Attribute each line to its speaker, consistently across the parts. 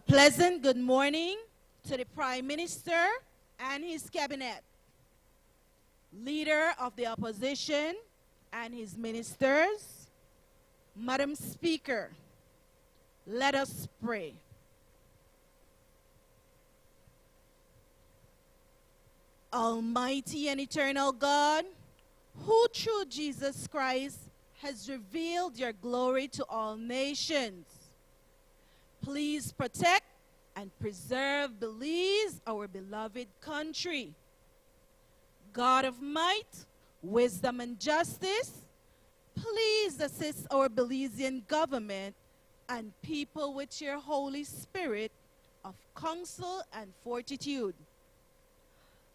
Speaker 1: pleasant good morning to the Prime Minister and his cabinet, Leader of the Opposition and his ministers, Madam Speaker. Let us pray. Almighty and eternal God, who through Jesus Christ has revealed your glory to all nations, please protect and preserve Belize, our beloved country. God of might, wisdom and justice, please assist our Belizean government and people with your Holy Spirit of counsel and fortitude.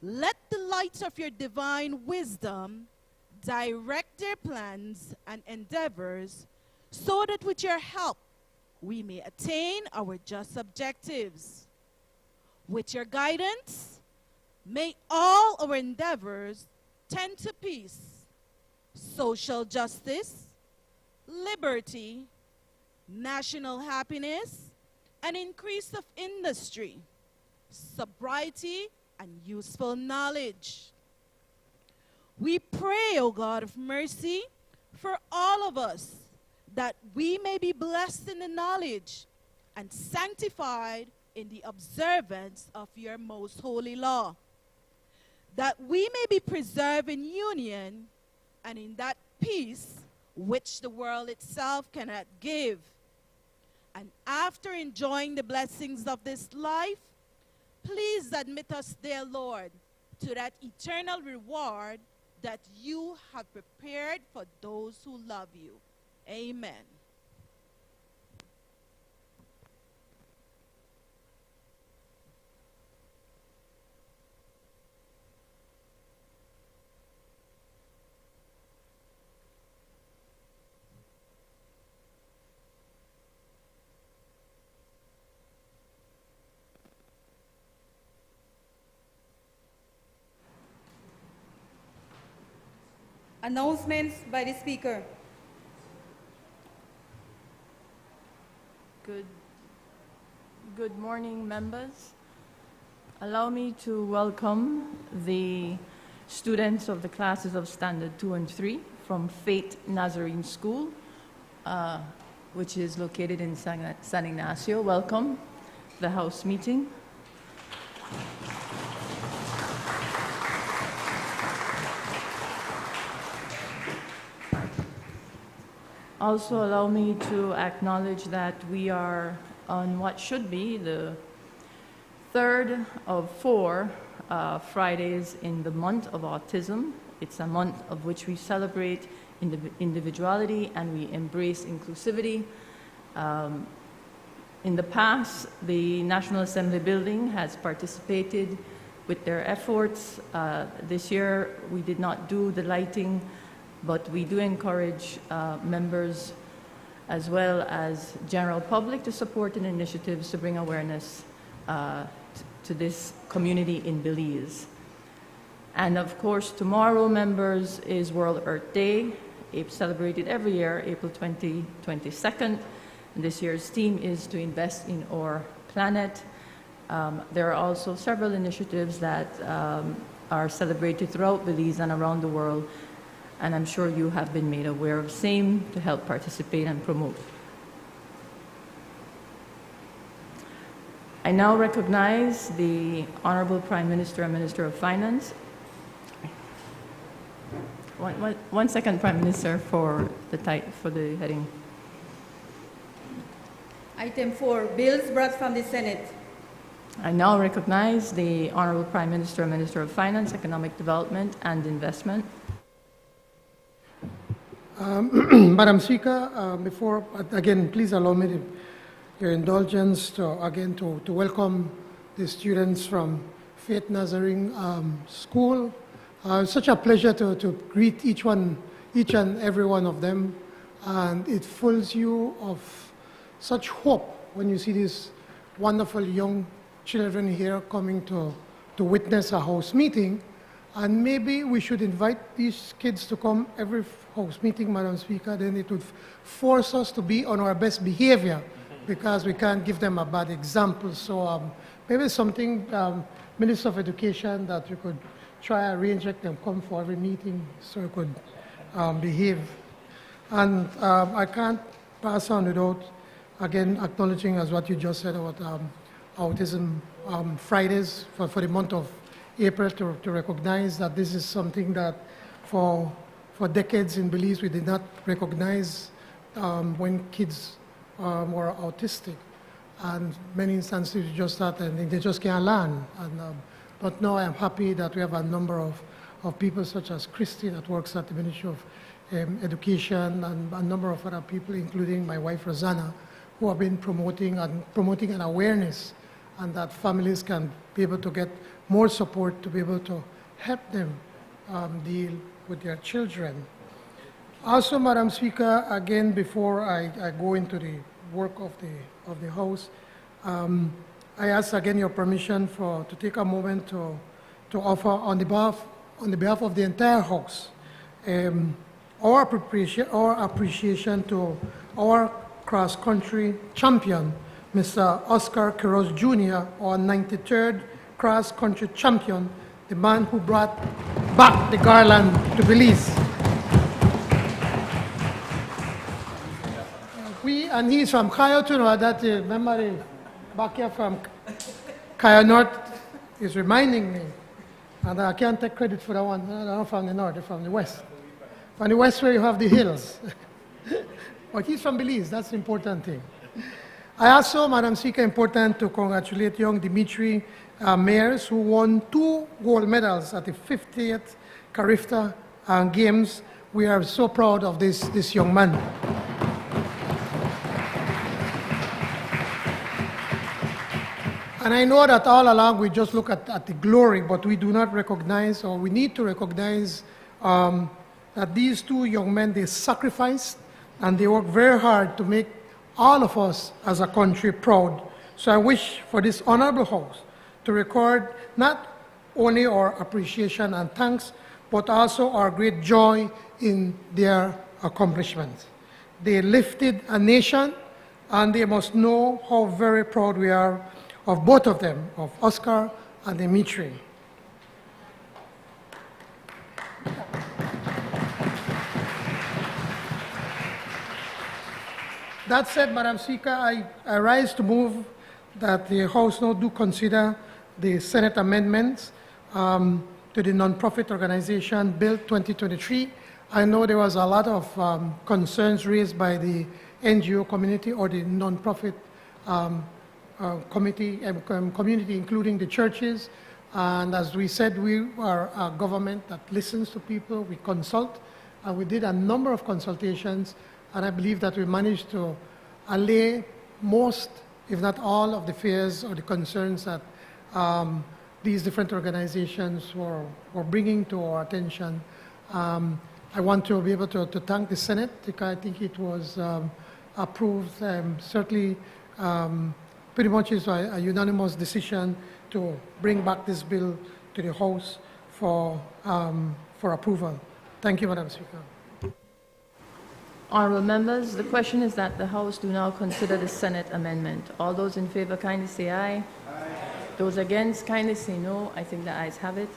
Speaker 1: Let the light of your divine wisdom direct their plans and endeavors so that with your help we may attain our just objectives. With your guidance, may all our endeavors tend to peace, social justice, liberty, national happiness, and increase of industry, sobriety, and useful knowledge. We pray, O God of mercy, for all of us, that we may be blessed in the knowledge and sanctified in the observance of your most holy law, that we may be preserved in union and in that peace which the world itself cannot give. And after enjoying the blessings of this life, please admit us, dear Lord, to that eternal reward that you have prepared for those who love you. Amen.
Speaker 2: Announcements by the Speaker.
Speaker 3: Good morning, members. Allow me to welcome the students of the classes of Standard 2 and 3 from Faith Nazarene School, which is located in San Ignacio. Welcome to the House meeting. Also, allow me to acknowledge that we are on what should be the third of 4 Fridays in the month of autism. It's a month of which we celebrate individuality and we embrace inclusivity. In the past, the National Assembly building has participated with their efforts. This year, we did not do the lighting, but we do encourage members as well as general public to support in initiatives to bring awareness to this community in Belize. And of course, tomorrow, members, is World Earth Day, celebrated every year, April 22nd. And this year's theme is to invest in our planet. There are also several initiatives that are celebrated throughout Belize and around the world, and I'm sure you have been made aware of same to help participate and promote. I now recognize the Honorable Prime Minister and Minister of Finance. One second, Prime Minister, for the heading.
Speaker 2: Item 4, bills brought from the Senate.
Speaker 3: I now recognize the Honorable Prime Minister and Minister of Finance, Economic Development and Investment.
Speaker 4: Madam Speaker, again, please allow me your indulgence to welcome the students from Faith Nazarene School. It's such a pleasure to greet each and every one of them, and it fills you of such hope when you see these wonderful young children here coming to witness a house meeting. And maybe we should invite these kids to come every house meeting, Madam Speaker. Then it would force us to be on our best behavior because we can't give them a bad example. So maybe something, Minister of Education, that we could try and arrange them come for every meeting so we could behave. And I can't pass on without, again, acknowledging as what you just said about Autism Fridays for the month of April to recognize that this is something that for decades in Belize we did not recognize when kids were autistic. And many instances just that and they just can't learn. And, but now I'm happy that we have a number of people such as Christy that works at the Ministry of Education and a number of other people, including my wife Rosanna, who have been promoting an awareness and that families can be able to get more support to be able to help them deal with their children. Also, Madam Speaker, again, before I go into the work of the House, I ask again your permission to take a moment to offer on the behalf of the entire House our appreciation to our cross-country champion, Mr. Oscar Quiroz Jr., our 93rd cross-country champion, the man who brought back the garland to Belize. And he's from Cayo too, that memory back here from Cayo North is reminding me. And I can't take credit for that one. I'm not from the north, I'm from the west. From the west where you have the hills. But he's from Belize, that's the important thing. I also, Madam Speaker, important to congratulate young Dimitri Mayers, who won 2 gold medals at the 50th Carifta Games. We are so proud of this young man. And I know that all along we just look at the glory, but we do not recognize, or we need to recognize that these 2 young men, they sacrificed and they worked very hard to make all of us as a country proud. So I wish for this honorable House to record not only our appreciation and thanks, but also our great joy in their accomplishments. They lifted a nation, and they must know how very proud we are of both of them, of Oscar and Dimitri. That said, Madam Speaker, I rise to move that the House now do consider the Senate amendments to the non-profit organization Bill 2023. I know there was a lot of concerns raised by the NGO community or the non-profit community, including the churches. And as we said, we are a government that listens to people, we consult, and we did a number of consultations, and I believe that we managed to allay most, if not all, of the fears or the concerns that these different organizations were bringing to our attention. I want to be able to thank the Senate, because I think it was approved, certainly pretty much is a unanimous decision to bring back this bill to the House for approval. Thank you, Madam Speaker.
Speaker 3: Honourable members, the question is that the House do now consider the Senate amendment. All those in favour kindly say aye. Aye. Those against kindly say no. I think the ayes have it.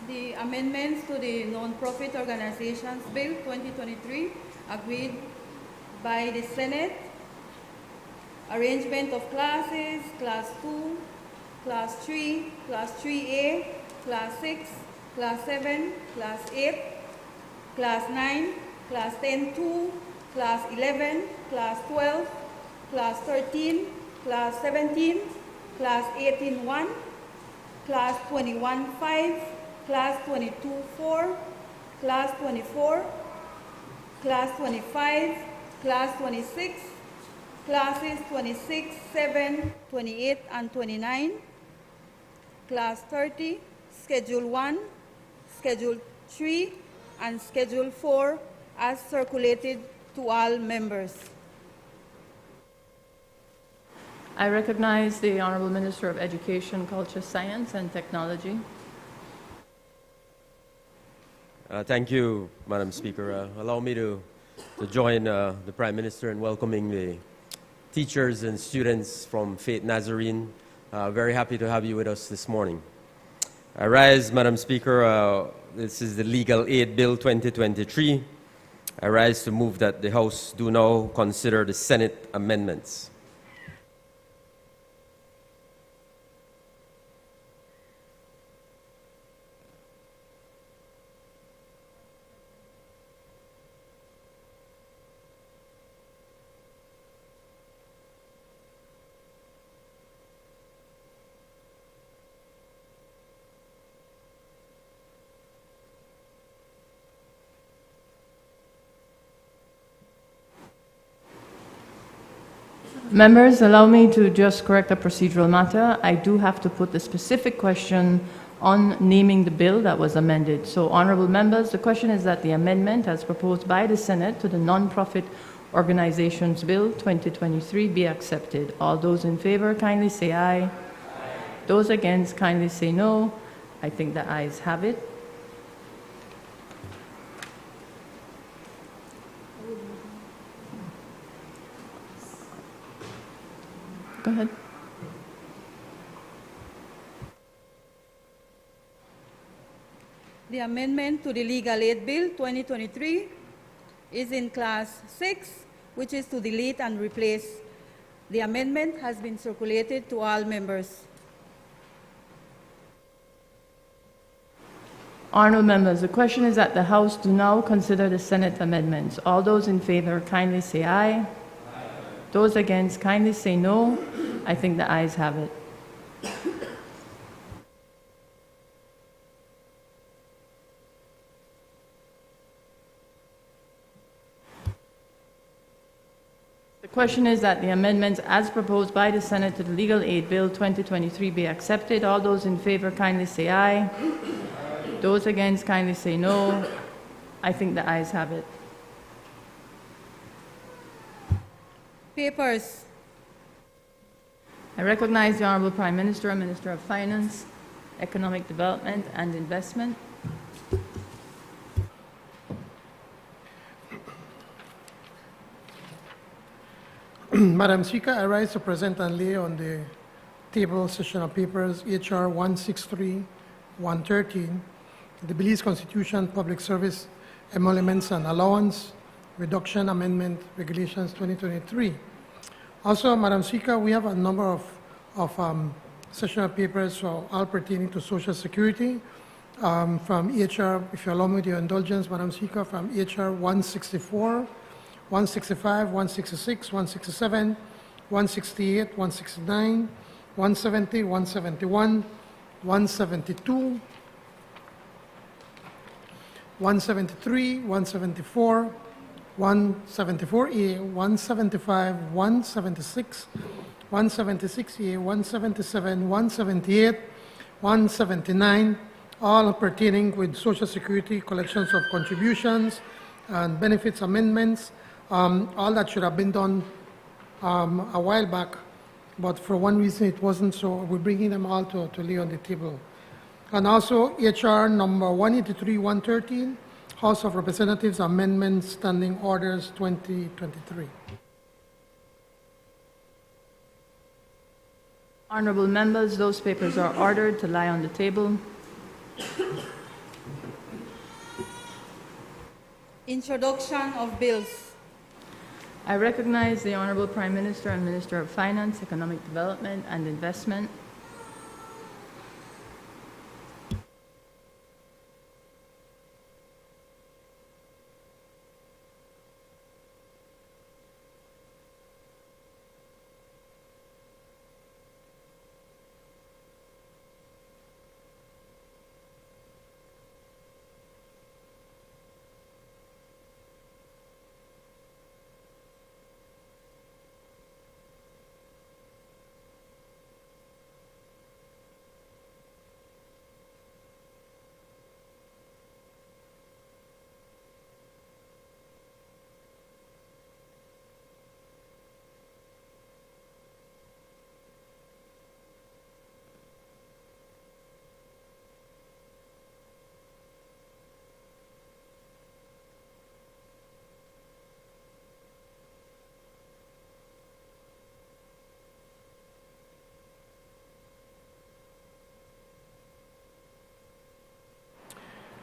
Speaker 2: The amendments to the Non-Profit Organizations Bill 2023 agreed by the Senate. Arrangement of classes, Class 2, Class 3, Class 3A, Class 6, Class 7, Class 8, Class 9, Class 10-2, Class 11, Class 12, Class 13, Class 17, Class 18-1, Class 21-5, Class 22-4, Class 24, Class 25, Class 26, Classes 26, 7, 28, and 29, Class 30, Schedule 1, Schedule 3, and Schedule 4 as circulated to all members.
Speaker 3: I recognize the Honourable Minister of Education, Culture, Science and Technology.
Speaker 5: Thank you, Madam Speaker. Allow me to join the Prime Minister in welcoming the teachers and students from Faith Nazarene. Very happy to have you with us this morning. I rise, Madam Speaker, this is the Legal Aid Bill 2023. I rise to move that the House do now consider the Senate amendments.
Speaker 3: Members, allow me to just correct a procedural matter. I do have to put the specific question on naming the bill that was amended. So, honorable members, the question is that the amendment as proposed by the Senate to the Non-Profit Organizations Bill 2023 be accepted. All those in favor, kindly say aye. Aye. Those against, kindly say no. I think the ayes have it. Go ahead.
Speaker 2: The amendment to the Legal Aid Bill 2023 is in Class 6, which is to delete and replace. The amendment has been circulated to all members.
Speaker 3: Honourable members, the question is that the House do now consider the Senate amendments. All those in favor kindly say aye. Aye. Those against kindly say no. I think the ayes have it. The question is that the amendments as proposed by the Senate to the Legal Aid Bill 2023 be accepted. All those in favor kindly say aye. Aye. Those against kindly say no. I think the ayes have it.
Speaker 2: Papers.
Speaker 3: I recognize the Honourable Prime Minister and Minister of Finance, Economic Development and Investment.
Speaker 4: Madam Speaker, I rise to present and lay on the table session of papers HR 163-113, the Belize Constitution Public Service Emoluments and Allowance Reduction Amendment Regulations 2023. Also, Madam Speaker, we have a number of sessional papers all pertaining to Social Security from EHR, if you allow me your indulgence, Madam Speaker, from EHR 164, 165, 166, 167, 168, 169, 170, 171, 172, 173, 174, 174A, 175, 176, 176A, 177, 178, 179, all pertaining with Social Security collections of contributions and benefits amendments, all that should have been done a while back, but for one reason it wasn't, so we're bringing them all to lay on the table. And also HR number 183-113, House of Representatives Amendment Standing Orders 2023.
Speaker 3: Honourable members, those papers are ordered to lie on the table.
Speaker 2: Introduction of bills.
Speaker 3: I recognize the Honourable Prime Minister and Minister of Finance, Economic Development and Investment.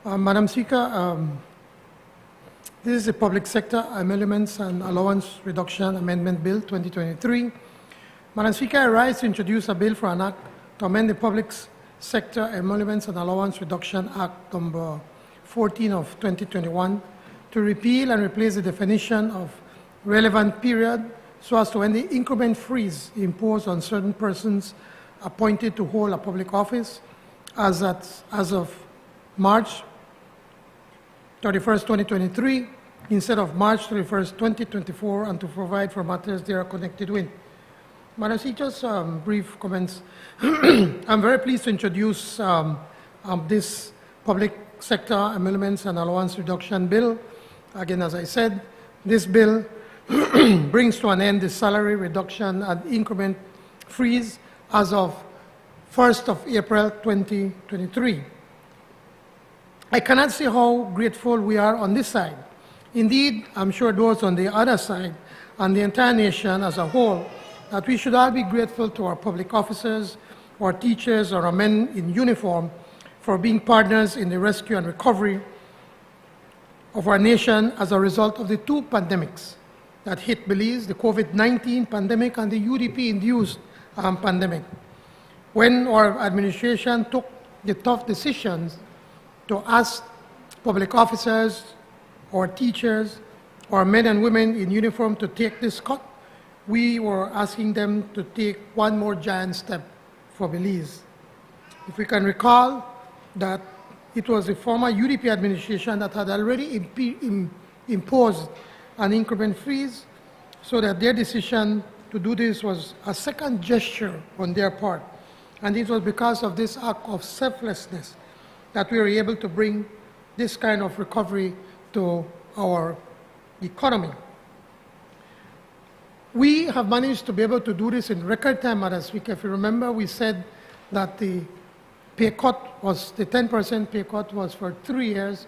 Speaker 4: Madam Speaker, this is the Public Sector Emoluments and Allowance Reduction Amendment Bill 2023. Madam Speaker, I rise to introduce a bill for an act to amend the Public Sector Emoluments and Allowance Reduction Act number 14 of 2021 to repeal and replace the definition of relevant period so as to end the increment freeze imposed on certain persons appointed to hold a public office as of March 31st, 2023, instead of March 31st, 2024, and to provide for matters they are connected with. Madam Speaker, just brief comments. I'm very pleased to introduce this Public Sector Emoluments and Allowance Reduction Bill. Again, as I said, this bill brings to an end the salary reduction and increment freeze as of 1st of April 2023. I cannot say how grateful we are on this side. Indeed, I'm sure those on the other side and the entire nation as a whole, that we should all be grateful to our public officers, our teachers, or our men in uniform for being partners in the rescue and recovery of our nation as a result of the two pandemics that hit Belize, the COVID-19 pandemic and the UDP-induced pandemic. When our administration took the tough decisions to ask public officers, or teachers, or men and women in uniform to take this cut, we were asking them to take one more giant step for Belize. If we can recall that it was the former UDP administration that had already imposed an increment freeze, so that their decision to do this was a second gesture on their part. And it was because of this act of selflessness that we were able to bring this kind of recovery to our economy. We have managed to be able to do this in record time, Madam Speaker. If you remember, we said that the pay cut was, the 10% pay cut was for 3 years.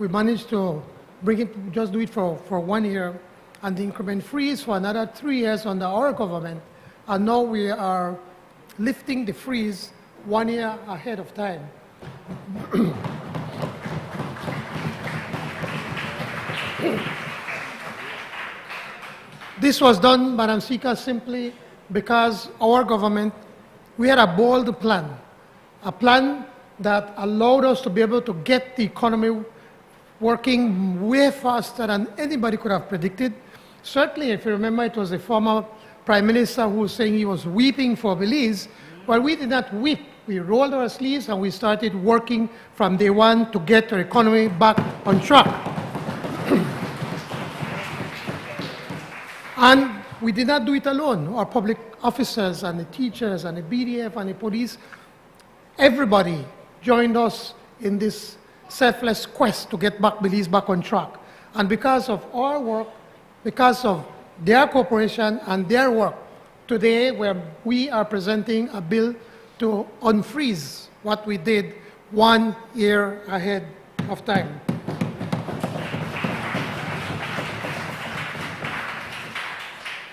Speaker 4: We managed to bring it, just do it for 1 year, and the increment freeze for another 3 years under our government. And now we are lifting the freeze 1 year ahead of time. This was done, Madam Speaker, simply because our government, we had a bold plan, a plan that allowed us to be able to get the economy working way faster than anybody could have predicted. Certainly, if you remember, it was the former Prime Minister who was saying he was weeping for Belize. Well, we did not weep. We rolled our sleeves and we started working from day one to get our economy back on track. And we did not do it alone. Our public officers and the teachers and the BDF and the police, everybody joined us in this selfless quest to get back Belize back on track. And because of our work, because of their cooperation and their work, today we are presenting a bill to unfreeze what we did 1 year ahead of time.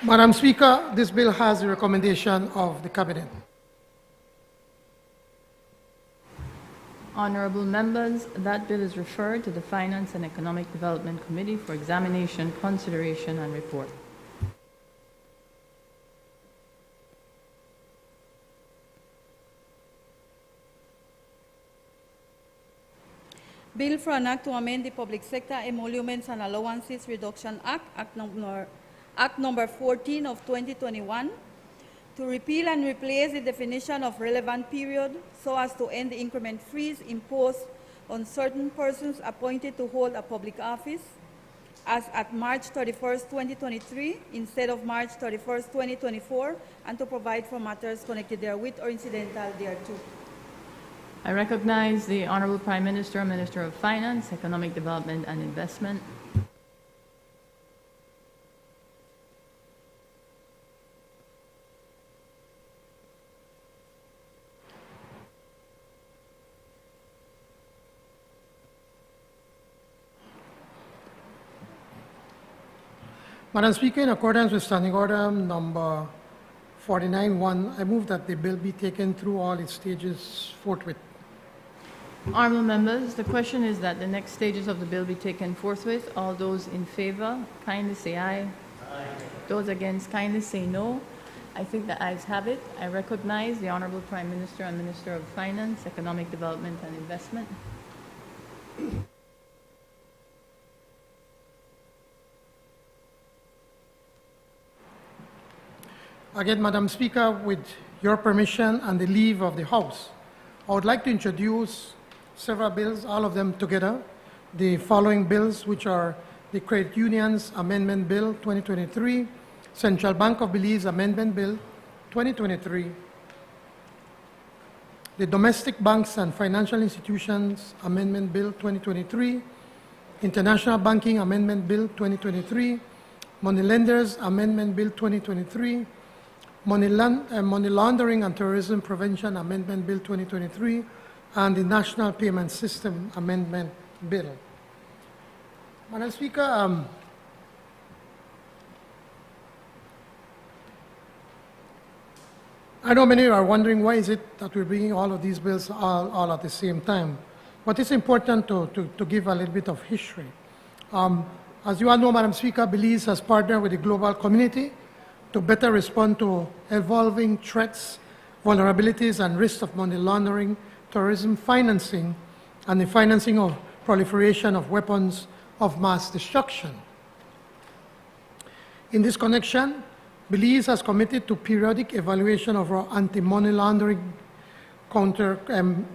Speaker 4: Madam Speaker, this bill has the recommendation of the Cabinet.
Speaker 3: Honorable members, that bill is referred to the Finance and Economic Development Committee for examination, consideration, and report.
Speaker 2: Bill for an act to amend the Public Sector Emoluments and Allowances Reduction Act, Act number 14 of 2021, to repeal and replace the definition of relevant period so as to end the increment freeze imposed on certain persons appointed to hold a public office as at March 31st, 2023, instead of March 31st, 2024, and to provide for matters connected therewith or incidental thereto.
Speaker 3: I recognize the Honorable Prime Minister, Minister of Finance, Economic Development and Investment.
Speaker 4: Madam Speaker, in accordance with Standing Order number 49-1, I move that the bill be taken through all its stages forthwith.
Speaker 3: Honourable members, the question is that the next stages of the bill be taken forthwith. All those in favour, kindly say aye. Aye. Those against, kindly say no. I think the ayes have it. I recognize the Honourable Prime Minister and Minister of Finance, Economic Development and Investment.
Speaker 4: Again, Madam Speaker, with your permission and the leave of the House, I would like to introduce several bills, all of them together. The following bills, which are the Credit Unions Amendment Bill 2023, Central Bank of Belize Amendment Bill 2023, the Domestic Banks and Financial Institutions Amendment Bill 2023, International Banking Amendment Bill 2023, Money Lenders Amendment Bill 2023, Money Laundering and Terrorism Prevention Amendment Bill 2023, and the National Payment System Amendment Bill. Madam Speaker, I know many are wondering why is it that we're bringing all of these bills all at the same time. But it's important to give a little bit of history. As you all know, Madam Speaker, Belize has partnered with the global community to better respond to evolving threats, vulnerabilities, and risks of money laundering, terrorism financing, and the financing of proliferation of weapons of mass destruction. In this connection, Belize has committed to periodic evaluation of our anti-money laundering, countering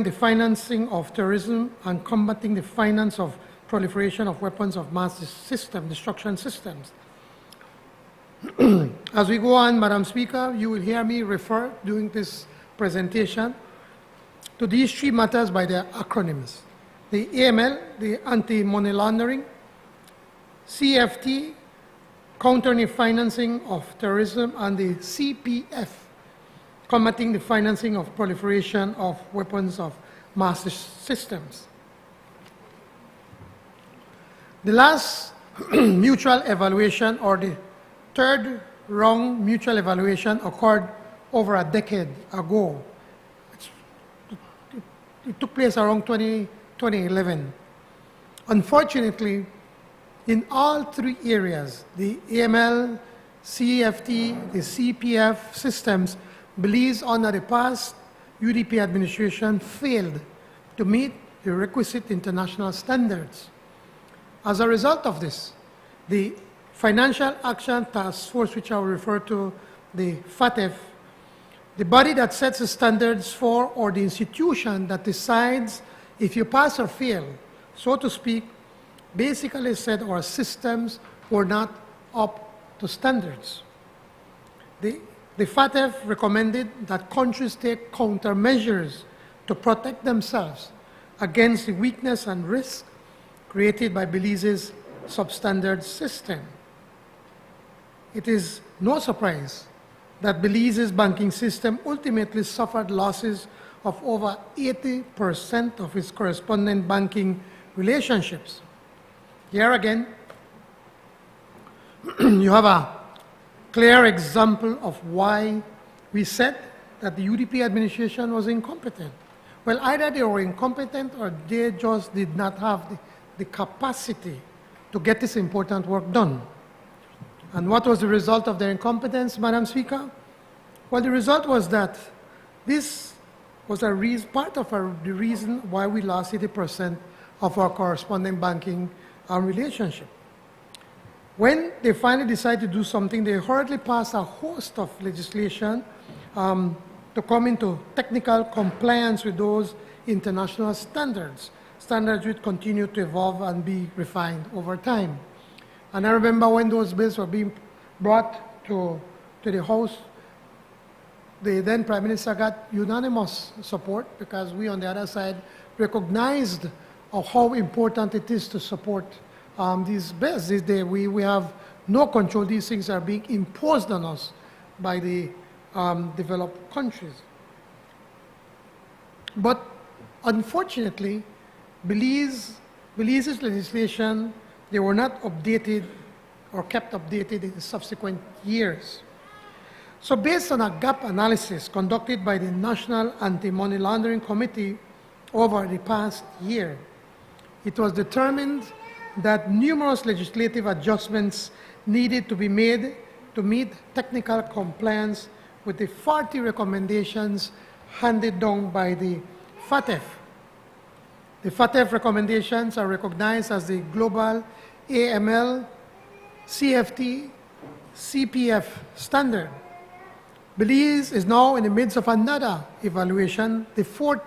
Speaker 4: the financing of terrorism and combating the finance of proliferation of weapons of mass destruction systems. As we go on, Madam Speaker, you will hear me refer during this presentation to these three matters by their acronyms. The AML, the anti-money laundering, CFT, countering the financing of terrorism, and the CPF, combating the financing of proliferation of weapons of mass systems. The last mutual evaluation, or the third round mutual evaluation, occurred over a decade ago. It took place around 2011. Unfortunately, in all three areas, the AML, CFT, the CPF systems, Belize under the past UDP administration failed to meet the requisite international standards. As a result of this, the Financial Action Task Force, which I will refer to, the FATF, the body that sets the standards for, or the institution that decides if you pass or fail, so to speak, basically said our systems were not up to standards. The FATF recommended that countries take countermeasures to protect themselves against the weakness and risk created by Belize's substandard system. It is no surprise that Belize's banking system ultimately suffered losses of over 80% of its correspondent banking relationships. Here again, you have a clear example of why we said that the UDP administration was incompetent. Well, either they were incompetent or they just did not have the capacity to get this important work done. And what was the result of their incompetence, Madam Speaker? Well, the result was that this was part of the reason why we lost 80% of our correspondent banking relationship. When they finally decided to do something, they hurriedly passed a host of legislation to come into technical compliance with those international standards, standards which continue to evolve and be refined over time. And I remember when those bills were being brought to the House, the then Prime Minister got unanimous support because we on the other side recognized how important it is to support these bills. We have no control. These things are being imposed on us by the developed countries. But unfortunately, Belize's legislation, they were not updated or kept updated in the subsequent years. So based on a gap analysis conducted by the National Anti-Money Laundering Committee over the past year, it was determined that numerous legislative adjustments needed to be made to meet technical compliance with the 40 recommendations handed down by the FATF. The FATF recommendations are recognized as the Global AML, CFT, CPF standard. Belize is now in the midst of another evaluation, the fourth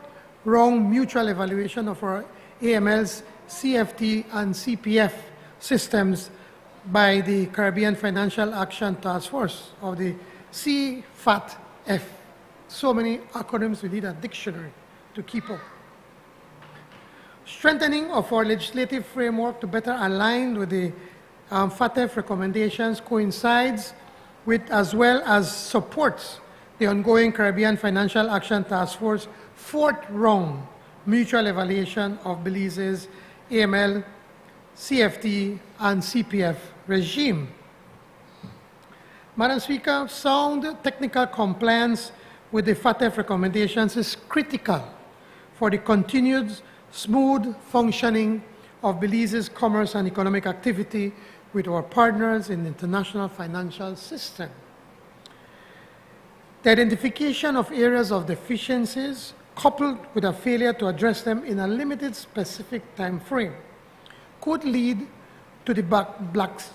Speaker 4: round mutual evaluation of our AML's CFT and CPF systems by the Caribbean Financial Action Task Force, of the CFATF. So many acronyms, we need a dictionary to keep up. Strengthening of our legislative framework to better align with the FATF recommendations coincides with, as well as supports, the ongoing Caribbean Financial Action Task Force fourth round mutual evaluation of Belize's AML, CFT, and CPF regime. Madam Speaker, sound technical compliance with the FATF recommendations is critical for the continued smooth functioning of Belize's commerce and economic activity with our partners in the international financial system. The identification of areas of deficiencies, coupled with a failure to address them in a limited specific time frame, could lead to the blacksiding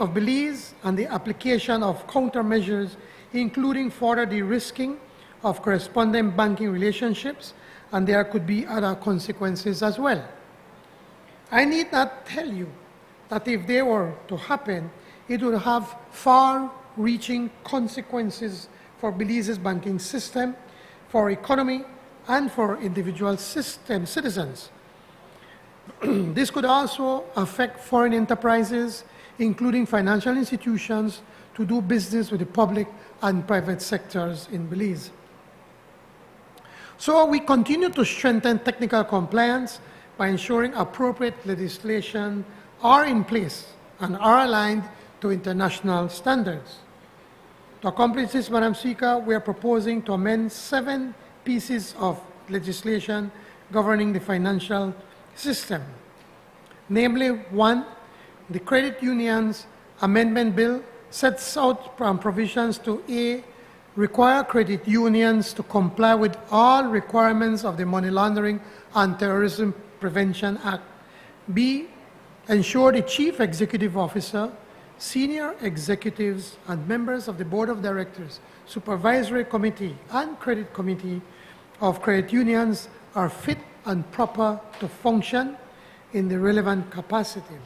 Speaker 4: of Belize and the application of countermeasures, including further de-risking of corresponding banking relationships, and there could be other consequences as well. I need not tell you that if they were to happen, it would have far-reaching consequences for Belize's banking system, for economy, and for individual citizens. This could also affect foreign enterprises, including financial institutions, to do business with the public and private sectors in Belize. So we continue to strengthen technical compliance by ensuring appropriate legislation are in place and are aligned to international standards. To accomplish this, Madam Speaker, we are proposing to amend 7 pieces of legislation governing the financial system. Namely, 1, the Credit Unions Amendment Bill sets out provisions to A, require credit unions to comply with all requirements of the Money Laundering and Terrorism Prevention Act. B, ensure the Chief Executive Officer, senior executives, and members of the Board of Directors, Supervisory Committee, and Credit Committee of credit unions are fit and proper to function in the relevant capacity.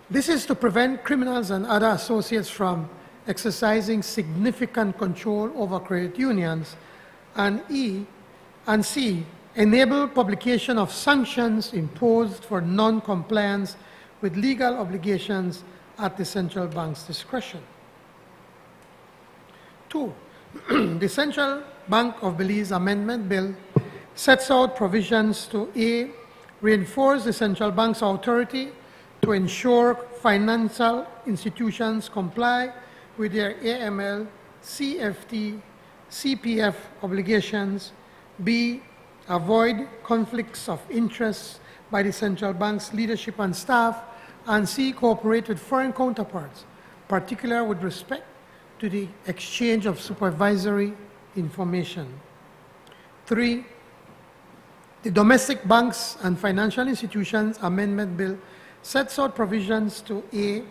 Speaker 4: This is to prevent criminals and other associates from exercising significant control over credit unions, and E and C, enable publication of sanctions imposed for non-compliance with legal obligations at the central bank's discretion. 2, the Central Bank of Belize Amendment Bill sets out provisions to A, reinforce the central bank's authority to ensure financial institutions comply with their AML, CFT, CPF obligations. B, avoid conflicts of interest by the central bank's leadership and staff. And C, cooperate with foreign counterparts, particularly with respect to the exchange of supervisory information. 3, the Domestic Banks and Financial Institutions Amendment Bill sets out provisions to A,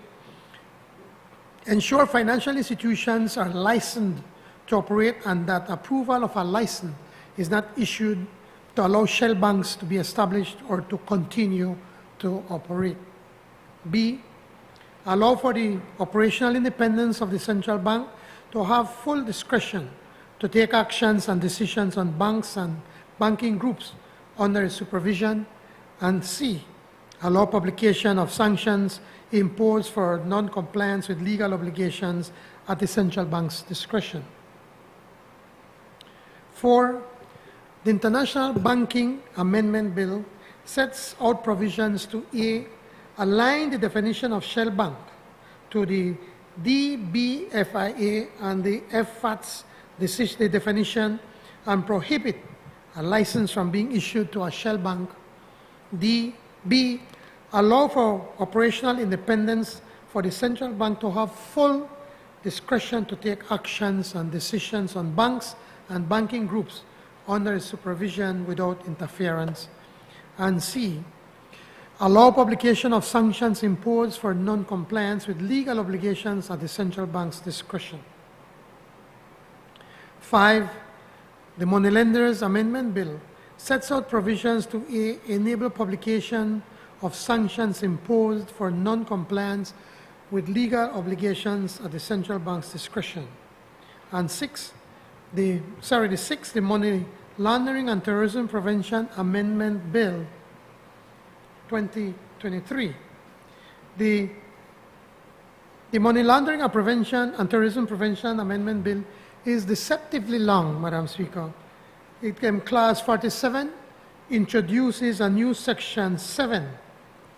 Speaker 4: ensure financial institutions are licensed to operate and that approval of a license is not issued to allow shell banks to be established or to continue to operate. B, allow for the operational independence of the central bank to have full discretion to take actions and decisions on banks and banking groups under its supervision. And C, allow publication of sanctions imposed for non-compliance with legal obligations at the central bank's discretion. 4, the International Banking Amendment Bill sets out provisions to A, align the definition of shell bank to the DBFIA and the FFAT's the definition and prohibit a license from being issued to a shell bank. B, allow for operational independence for the central bank to have full discretion to take actions and decisions on banks and banking groups under its supervision without interference. And C, allow publication of sanctions imposed for non-compliance with legal obligations at the central bank's discretion. 5, the Moneylenders Amendment Bill sets out provisions to enable publication of sanctions imposed for non-compliance with legal obligations at the central bank's discretion. And 6, the Money Laundering and Terrorism Prevention Amendment Bill 2023. The Money Laundering and Terrorism Prevention Amendment Bill is deceptively long, Madam Speaker. It came Class 47, introduces a new Section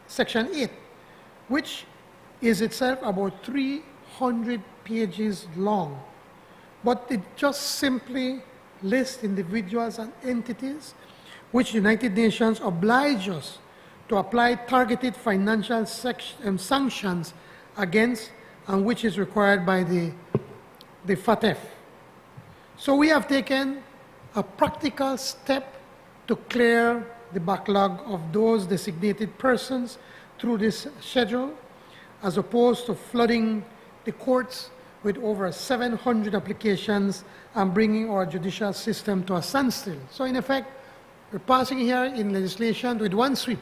Speaker 4: 8, which is itself about 300 pages long. But it just simply lists individuals and entities which United Nations oblige us to apply targeted financial sanctions against, and which is required by the FATF. So we have taken a practical step to clear the backlog of those designated persons through this schedule, as opposed to flooding the courts with over 700 applications and bringing our judicial system to a standstill. So in effect, we're passing here in legislation with one sweep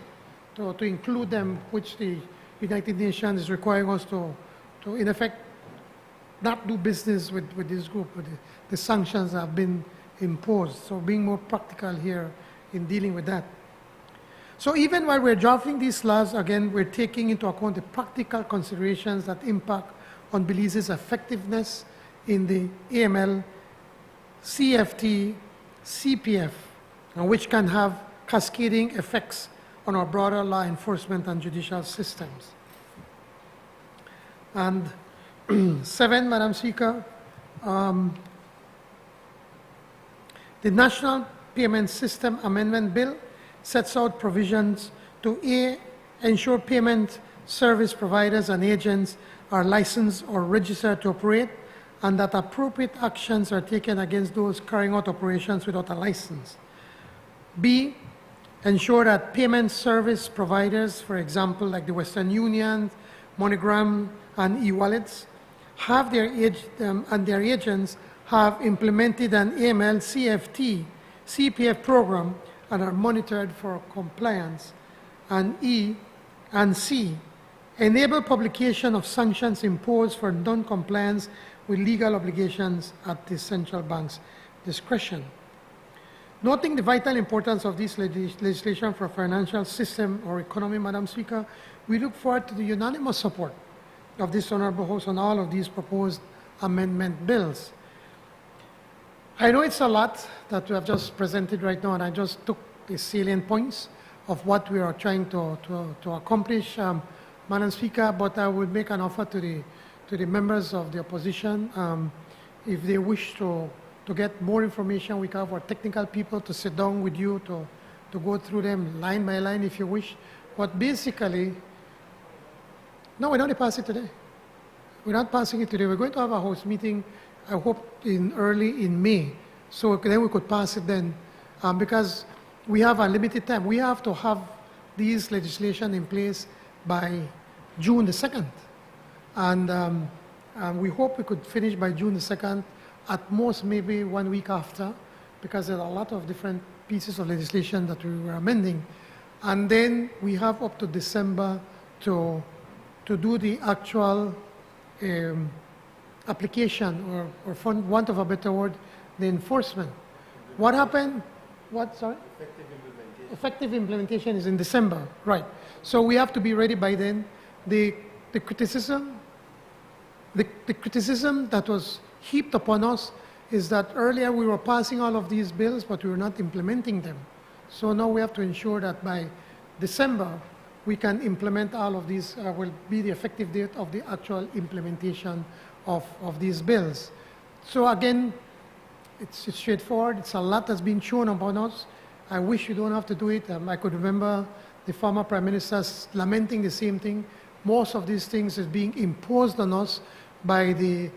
Speaker 4: to include them, which the United Nations is requiring us to in effect, not do business with this group. The sanctions have been imposed. So being more practical here in dealing with that. So even while we're drafting these laws, again, we're taking into account the practical considerations that impact on Belize's effectiveness in the AML, CFT, CPF, and which can have cascading effects on our broader law enforcement and judicial systems. And 7, Madam Speaker, the National Payment System Amendment Bill sets out provisions to ensure payment service providers and agents are licensed or registered to operate, and that appropriate actions are taken against those carrying out operations without a license. B, ensure that payment service providers, for example, like the Western Union, MoneyGram, and e-wallets, have their agents have implemented an AML, CFT, CPF program and are monitored for compliance. And E and C, enable publication of sanctions imposed for non-compliance with legal obligations at the central bank's discretion. Noting the vital importance of this legislation for financial system or economy, Madam Speaker, we look forward to the unanimous support of this Honorable House on all of these proposed amendment bills. I know it's a lot that we have just presented right now, and I just took the salient points of what we are trying to accomplish, Madam Speaker, but I would make an offer to the members of the opposition. If they wish to get more information, we can have our technical people to sit down with you to go through them line by line if you wish. But basically, no, we're not passing it today. We're not passing it today. We're going to have a House meeting, I hope, early in May. So then we could pass it then, because we have a limited time. We have to have these legislation in place by June the 2nd. And we hope we could finish by June the 2nd, at most maybe 1 week after, because there are a lot of different pieces of legislation that we were amending. And then we have up to December to do the actual application, or for want of a better word, the enforcement. What happened? What, sorry?
Speaker 5: Effective implementation.
Speaker 4: Effective implementation is in December, right. So we have to be ready by then. The criticism that was heaped upon us is that earlier we were passing all of these bills, but we were not implementing them. So now we have to ensure that by December, we can implement all of these, will be the effective date of the actual implementation of these bills. So again, it's straightforward. It's a lot that's been shown upon us. I wish you don't have to do it. I could remember the former Prime Minister lamenting the same thing. Most of these things is being imposed on us by the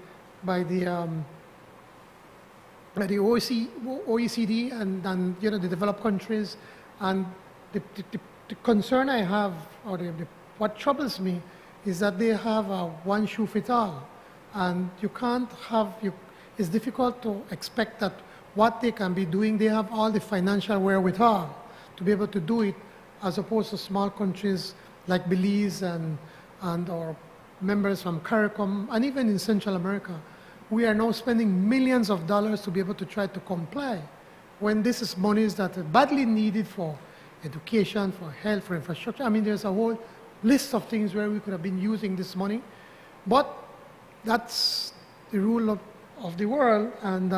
Speaker 4: OECD and you know, the developed countries. And the concern I have, or what troubles me, is that they have a one shoe fit all, and you can't have. It's difficult to expect that what they can be doing, they have all the financial wherewithal to be able to do it, as opposed to small countries like Belize and or members from CARICOM, and even in Central America. We are now spending millions of dollars to be able to try to comply, when this is monies that are badly needed for education, for health, for infrastructure. I mean, there's a whole list of things where we could have been using this money, but that's the rule of the world, and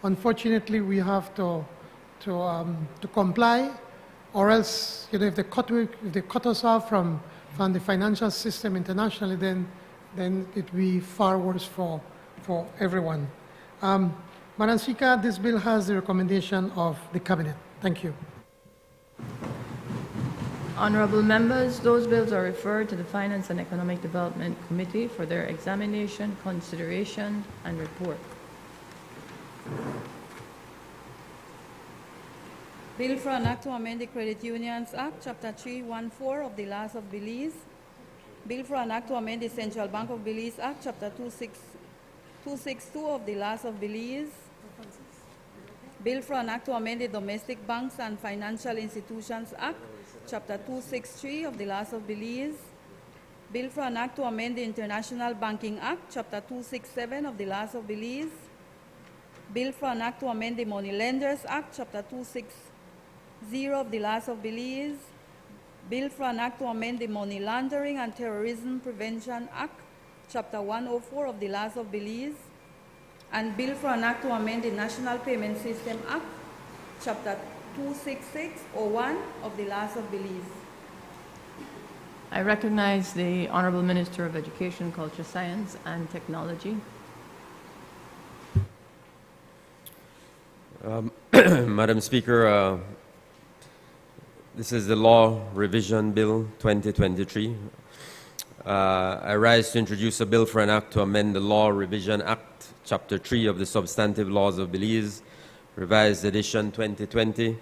Speaker 4: unfortunately we have to comply, or else, you know, if they cut us off from the financial system internationally, then it will be far worse for everyone. Madam Speaker, this bill has the recommendation of the Cabinet. Thank you.
Speaker 3: Honorable members, those bills are referred to the Finance and Economic Development Committee for their examination, consideration, and report.
Speaker 2: Bill for an Act to amend the Credit Unions Act, Chapter 314 of the Laws of Belize. Bill for an Act to amend the Central Bank of Belize Act, Chapter 262 of the Laws of Belize. Bill for an Act to amend the Domestic Banks and Financial Institutions Act, Chapter 263 of the Laws of Belize. Bill for an Act to amend the International Banking Act, Chapter 267 of the Laws of Belize. Bill for an Act to amend the Money Lenders Act, Chapter 260 of the Laws of Belize. Bill for an Act to amend the Money Laundering and Terrorism Prevention Act, Chapter 104 of the Laws of Belize. And Bill for an Act to amend the National Payment System Act, Chapter 26601 of the Laws of Belize.
Speaker 3: I recognize the Honorable Minister of Education, Culture, Science, and Technology.
Speaker 5: Madam Speaker, this is the Law Revision Bill 2023. I rise to introduce a bill for an act to amend the Law Revision Act, Chapter 3 of the Substantive Laws of Belize, Revised Edition 2020,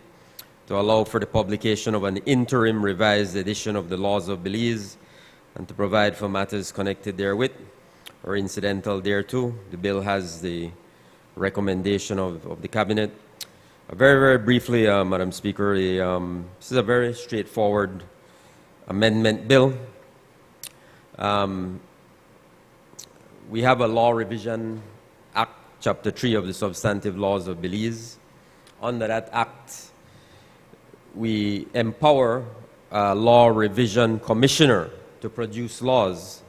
Speaker 5: to allow for the publication of an interim revised edition of the Laws of Belize and to provide for matters connected therewith or incidental thereto. The bill has the recommendation of the Cabinet. Very, very briefly, Madam Speaker, this is a very straightforward amendment bill. We have a Law Revision Act, Chapter 3 of the Substantive Laws of Belize. Under that Act, we empower a Law Revision Commissioner to produce laws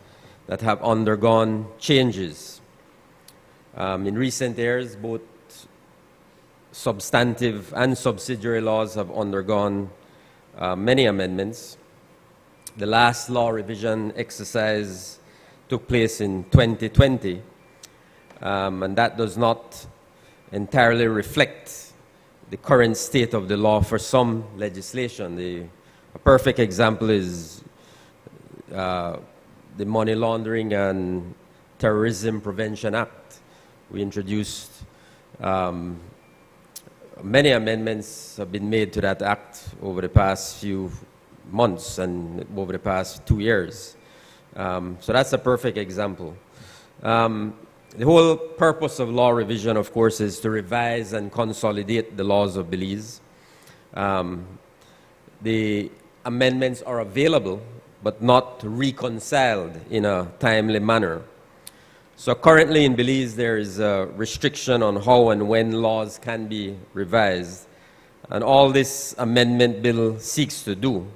Speaker 5: that have undergone changes. In recent years, both substantive and subsidiary laws have undergone many amendments. The last law revision exercise took place in 2020, and that does not entirely reflect the current state of the law for some legislation. A perfect example is the Money Laundering and Terrorism Prevention Act. We introduced many amendments have been made to that act over the past few months and over the past 2 years. So that's a perfect example. The whole purpose of law revision, of course, is to revise and consolidate the laws of Belize. The amendments are available, but not reconciled in a timely manner. So currently in Belize, there is a restriction on how and when laws can be revised. And all this amendment bill seeks to do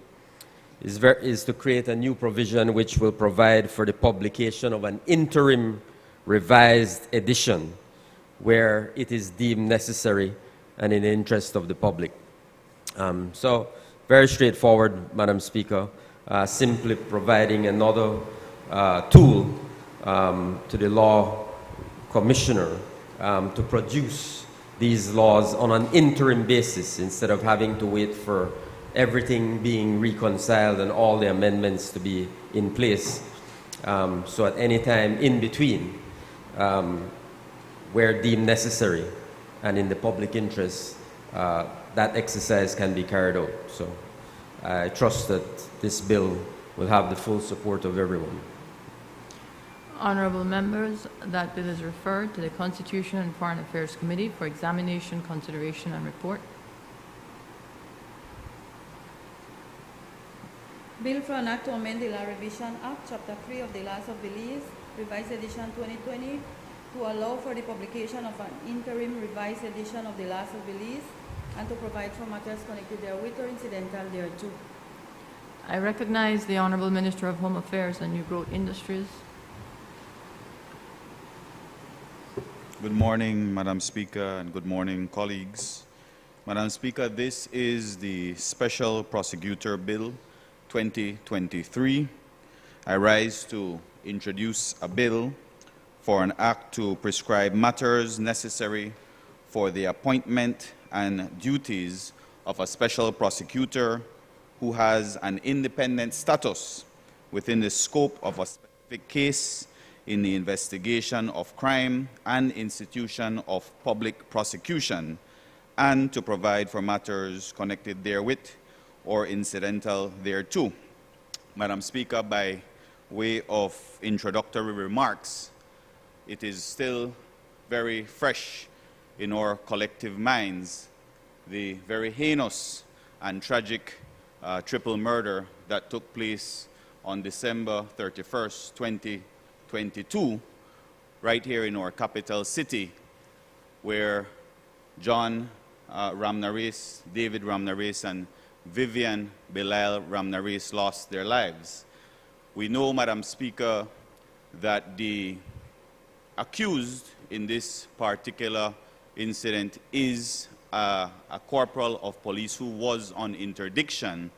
Speaker 5: is to create a new provision which will provide for the publication of an interim revised edition where it is deemed necessary and in the interest of the public. So very straightforward, Madam Speaker. simply providing another tool to the law commissioner to produce these laws on an interim basis instead of having to wait for everything being reconciled and all the amendments to be in place. So at any time in between, where deemed necessary and in the public interest, that exercise can be carried out. So I trust that this bill will have the full support of everyone.
Speaker 3: Honourable members, that bill is referred to the Constitution and Foreign Affairs Committee for examination, consideration and report.
Speaker 2: Bill for an act to amend the Law Revision Act, Chapter 3 of the Laws of Belize, Revised Edition 2020, to allow for the publication of an interim revised edition of the Laws of Belize and to provide for matters connected therewith or incidental thereto.
Speaker 3: I recognize the Honourable Minister of Home Affairs and New Growth Industries.
Speaker 6: Good morning, Madam Speaker, and good morning, colleagues. Madam Speaker, this is the Special Prosecutor Bill 2023. I rise to introduce a bill for an act to prescribe matters necessary for the appointment and duties of a special prosecutor who has an independent status within the scope of a specific case in the investigation of crime and institution of public prosecution, and to provide for matters connected therewith or incidental thereto. Madam Speaker, by way of introductory remarks, it is still very fresh in our collective minds the very heinous and tragic triple murder that took place on December 31st, 2022, right here in our capital city, where John Ramnareis, David Ramnareis, and Vivian Belize Ramnareis lost their lives. We know, Madam Speaker, that the accused in this particular incident is a corporal of police who was on interdiction,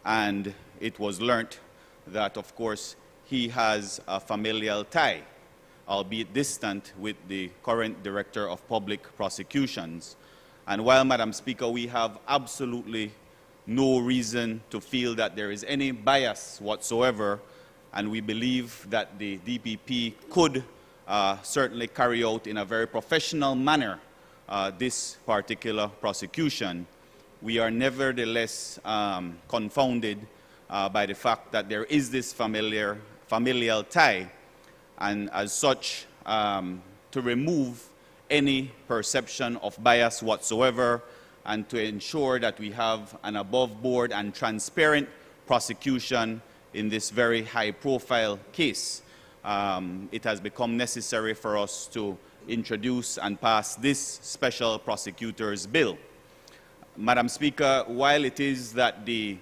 Speaker 6: and it was learnt that, of course, he has a familial tie, albeit distant, with the current Director of Public Prosecutions. And while, Madam Speaker, we have absolutely no reason to feel that there is any bias whatsoever, and we believe that the DPP could certainly carry out in a very professional manner this particular prosecution, we are nevertheless confounded by the fact that there is this familial tie, and as such, to remove any perception of bias whatsoever and to ensure that we have an above-board and transparent prosecution in this very high-profile case, it has become necessary for us to introduce and pass this special prosecutor's bill. Madam Speaker, while it is that the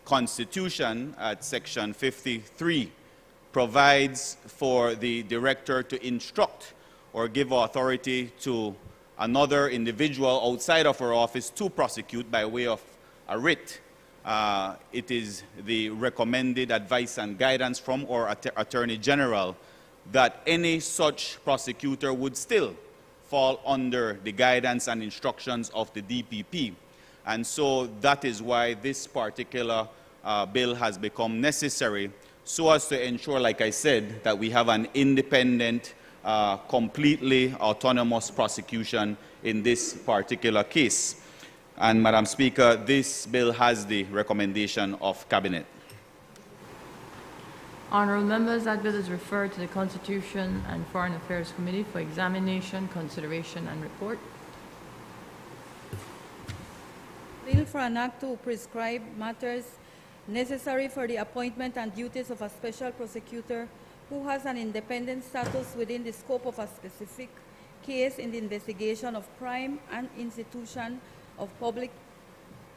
Speaker 6: Constitution at Section 53 provides for the director to instruct or give authority to another individual outside of her office to prosecute by way of a writ, it is the recommended advice and guidance from our Attorney General that any such prosecutor would still fall under the guidance and instructions of the DPP. And so that is why this particular bill has become necessary, so as to ensure, like I said, that we have an independent, completely autonomous prosecution in this particular case. And Madam Speaker, this bill has the recommendation of Cabinet.
Speaker 3: Honourable members, that bill is referred to the Constitution and Foreign Affairs Committee for examination, consideration and report.
Speaker 2: Bill for an act to prescribe matters necessary for the appointment and duties of a special prosecutor who has an independent status within the scope of a specific case in the investigation of crime and institution of public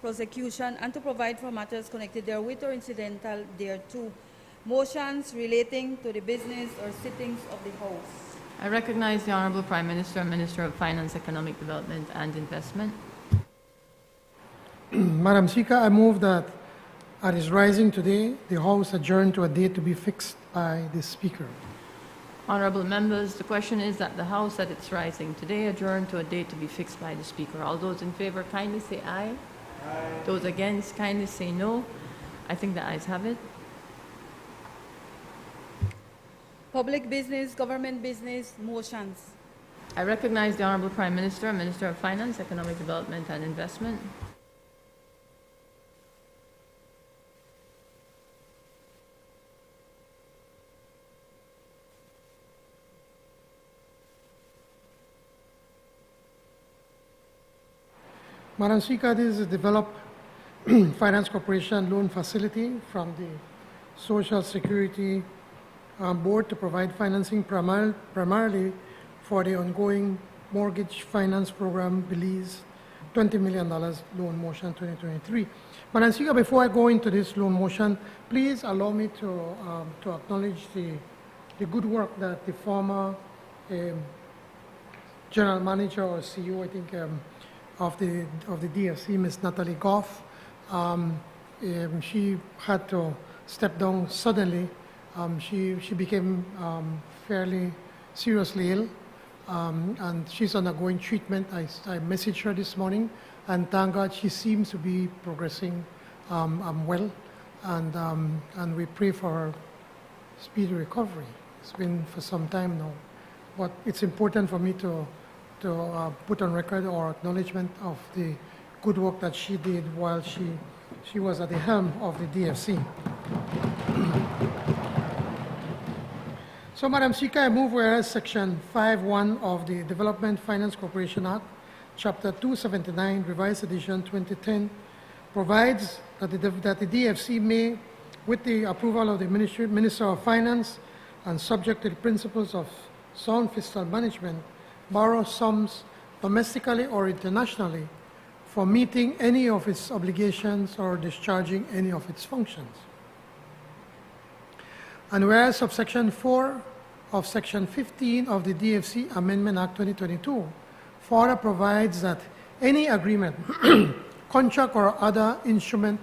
Speaker 2: prosecution, and to provide for matters connected therewith or incidental thereto. Motions relating to the business or sittings of the House.
Speaker 3: I recognize the Honourable Prime Minister and Minister of Finance, Economic Development and Investment.
Speaker 4: Madam Speaker, I move that at its rising today, the House adjourned to a date to be fixed by the Speaker.
Speaker 3: Honorable members, the question is that the House at its rising today adjourn to a date to be fixed by the Speaker. All those in favor kindly say aye. Aye. Those against kindly say no. I think the ayes have it.
Speaker 2: Public business, government business, motions.
Speaker 3: I recognize the Honorable Prime Minister, Minister of Finance, Economic Development and Investment.
Speaker 4: Madam Speaker, this is a developed Finance Corporation loan facility from the Social Security Board to provide financing primarily for the ongoing mortgage finance program, Belize, $20 million loan motion 2023. Madam Speaker, before I go into this loan motion, please allow me to acknowledge the good work that the former General Manager or CEO, I think, of the DFC, Ms. Natalie Goff. She had to step down suddenly. She became fairly seriously ill, and she's undergoing treatment. I messaged her this morning, and thank God she seems to be progressing well, and we pray for her speedy recovery. It's been for some time now, but it's important for me to put on record our acknowledgement of the good work that she did while she was at the helm of the DFC. So, Madam Speaker, I move whereas Section 5.1 of the Development Finance Corporation Act, Chapter 279, Revised Edition 2010, provides that the DFC may, with the approval of the Minister of Finance and subject to the principles of sound fiscal management, borrow sums domestically or internationally for meeting any of its obligations or discharging any of its functions. And whereas subsection 4 of Section 15 of the DFC Amendment Act 2022 further provides that any agreement, contract or other instrument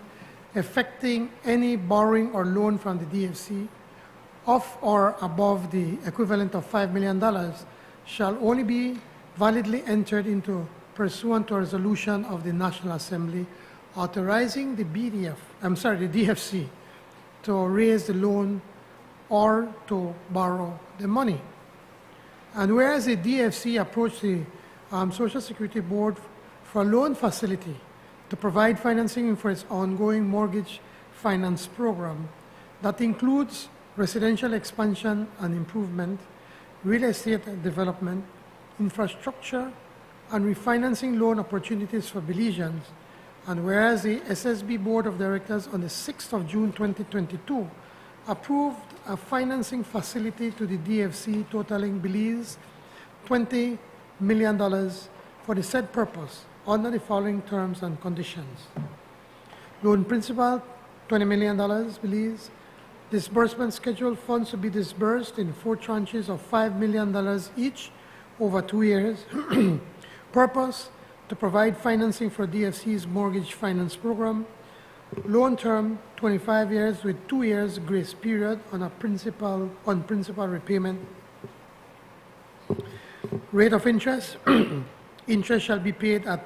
Speaker 4: affecting any borrowing or loan from the DFC of or above the equivalent of $5 million shall only be validly entered into pursuant to a resolution of the National Assembly authorizing the DFC to raise the loan or to borrow the money. And whereas the DFC approached the Social Security Board for a loan facility to provide financing for its ongoing mortgage finance program that includes residential expansion and improvement, real estate development, infrastructure, and refinancing loan opportunities for Belizeans, and whereas the SSB Board of Directors on the 6th of June 2022 approved a financing facility to the DFC totaling Belize $20 million for the said purpose under the following terms and conditions. Loan principal, $20 million, Belize. Disbursement schedule, funds to be disbursed in 4 tranches of $5 million each over 2 years. Purpose, to provide financing for DFC's mortgage finance program. Loan term, 25 years with 2 years grace period on principal repayment. Rate of interest, interest shall be paid at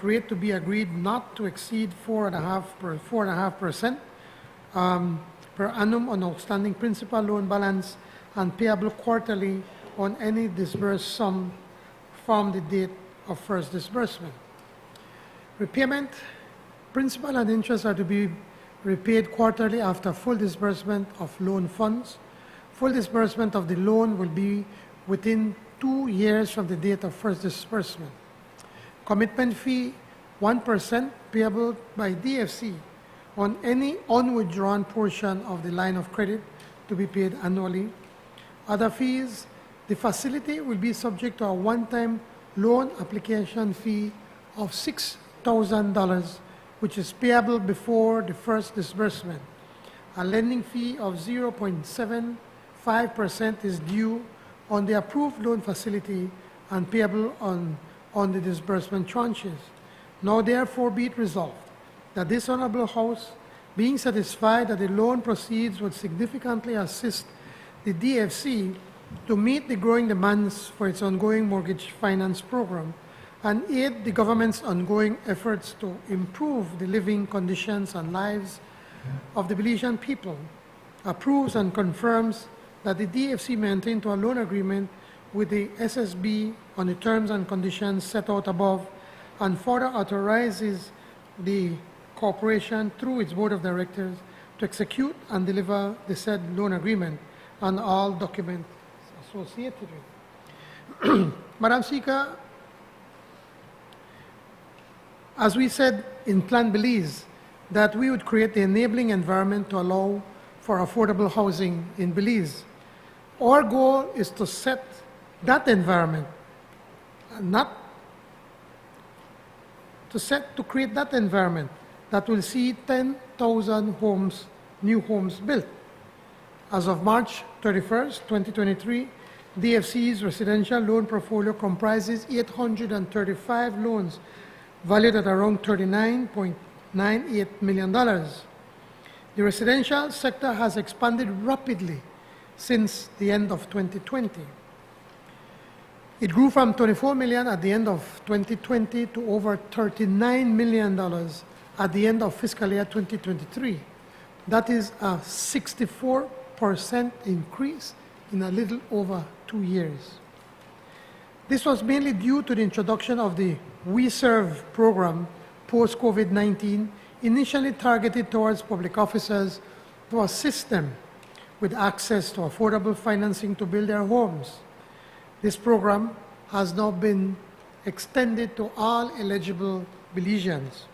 Speaker 4: rate to be agreed not to exceed 4.5% per annum on outstanding principal loan balance and payable quarterly on any disbursed sum from the date of first disbursement. Repayment, principal and interest are to be repaid quarterly after full disbursement of loan funds. Full disbursement of the loan will be within 2 years from the date of first disbursement. Commitment fee, 1% payable by DFC on any unwithdrawn portion of the line of credit to be paid annually. Other fees, the facility will be subject to a one-time loan application fee of $6,000, which is payable before the first disbursement. A lending fee of 0.75% is due on the approved loan facility and payable on the disbursement tranches. Now therefore be it resolved that this Honorable House being satisfied that the loan proceeds would significantly assist the DFC to meet the growing demands for its ongoing mortgage finance program and aid the government's ongoing efforts to improve the living conditions and lives of the Belizean people, approves and confirms that the DFC may enter into a loan agreement with the SSB on the terms and conditions set out above, and further authorizes the corporation through its board of directors to execute and deliver the said loan agreement and all documents associated with it. Madam Speaker, as we said in Plan Belize, that we would create the enabling environment to allow for affordable housing in Belize. Our goal is to set that environment, not to create that environment that will see 10,000 homes, new homes built. As of March 31st, 2023, DFC's residential loan portfolio comprises 835 loans valued at around $39.98 million. The residential sector has expanded rapidly since the end of 2020. It grew from $24 million at the end of 2020 to over $39 million at the end of fiscal year 2023. That is a 64% increase in a little over 2 years. This was mainly due to the introduction of the We Serve program post-COVID-19, initially targeted towards public officers to assist them with access to affordable financing to build their homes. This program has now been extended to all eligible Belizeans.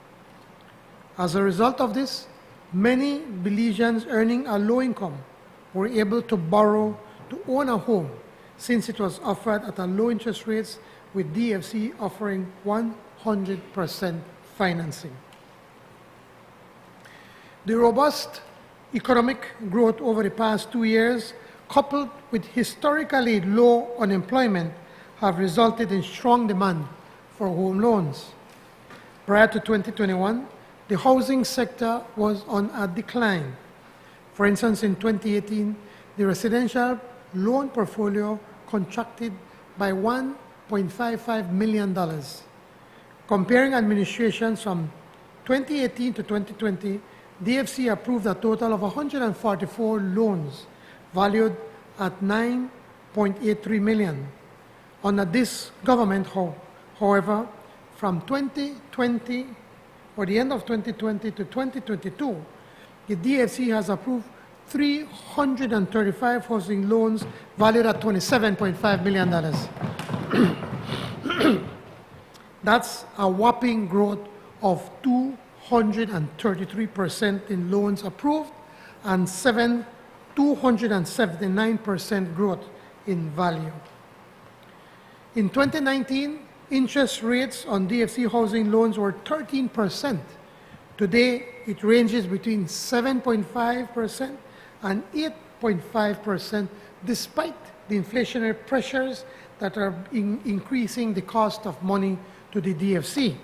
Speaker 4: As a result of this, many Belizeans earning a low income were able to borrow to own a home, since it was offered at a low interest rates, with DFC offering 100% financing. The robust economic growth over the past 2 years, coupled with historically low unemployment, have resulted in strong demand for home loans. Prior to 2021, the housing sector was on a decline. For instance, in 2018, the residential loan portfolio contracted by $1.55 million. Comparing administrations from 2018 to 2020, DFC approved a total of 144 loans valued at $9.83 million. Under this government, however, from 2020 or the end of 2020 to 2022, the DFC has approved 335 housing loans valued at $27.5 million. That's a whopping growth of 233% in loans approved and 279% growth in value. In 2019, interest rates on DFC housing loans were 13%. Today, it ranges between 7.5% and 8.5%, despite the inflationary pressures that are increasing the cost of money to the DFC.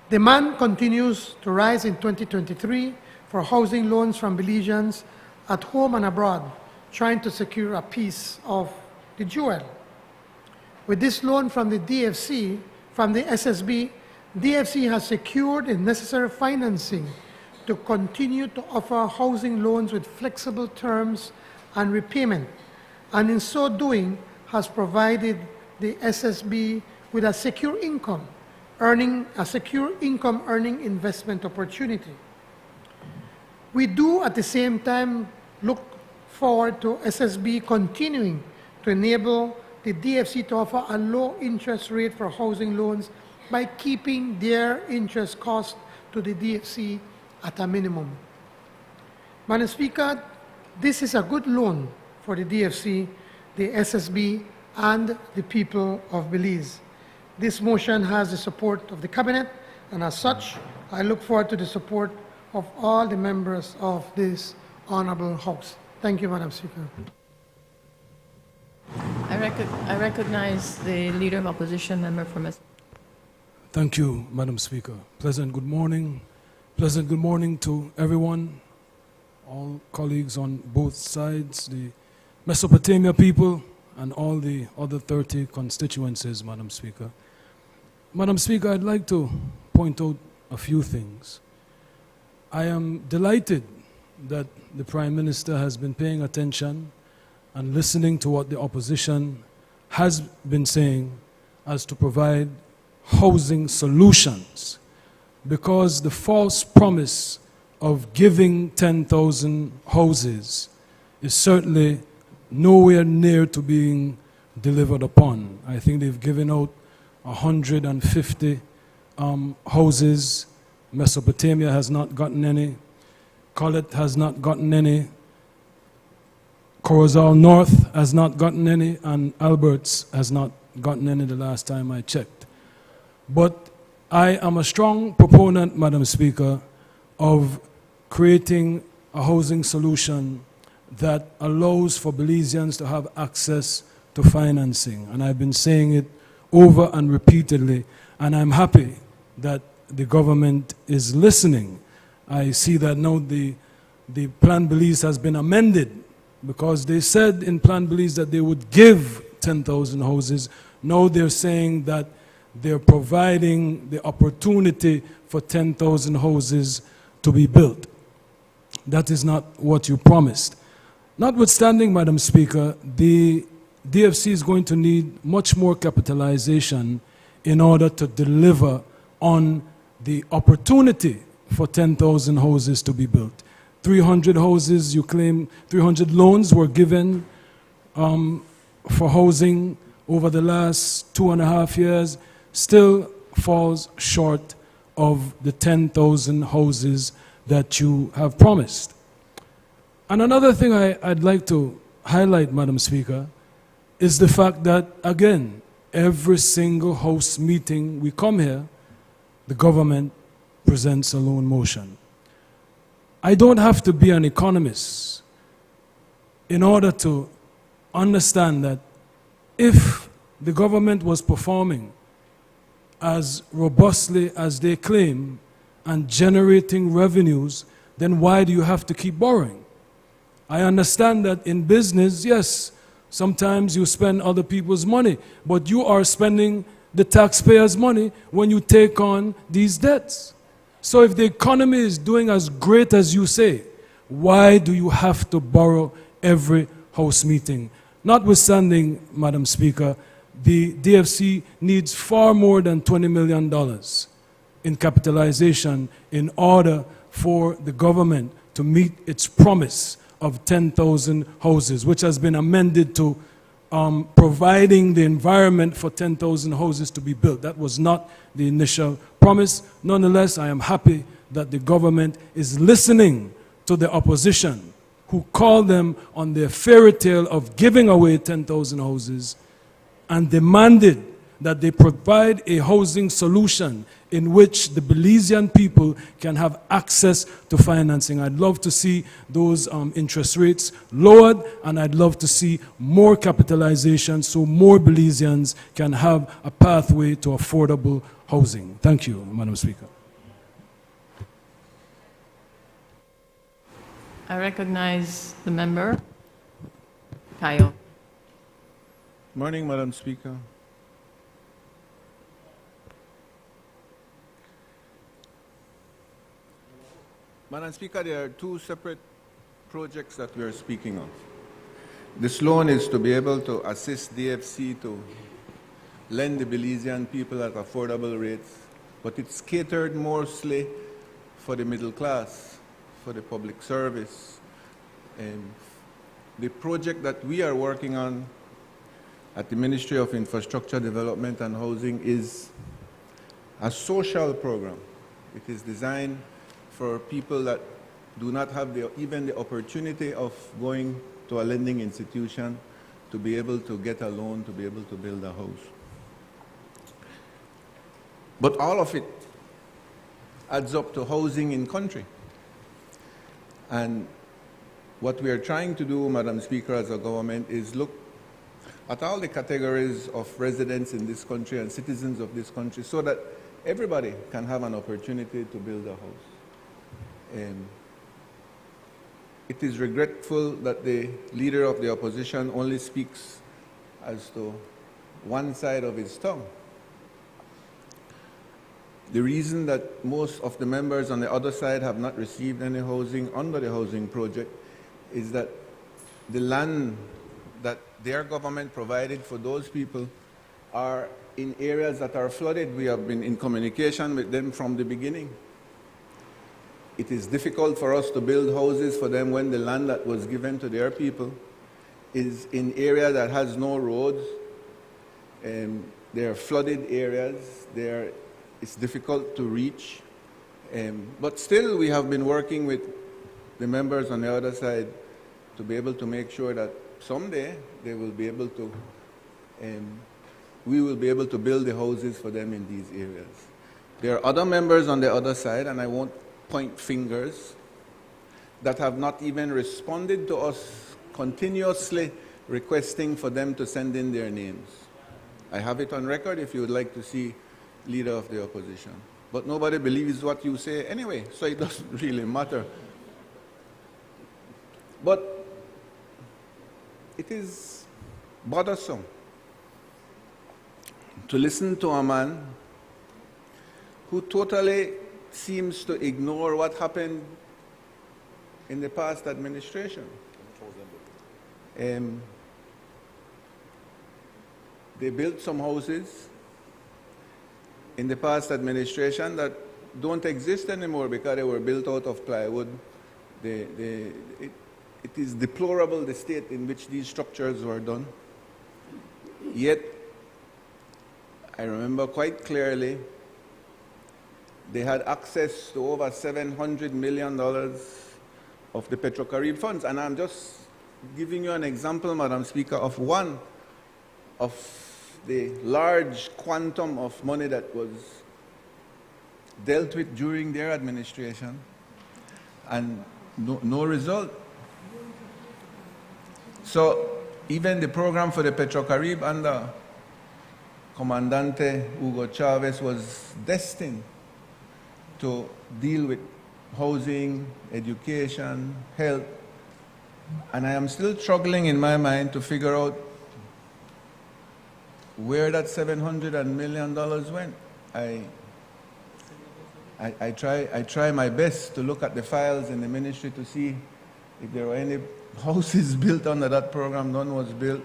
Speaker 4: Demand continues to rise in 2023 for housing loans from Belizeans at home and abroad, trying to secure a piece of the jewel. With this loan from the DFC, from the SSB, DFC has secured the necessary financing to continue to offer housing loans with flexible terms and repayment, and in so doing has provided the SSB with a secure income earning investment opportunity. We do at the same time look forward to SSB continuing to enable the DFC to offer a low interest rate for housing loans by keeping their interest cost to the DFC at a minimum. Madam Speaker, this is a good loan for the DFC, the SSB, and the people of Belize. This motion has the support of the Cabinet, and as such, I look forward to the support of all the members of this Honorable House. Thank you, Madam Speaker.
Speaker 3: I recognize the Leader of Opposition, member for Ms.
Speaker 7: Thank you, Madam Speaker. Pleasant good morning Pleasant good morning to everyone, all colleagues on both sides, the Mesopotamia people, and all the other 30 constituencies, Madam Speaker. Madam Speaker, I'd like to point out a few things. I am delighted that the Prime Minister has been paying attention and listening to what the opposition has been saying as to provide housing solutions, because the false promise of giving 10,000 houses is certainly nowhere near to being delivered upon. I think they've given out 150 houses. Mesopotamia has not gotten any. Collet has not gotten any. Corozal North has not gotten any, and Alberts has not gotten any the last time I checked. But I am a strong proponent, Madam Speaker, of creating a housing solution that allows for Belizeans to have access to financing. And I've been saying it over and repeatedly, and I'm happy that the government is listening. I see that now the Plan Belize has been amended, because they said in Plan Belize that they would give 10,000 houses. Now they're saying that they're providing the opportunity for 10,000 houses to be built. That is not what you promised. Notwithstanding, Madam Speaker, the DFC is going to need much more capitalization in order to deliver on the opportunity for 10,000 houses to be built. 300 houses, you claim 300 loans were given for housing over the last 2.5 years, still falls short of the 10,000 houses that you have promised. And another thing I'd like to highlight, Madam Speaker, is the fact that, again, every single House meeting we come here, the government presents a loan motion. I don't have to be an economist in order to understand that if the government was performing as robustly as they claim and generating revenues, then why do you have to keep borrowing? I understand that in business, yes, sometimes you spend other people's money, but you are spending the taxpayers' money when you take on these debts. So if the economy is doing as great as you say, why do you have to borrow every House meeting? Notwithstanding, Madam Speaker, the DFC needs far more than $20 million in capitalization in order for the government to meet its promise of 10,000 houses, which has been amended to providing the environment for 10,000 houses to be built. That was not the initial promise. Nonetheless, I am happy that the government is listening to the opposition, who called them on their fairy tale of giving away 10,000 houses, and demanded that they provide a housing solution in which the Belizean people can have access to financing. I'd love to see those interest rates lowered, and I'd love to see more capitalization so more Belizeans can have a pathway to affordable housing. Thank you, Madam Speaker.
Speaker 3: I recognize the member. Kayo.
Speaker 8: Morning, Madam Speaker. Madam Speaker, there are two separate projects that we are speaking of. This loan is to be able to assist DFC to lend the Belizean people at affordable rates, but it's catered mostly for the middle class, for the public service. And the project that we are working on at the Ministry of Infrastructure Development and Housing is a social program. It is designed for people that do not have even the opportunity of going to a lending institution to be able to get a loan, to be able to build a house. But all of it adds up to housing in country. And what we are trying to do, Madam Speaker, as a government, is look at all the categories of residents in this country and citizens of this country so that everybody can have an opportunity to build a house. It is regretful that the leader of the opposition only speaks as to one side of his tongue. The reason that most of the members on the other side have not received any housing under the housing project is that the land that their government provided for those people are in areas that are flooded. We have been in communication with them from the beginning. It is difficult for us to build houses for them when the land that was given to their people is in area that has no roads. They are flooded areas. It's difficult to reach. But still, we have been working with the members on the other side to be able to make sure that someday they will be able to, we will be able to build the houses for them in these areas. There are other members on the other side, and I won't point fingers, that have not even responded to us continuously requesting for them to send in their names. I have it on record if you would like to see leader of the opposition. But nobody believes what you say anyway, so it doesn't really matter. But it is bothersome to listen to a man who totally seems to ignore what happened in the past administration. They built some houses in the past administration that don't exist anymore because they were built out of plywood. It is deplorable, the state in which these structures were done. Yet, I remember quite clearly, they had access to over $700 million of the Petrocarib funds. And I'm just giving you an example, Madam Speaker, of one of the large quantum of money that was dealt with during their administration, and no result. So even the program for the Petrocarib under Comandante Hugo Chavez was destined to deal with housing, education, health, and I am still struggling in my mind to figure out where that $700 million went. I try my best to look at the files in the ministry to see if there were any houses built under that program. None was built.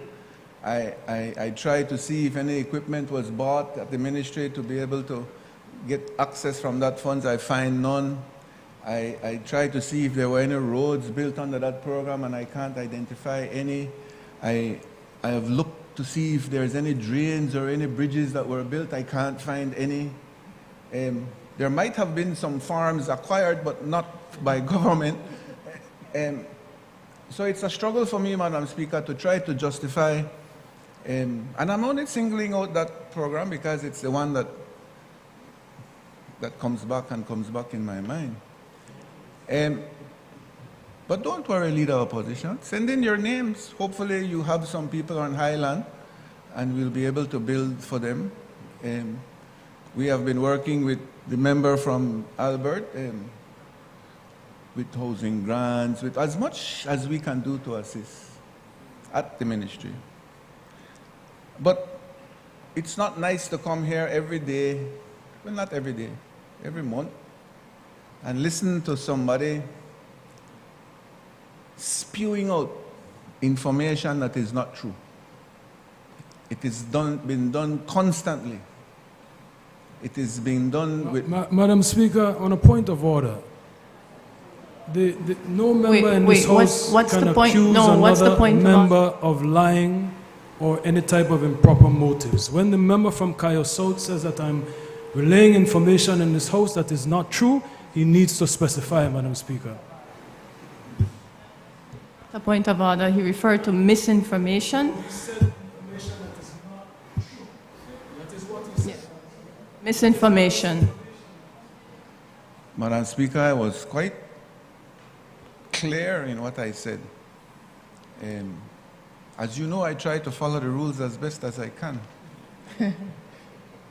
Speaker 8: I try to see if any equipment was bought at the ministry to be able to get access from that funds. I find none. I try to see if there were any roads built under that program, and I can't identify any. I have looked to see if there's any drains or any bridges that were built. I can't find any. There might have been some farms acquired, but not by government. So it's a struggle for me, Madam Speaker, to try to justify, and I'm only singling out that program because it's the one that comes back in my mind. But don't worry, leader of opposition. Send in your names. Hopefully you have some people on Highland and we'll be able to build for them. We have been working with the member from Albert with housing grants, with as much as we can do to assist at the ministry. But it's not nice to come here every day, well, not every day, every month, and listen to somebody spewing out information that is not true. It has been done constantly. It is being done with...
Speaker 7: Madam Speaker, on a point of order, no member in this House can accuse another member of lying or any type of improper motives. When the member from Kayo South says that I'm relaying information in this House that is not true, he needs to specify, Madam Speaker.
Speaker 3: A point of order, he referred to misinformation.
Speaker 7: He said information that is not true. That is what he said.
Speaker 3: Yeah. Misinformation.
Speaker 8: Madam Speaker, I was quite clear in what I said. As you know, I try to follow the rules as best as I can.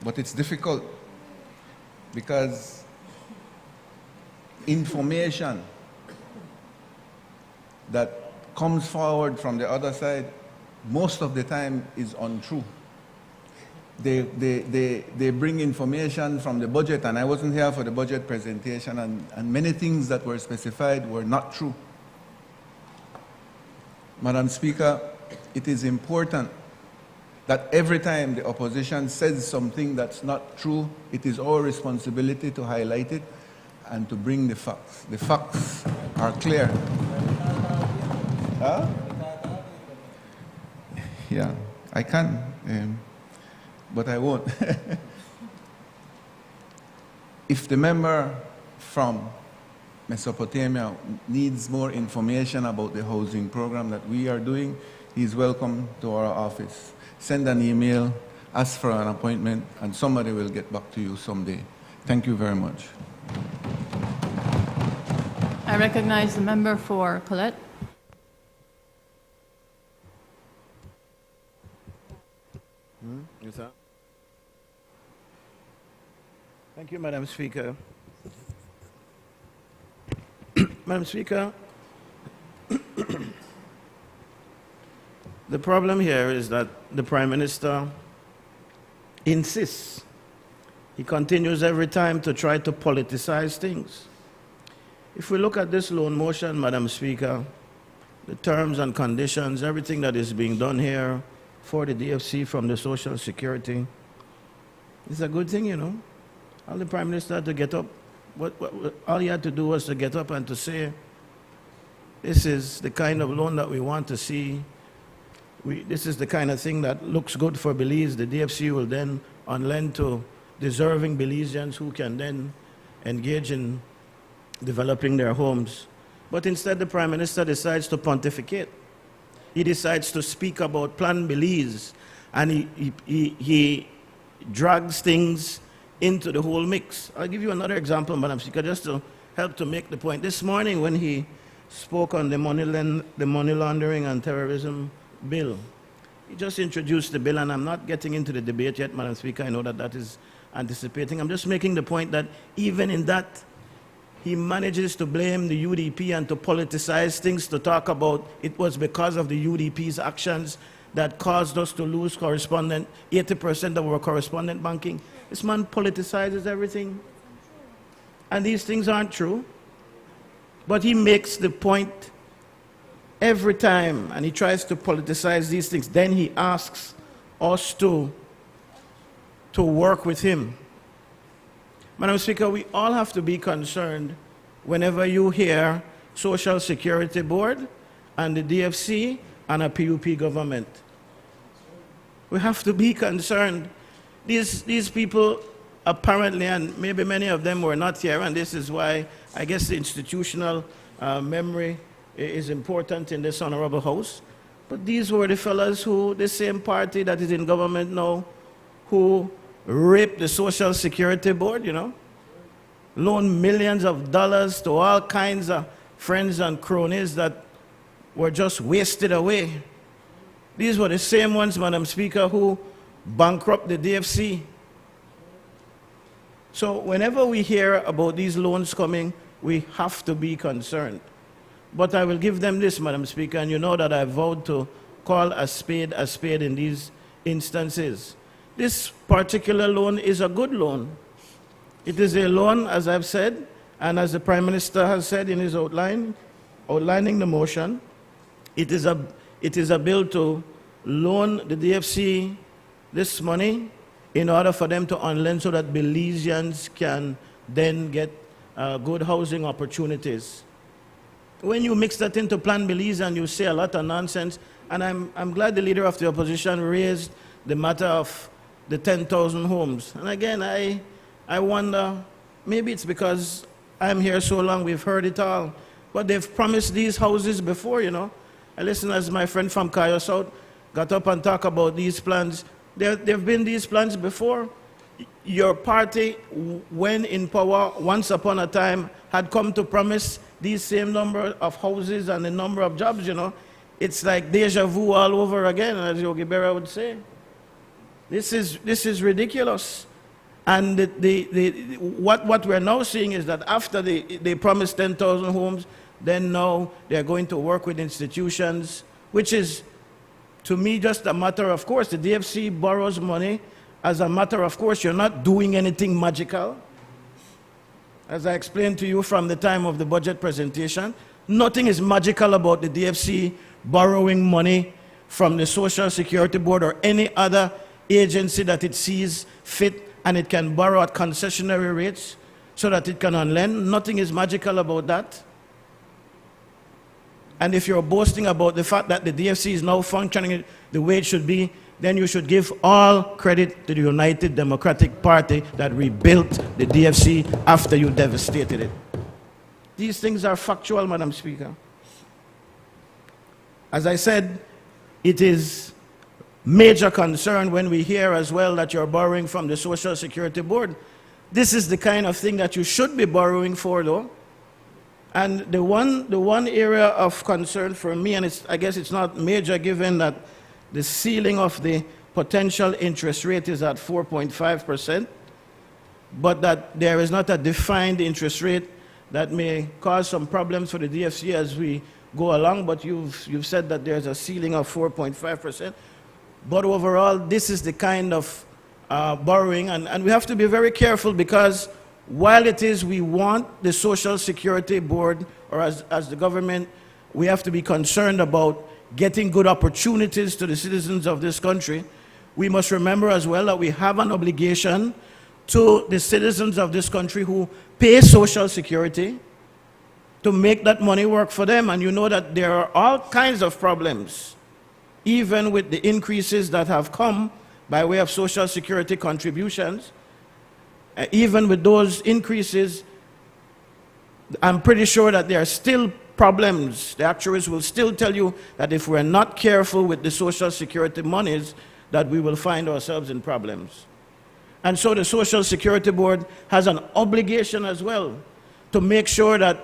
Speaker 8: But it's difficult because information that comes forward from the other side most of the time is untrue. They bring information from the budget, and I wasn't here for the budget presentation, and many things that were specified were not true. Madam Speaker, it is important that every time the opposition says something that's not true, it is our responsibility to highlight it and to bring the facts. The facts are clear. Huh? Yeah, I can, but I won't. If the member from Mesopotamia needs more information about the housing program that we are doing, he's welcome to our office. Send an email, ask for an appointment, and somebody will get back to you someday. Thank you very much.
Speaker 3: I recognize the member for Colette.
Speaker 9: Yes, sir. Thank you, Madam Speaker. Madam Speaker, the problem here is that the Prime Minister insists. He continues every time to try to politicize things. If we look at this loan motion, Madam Speaker, the terms and conditions, everything that is being done here for the DFC from the Social Security, it's a good thing, you know. All the Prime Minister had to get up, all he had to do was to get up and to say, this is the kind of loan that we want to see. This is the kind of thing that looks good for Belize. The DFC will then lend to deserving Belizeans who can then engage in developing their homes. But instead, the Prime Minister decides to pontificate. He decides to speak about Plan Belize, and he drags things into the whole mix. I'll give you another example, Madam Speaker, just to help to make the point. This morning when he spoke on the money laundering and terrorism bill, he just introduced the bill, and I'm not getting into the debate yet, Madam Speaker. I know that that is anticipating. I'm just making the point that even in that, he manages to blame the UDP and to politicize things, to talk about it was because of the UDP's actions that caused us to lose 80% of our correspondent banking. This man politicizes everything. And these things aren't true. But he makes the point every time, and he tries to politicize these things. Then he asks us to work with him. Madam Speaker, we all have to be concerned whenever you hear Social Security Board and the DFC and a PUP government. We have to be concerned. These people apparently, and maybe many of them were not here, and this is why I guess the institutional memory is important in this honorable house. But these were the fellas who, the same party that is in government now, who raped the Social Security Board, you know, loaned millions of dollars to all kinds of friends and cronies that were just wasted away. These were the same ones, Madam Speaker, who bankrupted the DFC. So whenever we hear about these loans coming, we have to be concerned. But I will give them this, Madam Speaker, and you know that I vowed to call a spade in these instances. This particular loan is a good loan. It is a loan, as I've said, and as the Prime Minister has said in his outlining the motion, it is a bill to loan the DFC this money in order for them to unlend so that Belizeans can then get good housing opportunities. When you mix that into Plan Belize and you say a lot of nonsense, and I'm glad the leader of the opposition raised the matter of the 10,000 homes. And again, I wonder, maybe it's because I'm here so long, we've heard it all, but they've promised these houses before, you know. I listened as my friend from Cayo South got up and talked about these plans. There have been these plans before. Your party, when in power, once upon a time, had come to promise these same number of houses and the number of jobs, you know. It's like deja vu all over again, as Yogi Berra would say. This is ridiculous. And what we're now seeing is that after they promised 10,000 homes, then now they're going to work with institutions, which is, to me, just a matter of course. The DFC borrows money as a matter of course. You're not doing anything magical. As I explained to you from the time of the budget presentation, nothing is magical about the DFC borrowing money from the Social Security Board or any other agency that it sees fit, and it can borrow at concessionary rates so that it can unlend. Nothing is magical about that. And if you're boasting about the fact that the DFC is now functioning the way it should be, then you should give all credit to the United Democratic Party that rebuilt the DFC after you devastated it. These things are factual, Madam Speaker. As I said, it is major concern when we hear as well that you're borrowing from the Social Security Board. This is the kind of thing that you should be borrowing for, though. And the one area of concern for me, and I guess it's not major given that the ceiling of the potential interest rate is at 4.5%, but that there is not a defined interest rate that may cause some problems for the DFC as we go along, but you've said that there's a ceiling of 4.5%. But overall, this is the kind of borrowing, and we have to be very careful, because while it is we want the Social Security Board, or as the government, we have to be concerned about getting good opportunities to the citizens of this country, we must remember as well that we have an obligation to the citizens of this country who pay Social Security to make that money work for them. And you know that there are all kinds of problems, even with the increases that have come by way of Social Security contributions. Even with those increases, I'm pretty sure that there are still problems. The actuaries will still tell you that if we're not careful with the Social Security monies, that we will find ourselves in problems. And so the Social Security Board has an obligation as well to make sure that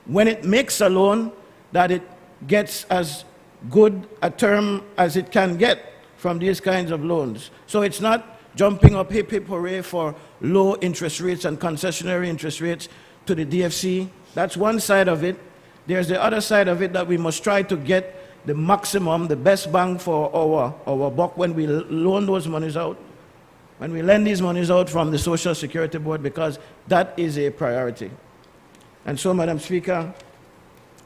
Speaker 9: when it makes a loan, that it gets as good a term as it can get from these kinds of loans. So it's not jumping up hip hip hooray for low interest rates and concessionary interest rates to the DFC. That's one side of it. There's the other side of it, that we must try to get the maximum, the best bang for our buck when we loan those monies out, when we lend these monies out from the Social Security Board, because that is a priority. And so, Madam Speaker,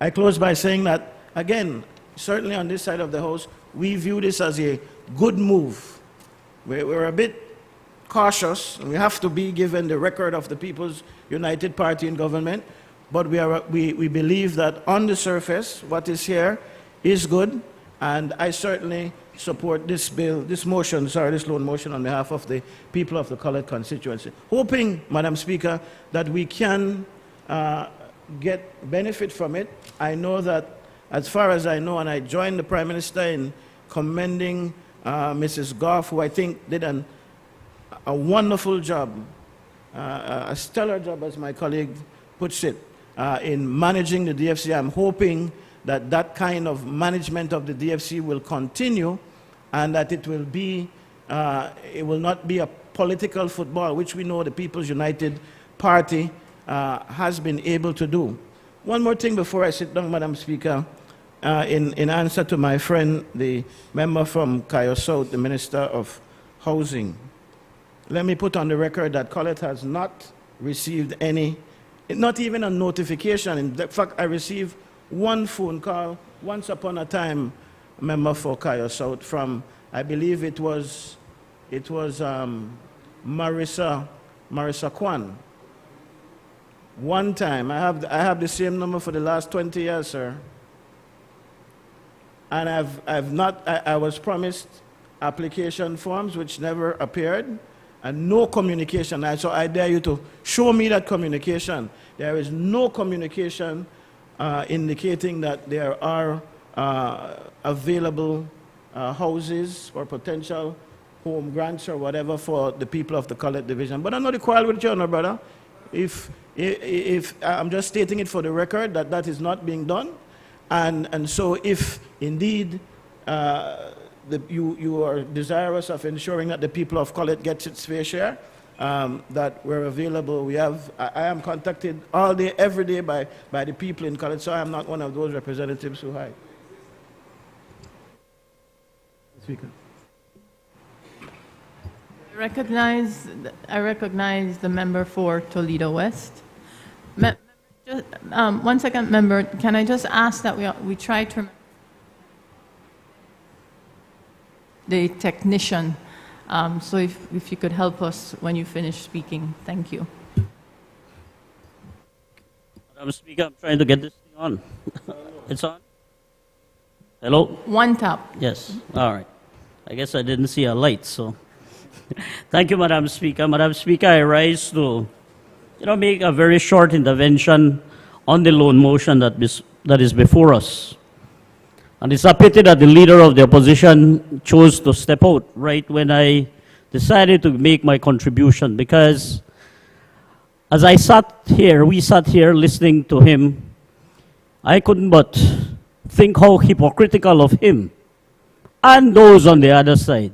Speaker 9: I close by saying that, again, certainly on this side of the House, we view this as a good move. We're a bit cautious, and we have to be, given the record of the People's United Party in government, but we believe that on the surface, what is here is good, and I certainly support this bill, this loan motion on behalf of the people of the colored constituency. Hoping, Madam Speaker, that we can get benefit from it. I know that, as far as I know, and I joined the Prime Minister in commending Mrs. Goff, who I think did a wonderful job, a stellar job, as my colleague puts it, in managing the DFC. I'm hoping that that kind of management of the DFC will continue, and that it will not be a political football, which we know the People's United Party has been able to do. One more thing before I sit down, Madam Speaker, in answer to my friend, the member from Cayo South, the Minister of Housing. Let me put on the record that Colette has not received any, not even a notification. In fact, I received one phone call once upon a time, member for Cayo South, from, I believe it was Marissa Kwan. One time. I have the same number for the last 20 years, sir. And I was promised application forms which never appeared, and no communication. So I dare you to show me that communication. There is no communication indicating that there are available houses or potential home grants or whatever for the people of the Colored Division. But I'm not quarrel with you, no, brother. If I'm just stating it for the record that that is not being done, and so if indeed you are desirous of ensuring that the people of Colette gets its fair share, that were available. I am contacted all day, every day by the people in college, so I am not one of those representatives who hide. Speaker.
Speaker 3: I recognize the member for Toledo West. Just, 1 second, member. Can I just ask that we try to remember the technician? So if you could help us when you finish speaking, thank you.
Speaker 10: Madam Speaker, I'm trying to get this thing on. It's on? Hello?
Speaker 3: One tap.
Speaker 10: Yes, all right. I guess I didn't see a light, so. Thank you, Madam Speaker. Madam Speaker, I rise to, make a very short intervention on the loan motion that is before us. And it's a pity that the leader of the opposition chose to step out right when I decided to make my contribution, because as we sat here listening to him, I couldn't but think how hypocritical of him and those on the other side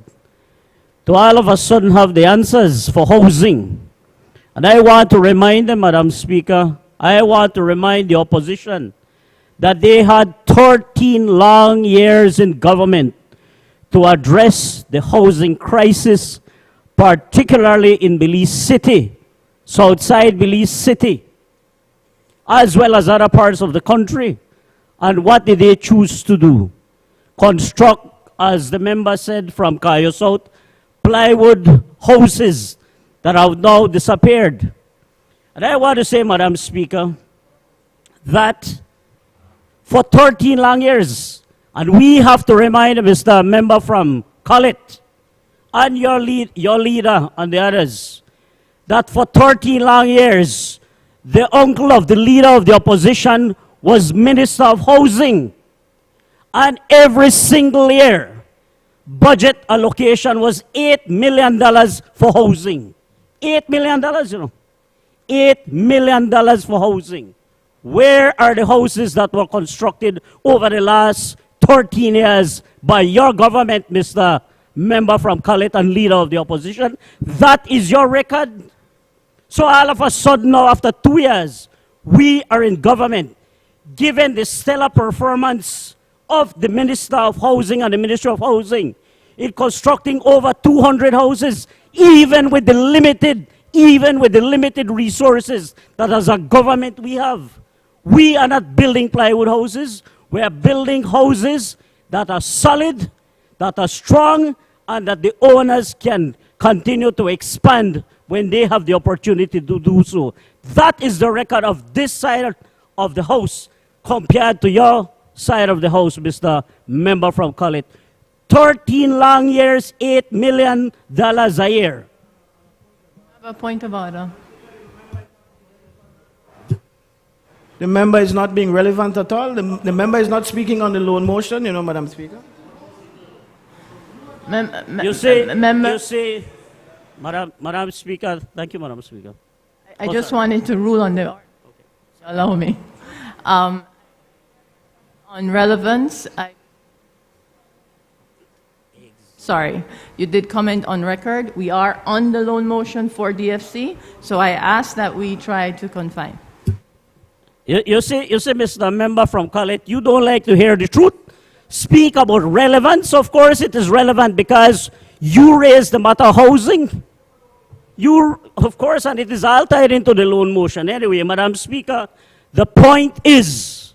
Speaker 10: to all of a sudden have the answers for housing. And I want to remind them, Madam Speaker, I want to remind the opposition that they had 13 long years in government to address the housing crisis, particularly in Belize City, Southside Belize City, as well as other parts of the country. And what did they choose to do? Construct, as the member said from Cayo South, plywood houses that have now disappeared. And I want to say, Madam Speaker, that for 13 long years, and we have to remind Mr. Member from Collett and your leader and the others, that for 13 long years, the uncle of the leader of the opposition was Minister of Housing. And every single year, budget allocation was $8 million for housing. $8 million, $8 million for housing. Where are the houses that were constructed over the last 13 years by your government, Mr. Member from Collett and leader of the opposition? That is your record. So all of a sudden now, after 2 years, we are in government, given the stellar performance of the Minister of Housing and the Ministry of Housing in constructing over 200 houses, even with the limited resources that as a government we have. We are not building plywood houses. We are building houses that are solid, that are strong, and that the owners can continue to expand when they have the opportunity to do so. That is the record of this side of the House compared to your side of the House, Mr. Member from Collett. 13 long years, $8 million a year.
Speaker 3: I have a point of order.
Speaker 9: The member is not being relevant at all. The member is not speaking on the loan motion, Madam Speaker.
Speaker 10: You see, Madam Speaker, thank you, Madam Speaker.
Speaker 3: I just wanted to rule on the order. Okay. So allow me. On relevance, sorry, you did comment on record. We are on the loan motion for DFC, so I ask that we try to confine.
Speaker 10: You see, Mr. Member from Collett, you don't like to hear the truth. Speak about relevance. Of course it is relevant because you raised the matter of housing. Of course, and it is all tied into the loan motion. Anyway, Madam Speaker, the point is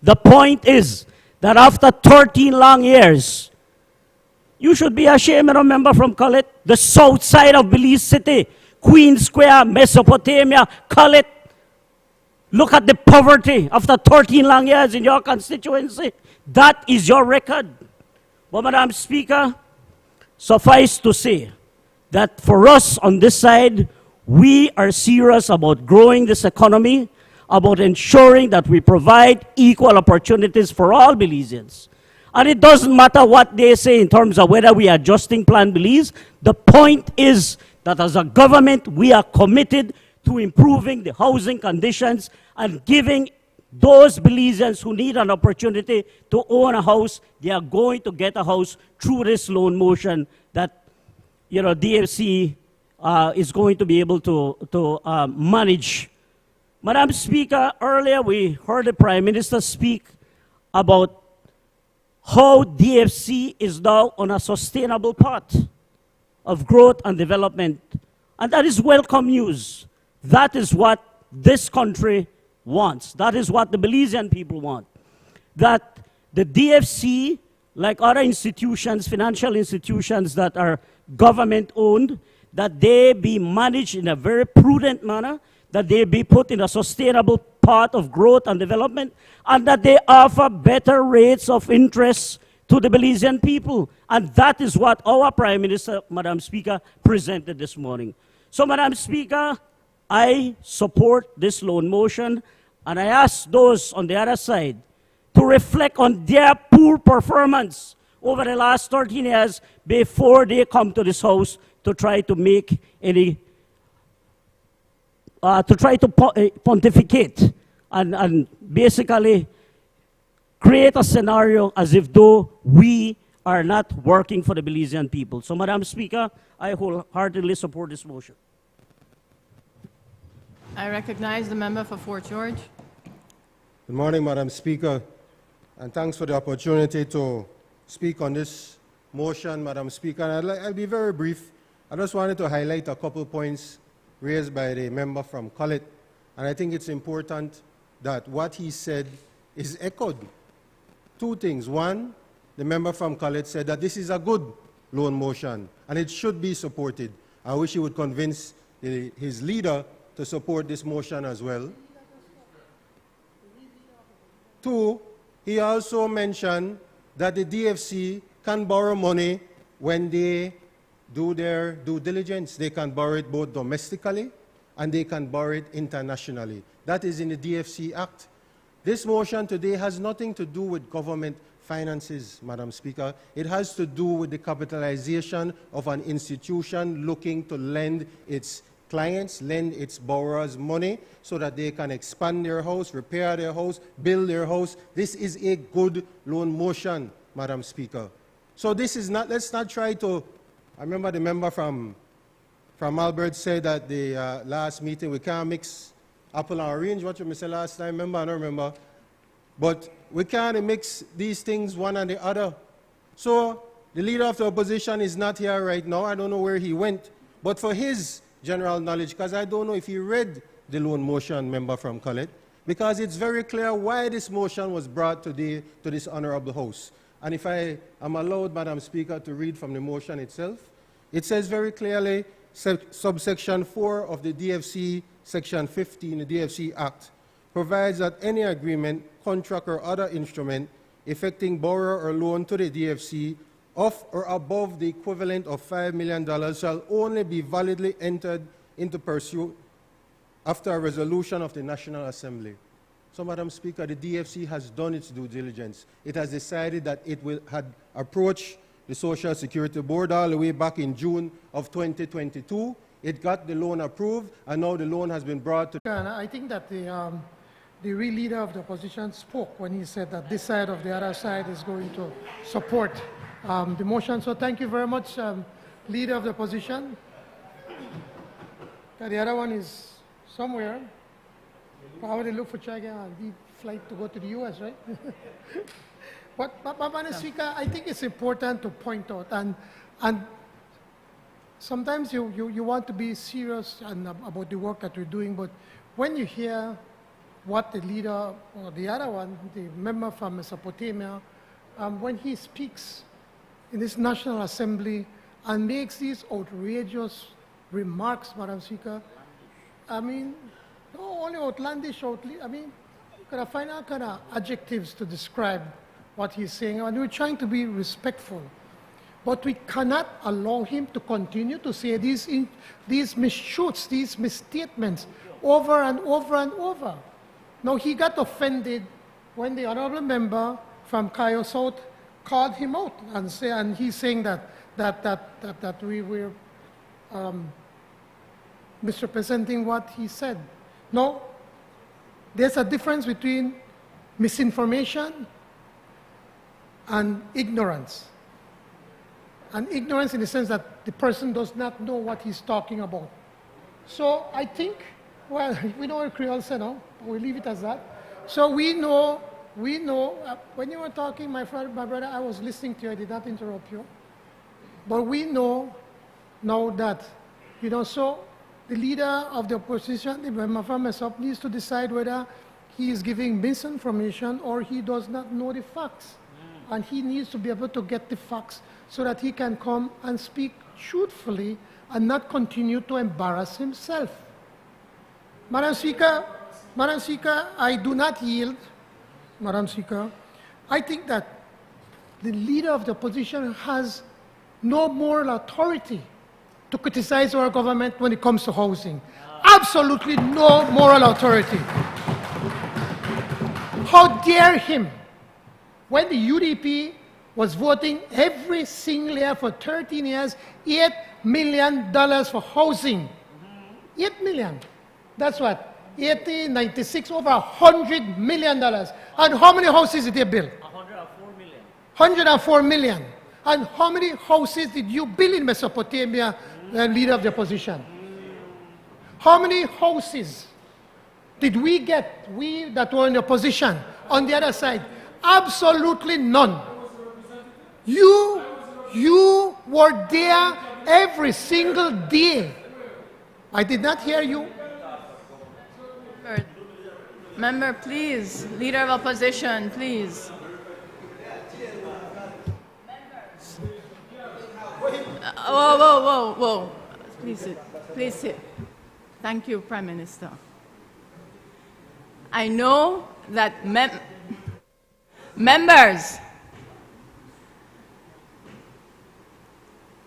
Speaker 10: that after 13 long years, you should be ashamed, Member from Collett, the south side of Belize City, Queen Square, Mesopotamia, Collett. Look at the poverty after 13 long years in your constituency. That is your record. But Madam Speaker, suffice to say that for us on this side, we are serious about growing this economy, about ensuring that we provide equal opportunities for all Belizeans. And it doesn't matter what they say in terms of whether we are adjusting Plan Belize. The point is that as a government, we are committed to improving the housing conditions and giving those Belizeans who need an opportunity to own a house, they are going to get a house through this loan motion that DFC is going to be able to manage. Madam Speaker, earlier we heard the Prime Minister speak about how DFC is now on a sustainable path of growth and development. And that is welcome news. That is what this country wants. That is what the Belizean people want. That the DFC, like other institutions, financial institutions that are government-owned, that they be managed in a very prudent manner, that they be put in a sustainable path of growth and development, and that they offer better rates of interest to the Belizean people. And that is what our Prime Minister, Madam Speaker, presented this morning. So, Madam Speaker, I support this loan motion, and I ask those on the other side to reflect on their poor performance over the last 13 years before they come to this House to try to make any pontificate and basically create a scenario as if though we are not working for the Belizean people. So, Madam Speaker, I wholeheartedly support this motion.
Speaker 3: I recognize the member for Fort George.
Speaker 11: Good morning, Madam Speaker, and thanks for the opportunity to speak on this motion, Madam Speaker. And I'll be very brief. I just wanted to highlight a couple points raised by the member from Collett, and I think it's important that what he said is echoed. Two things. One, the member from Collett said that this is a good loan motion, and it should be supported. I wish he would convince his leader to support this motion as well. Two, he also mentioned that the DFC can borrow money when they do their due diligence. They can borrow it both domestically and they can borrow it internationally. That is in the DFC Act. This motion today has nothing to do with government finances, Madam Speaker. It has to do with the capitalization of an institution looking to lend its clients, lend its borrowers money so that they can expand their house, repair their house, build their house. This is a good loan motion, Madam Speaker. So this is not, let's not try to, I remember the member from Albert said at the last meeting, we can't mix apple and orange. What you said last time, remember? I don't remember. But we can't mix these things one and the other. So the leader of the opposition is not here right now. I don't know where he went. But for his general knowledge, because I don't know if he read the loan motion, member from Collett, because it's very clear why this motion was brought today to this honorable House. And if I am allowed, Madam Speaker, to read from the motion itself, it says very clearly, subsection 4 of the DFC, section 15, the DFC Act, provides that any agreement, contract, or other instrument affecting borrower or loan to the DFC of or above the equivalent of $5 million shall only be validly entered into pursuit after a resolution of the National Assembly. So, Madam Speaker, the DFC has done its due diligence. It has decided that it had approached the Social Security Board all the way back in June of 2022. It got the loan approved, and now the loan has been brought to...
Speaker 4: And I think that the real leader of the opposition spoke when he said that this side of the other side is going to support the motion. So thank you very much, leader of the opposition. The other one is somewhere. Probably look for China and the flight to go to the US, right? But Madam Speaker, I think it's important to point out, and sometimes you want to be serious about the work that we're doing, but when you hear what the leader, or the other one, the member from Mesopotamia, when he speaks in this National Assembly and makes these outrageous remarks, Madam Speaker, I mean, not only outlandish, I mean, you gotta find out kind of adjectives to describe what he's saying, and we're trying to be respectful. But we cannot allow him to continue to say these mistruths, these misstatements over and over and over. Now, he got offended when the honorable member from Cayo South called him out and he's saying that we were misrepresenting what he said. No, there's a difference between misinformation and ignorance. And ignorance in the sense that the person does not know what he's talking about. So I think, well, we know what Creole said, no? We'll leave it as that. So we know, when you were talking, my brother, I was listening to you, I did not interrupt you. But we know now that, you know, so the leader of the opposition, the member from Mesop, needs to decide whether he is giving misinformation or he does not know the facts. And he needs to be able to get the facts so that he can come and speak truthfully and not continue to embarrass himself. Madam Speaker, I do not yield. Madam Speaker, I think that the leader of the opposition has no moral authority to criticize our government when it comes to housing. Absolutely no moral authority. How dare him, when the UDP was voting every single year for 13 years, $8 million for housing. 8 million. That's what? 80, 96, over $100 million. And how many houses did they build?
Speaker 10: 104 million.
Speaker 4: 104 million. And how many houses did you build in Mesopotamia, leader of the opposition? How many houses did we get, we that were in the opposition, on the other side? Absolutely none. You were there every single day. I did not hear you.
Speaker 12: Member, please. Leader of opposition, please. Whoa. Please sit. Please sit. Thank you, Prime Minister. I know that members,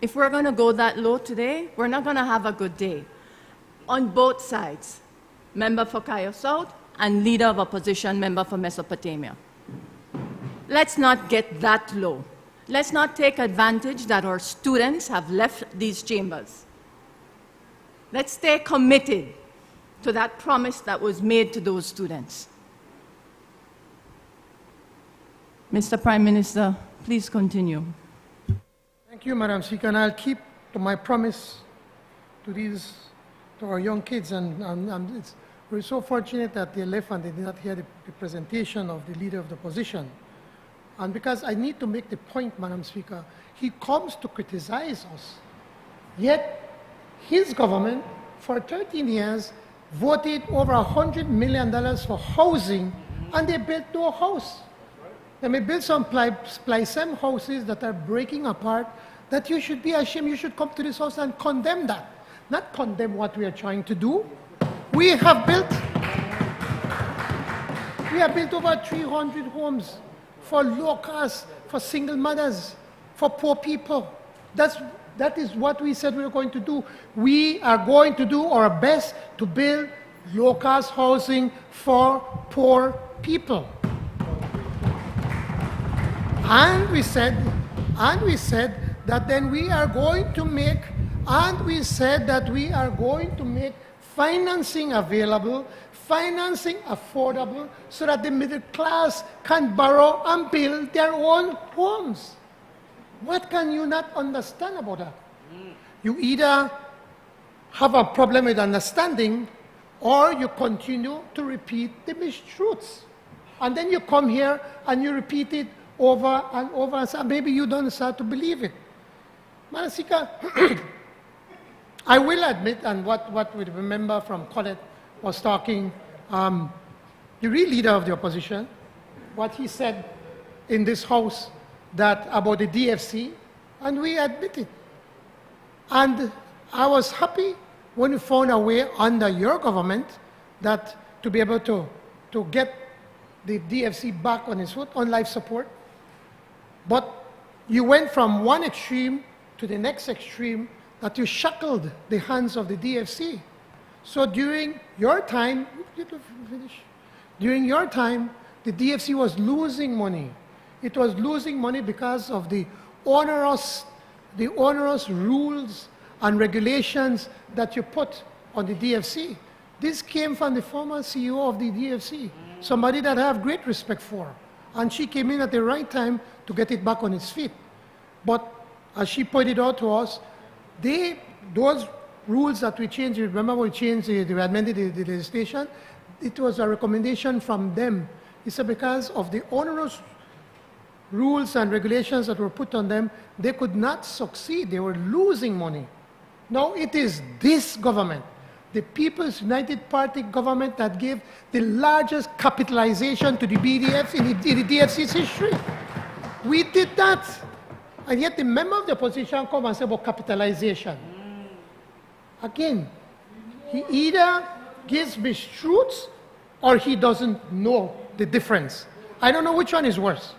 Speaker 12: if we're going to go that low today, we're not going to have a good day. On both sides, member for Cayo South and leader of opposition, member for Mesopotamia. Let's not get that low. Let's not take advantage that our students have left these chambers. Let's stay committed to that promise that was made to those students. Mr. Prime Minister, please continue.
Speaker 4: Thank you, Madam Speaker, and I'll keep to my promise to our young kids. We're so fortunate that they left and they did not hear the presentation of the leader of the opposition. And because I need to make the point, Madam Speaker, he comes to criticize us. Yet, his government, for 13 years, voted over $100 million for housing, and they built no house. They may build some ply-sem houses that are breaking apart, that you should be ashamed. You should come to this house and condemn that, not condemn what we are trying to do. We have built over 300 homes for low cost, for single mothers, for poor people. That is what we said we were going to do. We are going to do our best to build low cost housing for poor people. And we said that then we are going to make, financing available, financing affordable, so that the middle class can borrow and build their own homes. What can you not understand about that? You either have a problem with understanding, or you continue to repeat the mistruths. And then you come here and you repeat it over and over, and so maybe you don't start to believe it. Madam Speaker, I will admit, and what we remember from Colette was talking, the real leader of the opposition, what he said in this house that about the DFC, and we admit it. And I was happy when we found a way under your government that to be able to get the DFC back on its foot, on life support. But you went from one extreme to the next extreme, that you shackled the hands of the DFC. So during your time, the DFC was losing money. It was losing money because of the onerous rules and regulations that you put on the DFC. This came from the former CEO of the DFC, somebody that I have great respect for. And she came in at the right time to get it back on its feet. But as she pointed out to us, those rules that we changed, remember we changed, we amended the legislation, it was a recommendation from them. It's because of the onerous rules and regulations that were put on them, they could not succeed. They were losing money. Now it is this government, the People's United Party government, that gave the largest capitalization to the BDF in the DFC's history. We did that. And yet the member of the opposition come and say about capitalization. Again, he either gives me truths or he doesn't know the difference. I don't know which one is worse.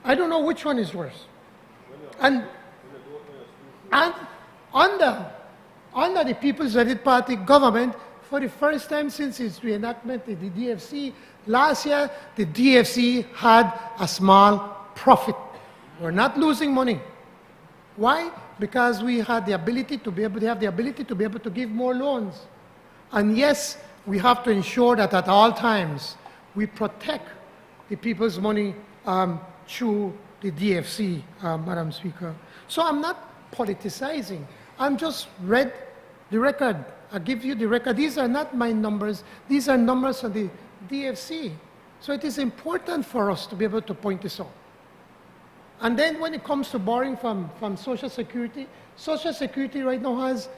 Speaker 4: I don't know which one is worse. And under the People's United Party government, for the first time since its reenactment in the DFC, last year, the DFC had a small profit. We're not losing money. Why? Because we had the ability to be able to give more loans. And yes, we have to ensure that at all times we protect the people's money through the DFC, Madam Speaker. So I'm not politicizing. I'm just read the record. I give you the record. These are not my numbers. These are numbers of the DFC. So it is important for us to be able to point this out. And then when it comes to borrowing from Social Security right now has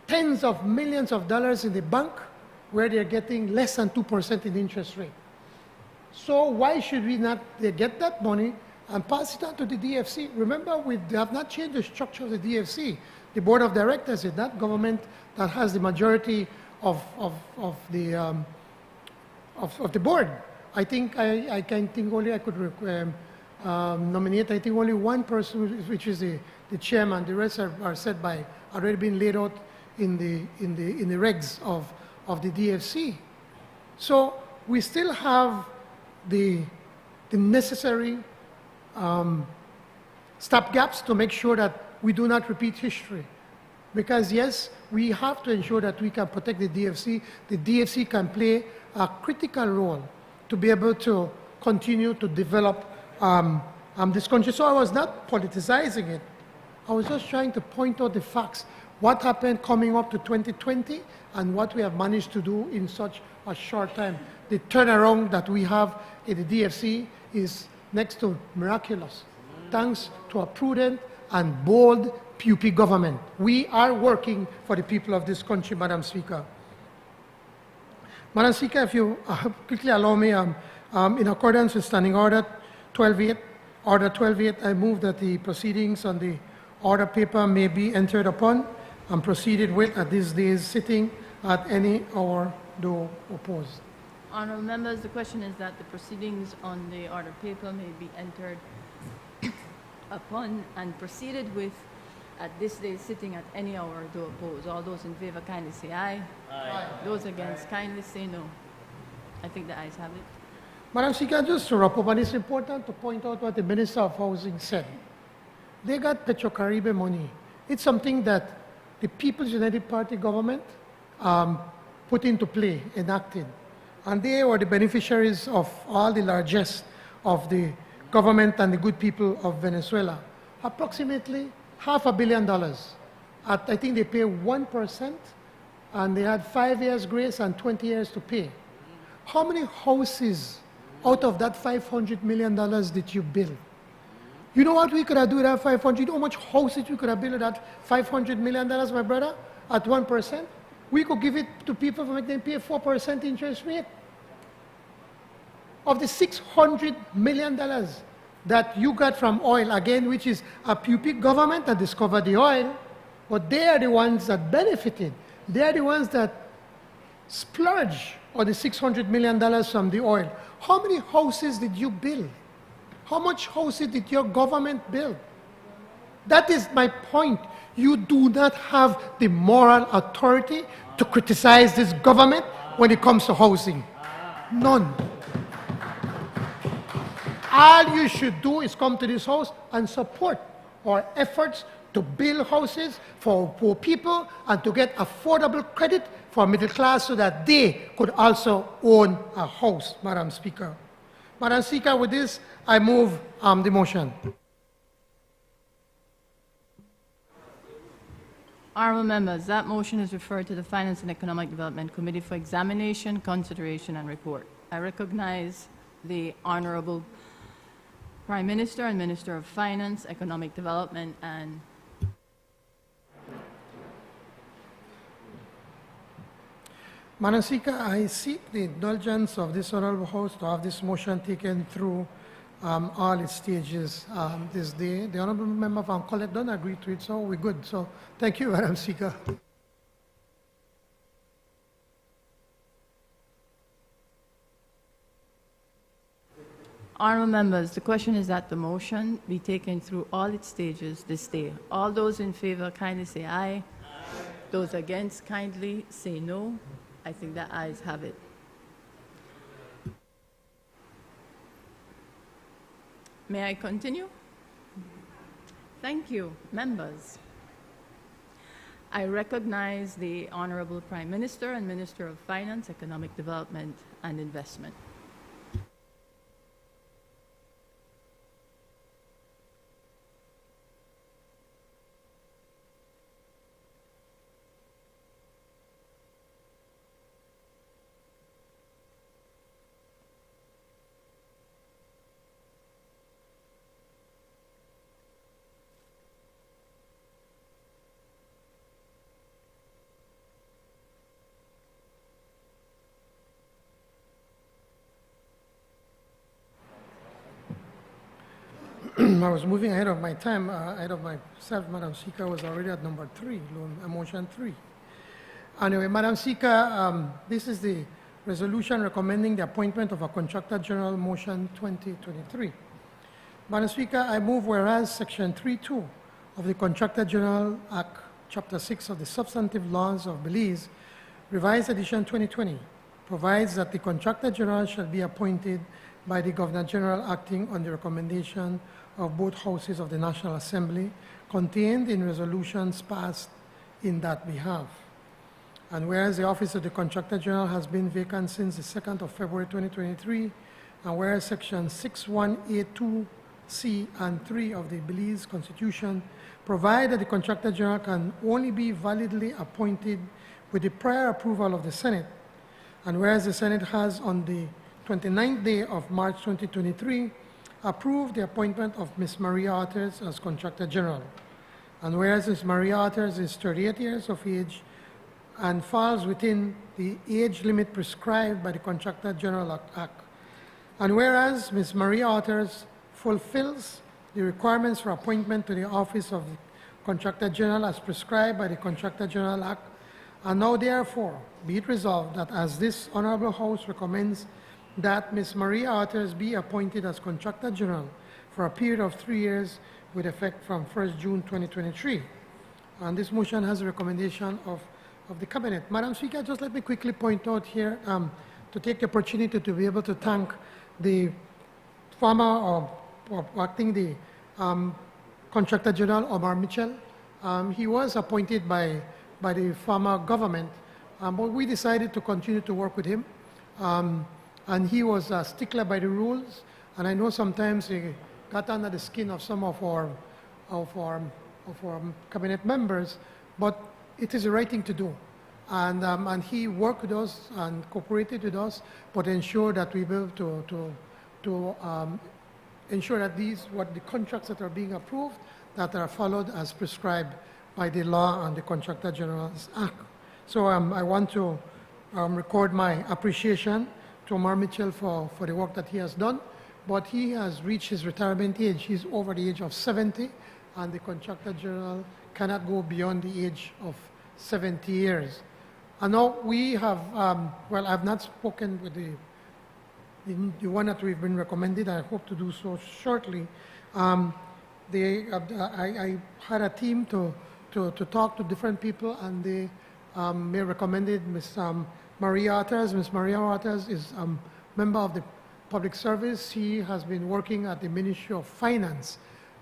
Speaker 4: tens of millions of dollars in the bank where they're getting less than 2% in interest rate. So why should we not get that money and pass it on to the DFC? Remember, they have not changed the structure of the DFC. The board of directors is that government that has the majority of the board. I think I can think only I could nominate, I think, only one person, which is the chairman. The rest are set by, already been laid out in the regs of the DFC. So we still have the necessary stopgaps to make sure that we do not repeat history. Because yes, we have to ensure that we can protect the DFC. The DFC can play a critical role to be able to continue to develop this country. So I was not politicizing it. I was just trying to point out the facts. What happened coming up to 2020 and what we have managed to do in such a short time. The turnaround that we have in the DFC is next to miraculous, thanks to a prudent and bold PUP government. We are working for the people of this country, Madam Speaker. Madam Speaker, if you quickly allow me, in accordance with Standing Order 12.8, I move that the proceedings on the order paper may be entered upon and proceeded with at this day's sitting at any hour, though opposed.
Speaker 12: Honourable members, the question is that the proceedings on the order paper may be entered upon and proceeded with at this day's sitting at any hour, though opposed. All those in favour kindly say aye. Aye. Those against kindly say no. I think the ayes have it.
Speaker 4: Madam Speaker, just to wrap up, and it's important to point out what the Minister of Housing said. They got Petro-Caribbean money. It's something that the People's United Party government put into play, enacted. And they were the beneficiaries of all the largesse of the government and the good people of Venezuela. Approximately $500 million. I think they pay 1%, and they had 5 years grace and 20 years to pay. How many houses out of that $500 million did you build? You know what we could have done with that 500? You know how much houses we could have built with that $500 million, my brother, at 1%? We could give it to people to make them pay 4% interest rate. Of the $600 million that you got from oil, again, which is a PUP government that discovered the oil, but they are the ones that benefited. They are the ones that splurge on the $600 million from the oil. How many houses did you build? How much houses did your government build? That is my point. You do not have the moral authority to criticize this government when it comes to housing. None. All you should do is come to this house and support our efforts to build houses for poor people and to get affordable credit for middle class so that they could also own a house, Madam Speaker. Madam Speaker, with this, I move the motion.
Speaker 12: Honorable members, that motion is referred to the Finance and Economic Development Committee for examination, consideration, and report. I recognize the Honorable Prime Minister and Minister of Finance, Economic Development, and
Speaker 4: Madam Speaker, I seek the indulgence of this honorable House to have this motion taken through all its stages this day. The honorable member from Collette don't agree to it, so we're good. So thank you, Madam Speaker.
Speaker 12: Honorable members, the question is that the motion be taken through all its stages this day. All those in favor kindly say aye. Aye. Those against kindly say no. I think the ayes have it. May I continue? Thank you, members. I recognize the Honorable Prime Minister and Minister of Finance, Economic Development, and Investment.
Speaker 4: I was moving ahead of my time, ahead of myself. Madam Speaker was already at number 3, motion 3. Anyway, Madam Speaker, this is the resolution recommending the appointment of a Contractor General, motion 2023. Madam Speaker, I move whereas Section 3.2 of the Contractor General Act, Chapter 6 of the Substantive Laws of Belize, Revised Edition 2020, provides that the Contractor General shall be appointed by the Governor General acting on the recommendation of both houses of the National Assembly, contained in resolutions passed in that behalf. And whereas the office of the Contractor General has been vacant since the 2nd of February 2023, and whereas Section 6182C and 3 of the Belize Constitution provide that the Contractor General can only be validly appointed with the prior approval of the Senate, and whereas the Senate has on the 29th day of March 2023 approved the appointment of Ms. Maria Arthurs as Contractor General. And whereas Ms. Maria Arthurs is 38 years of age and falls within the age limit prescribed by the Contractor General Act. And whereas Ms. Maria Arthurs fulfills the requirements for appointment to the office of the Contractor General as prescribed by the Contractor General Act, and now therefore be it resolved that as this Honorable House recommends that Ms. Maria Arthurs be appointed as Contractor General for a period of 3 years with effect from 1st June 2023. And this motion has a recommendation of the Cabinet. Madam Speaker, just let me quickly point out here to take the opportunity to be able to thank the former or acting the Contractor General, Omar Mitchell. He was appointed by the former government, but we decided to continue to work with him. And he was a stickler by the rules, and I know sometimes he got under the skin of some of our cabinet members, but it is the right thing to do. And he worked with us and cooperated with us, but ensured that we were able to ensure that what the contracts that are being approved, that are followed as prescribed by the law and the Contractor General's Act. So I want to record my appreciation to Omar Mitchell for the work that he has done, but he has reached his retirement age. He's over the age of 70, and the Contractor General cannot go beyond the age of 70 years. And now we have, well, I've not spoken with the one that we've been recommended. I hope to do so shortly. I had a team to talk to different people, and they recommended Ms. Maria Arthurs. Ms. Maria Arthurs is a member of the public service. She has been working at the Ministry of Finance,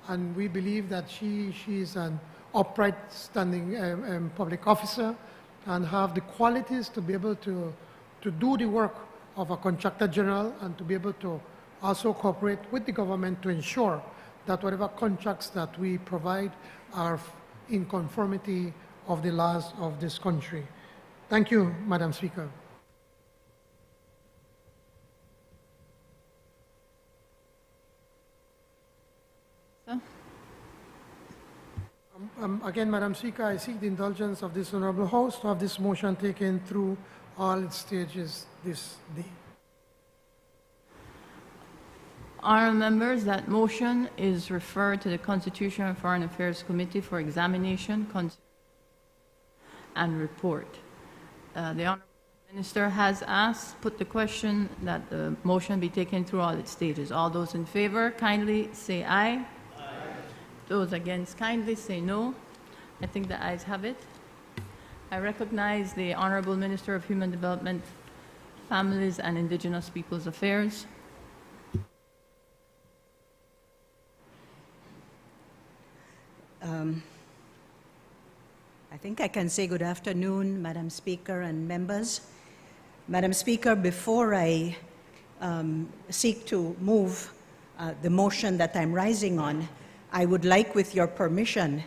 Speaker 4: and we believe that she is an upright standing public officer and have the qualities to be able to do the work of a Contractor General and to be able to also cooperate with the government to ensure that whatever contracts that we provide are in conformity of the laws of this country. Thank you, Madam Speaker. Again, Madam Speaker, I seek the indulgence of this Honorable House to have this motion taken through all its stages this day.
Speaker 3: Honourable members, that motion is referred to the Constitution and Foreign Affairs Committee for examination and report. The Honourable Minister has asked, put the question that the motion be taken through all its stages. All those in favour, kindly say aye. Those against, kindly say no. I think the ayes have it. I recognize the Honourable Minister of Human Development, Families and Indigenous Peoples Affairs.
Speaker 13: I think I can say good afternoon, Madam Speaker and members. Madam Speaker, before I seek to move the motion that I'm rising on, I would like, with your permission,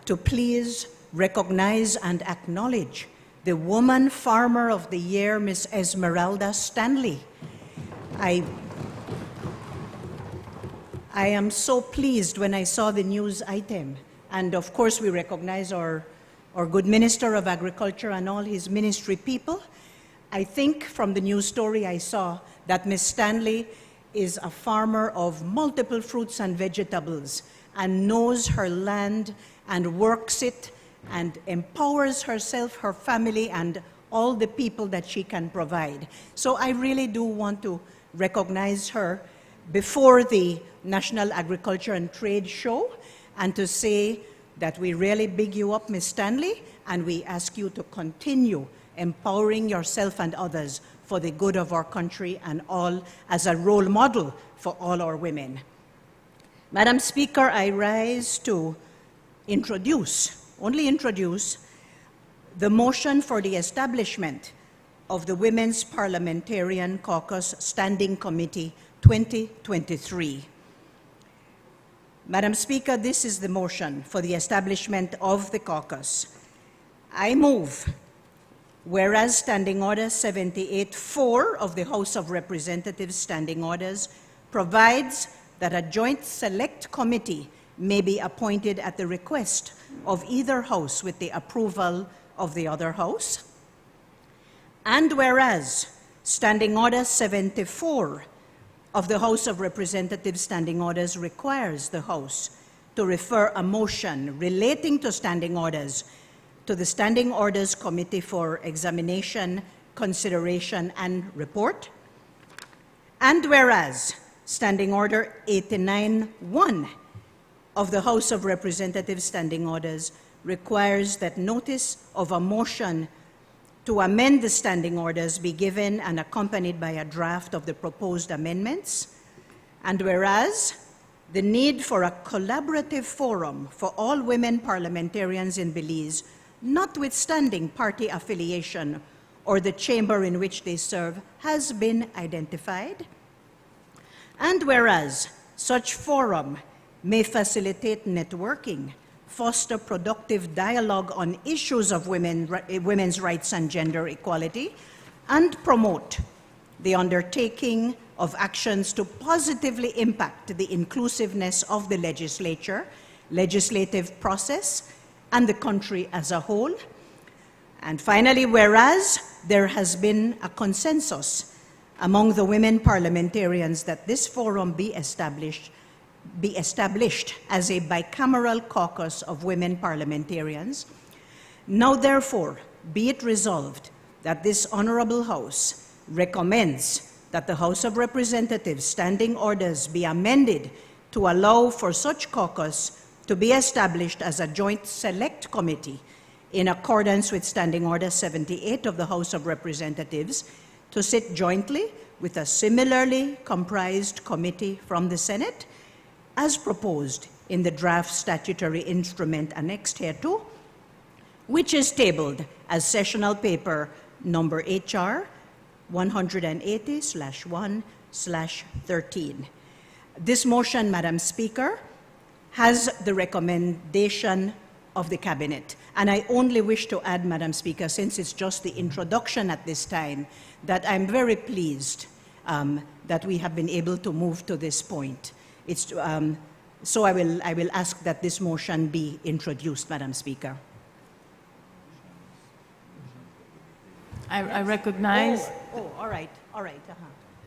Speaker 13: to please recognize and acknowledge the Woman Farmer of the Year, Ms. Esmeralda Stanley. I am so pleased when I saw the news item. And of course, we recognize our good Minister of Agriculture and all his ministry people. I think from the news story I saw that Ms. Stanley is a farmer of multiple fruits and vegetables and knows her land and works it and empowers herself, her family, and all the people that she can provide. So I really do want to recognize her before the National Agriculture and Trade Show and to say that we really big you up, Ms. Stanley, and we ask you to continue empowering yourself and others for the good of our country and all as a role model for all our women. Madam Speaker, I rise to only introduce the motion for the establishment of the Women's Parliamentarian Caucus Standing Committee 2023. Madam Speaker, this is the motion for the establishment of the caucus. I move, whereas Standing Order 78-4 of the House of Representatives Standing Orders provides that a joint select committee may be appointed at the request of either house with the approval of the other house. And whereas Standing Order 74 of the House of Representatives Standing Orders requires the House to refer a motion relating to standing orders to the Standing Orders Committee for examination, consideration, and report. And whereas Standing Order 89-1 of the House of Representatives Standing Orders requires that notice of a motion to amend the standing orders be given and accompanied by a draft of the proposed amendments. And whereas the need for a collaborative forum for all women parliamentarians in Belize, notwithstanding party affiliation or the chamber in which they serve, has been identified. And whereas such forum may facilitate networking, foster productive dialogue on issues of women's rights and gender equality, and promote the undertaking of actions to positively impact the inclusiveness of the legislature, legislative process, and the country as a whole. And finally, whereas there has been a consensus among the women parliamentarians that this forum be established as a bicameral caucus of women parliamentarians. Now, therefore, be it resolved that this Honorable House recommends that the House of Representatives Standing Orders be amended to allow for such caucus to be established as a joint select committee in accordance with Standing Order 78 of the House of Representatives to sit jointly with a similarly comprised committee from the Senate, as proposed in the draft statutory instrument annexed hereto, which is tabled as sessional paper number HR 180/1/13. This motion, Madam Speaker, has the recommendation of the cabinet. And I only wish to add, Madam Speaker, since it's just the introduction at this time, that I'm very pleased that we have been able to move to this point. So I will ask that this motion be introduced, Madam Speaker.
Speaker 12: I recognize.
Speaker 13: All right.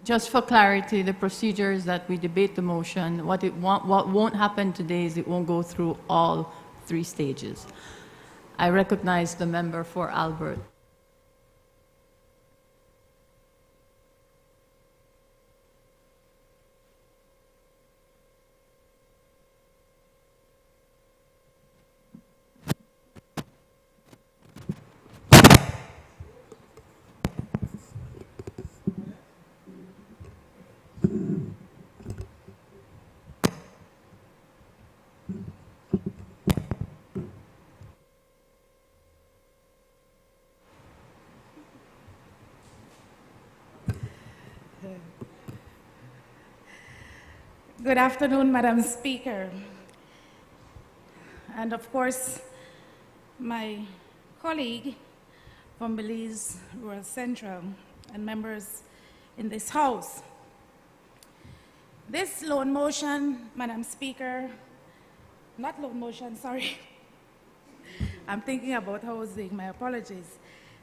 Speaker 12: Just for clarity, the procedure is that we debate the motion. What won't happen today is it won't go through all 3 stages. I recognize the member for Albert.
Speaker 14: Good afternoon, Madam Speaker. And of course, my colleague from Belize Rural Central and members in this House. This loan motion, Madam Speaker, not loan motion, sorry. I'm thinking about housing, my apologies.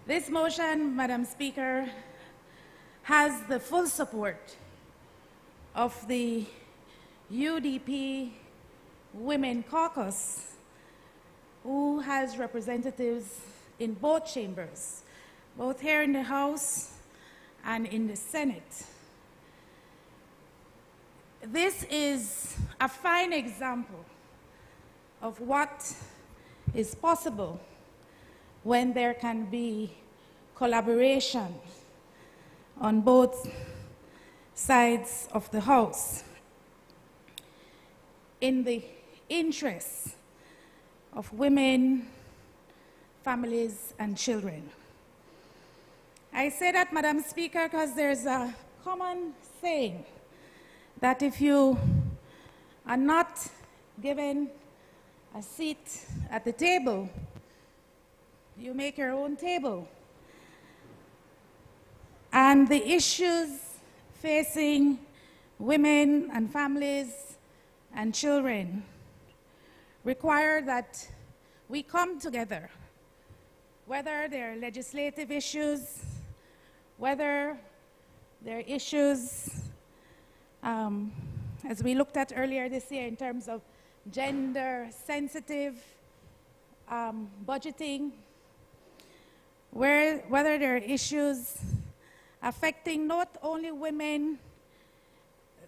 Speaker 14: This motion, Madam Speaker, has the full support of the UDP Women Caucus, who has representatives in both chambers, both here in the House and in the Senate. This is a fine example of what is possible when there can be collaboration on both sides of the House in the interests of women, families, and children. I say that, Madam Speaker, because there's a common saying that if you are not given a seat at the table, you make your own table. And the issues facing women and families and children require that we come together, whether they're legislative issues, whether they're issues, as we looked at earlier this year in terms of gender-sensitive budgeting, whether there are issues affecting not only women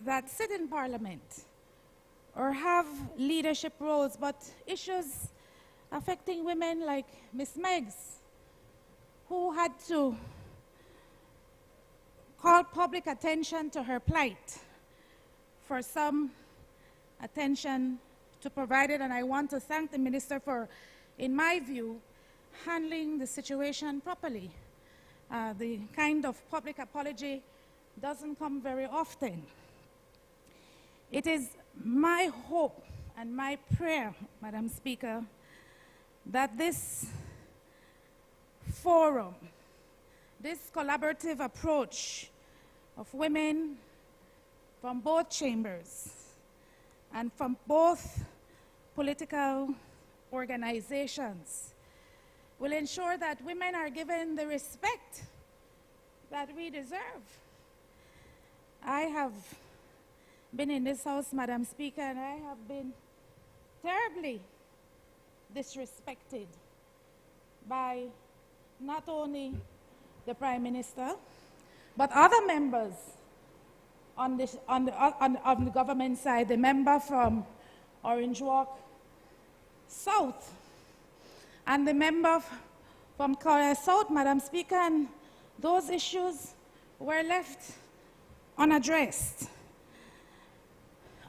Speaker 14: that sit in Parliament or have leadership roles, but issues affecting women like Miss Meggs, who had to call public attention to her plight for some attention to provide it. And I want to thank the Minister for, in my view, handling the situation properly. The kind of public apology doesn't come very often. It is my hope and my prayer, Madam Speaker, that this forum, this collaborative approach of women from both chambers and from both political organizations will ensure that women are given the respect that we deserve. I have been in this House, Madam Speaker, and I have been terribly disrespected by not only the Prime Minister, but other members on the government side, the member from Orange Walk South, and the member from Korea South, Madam Speaker, and those issues were left unaddressed.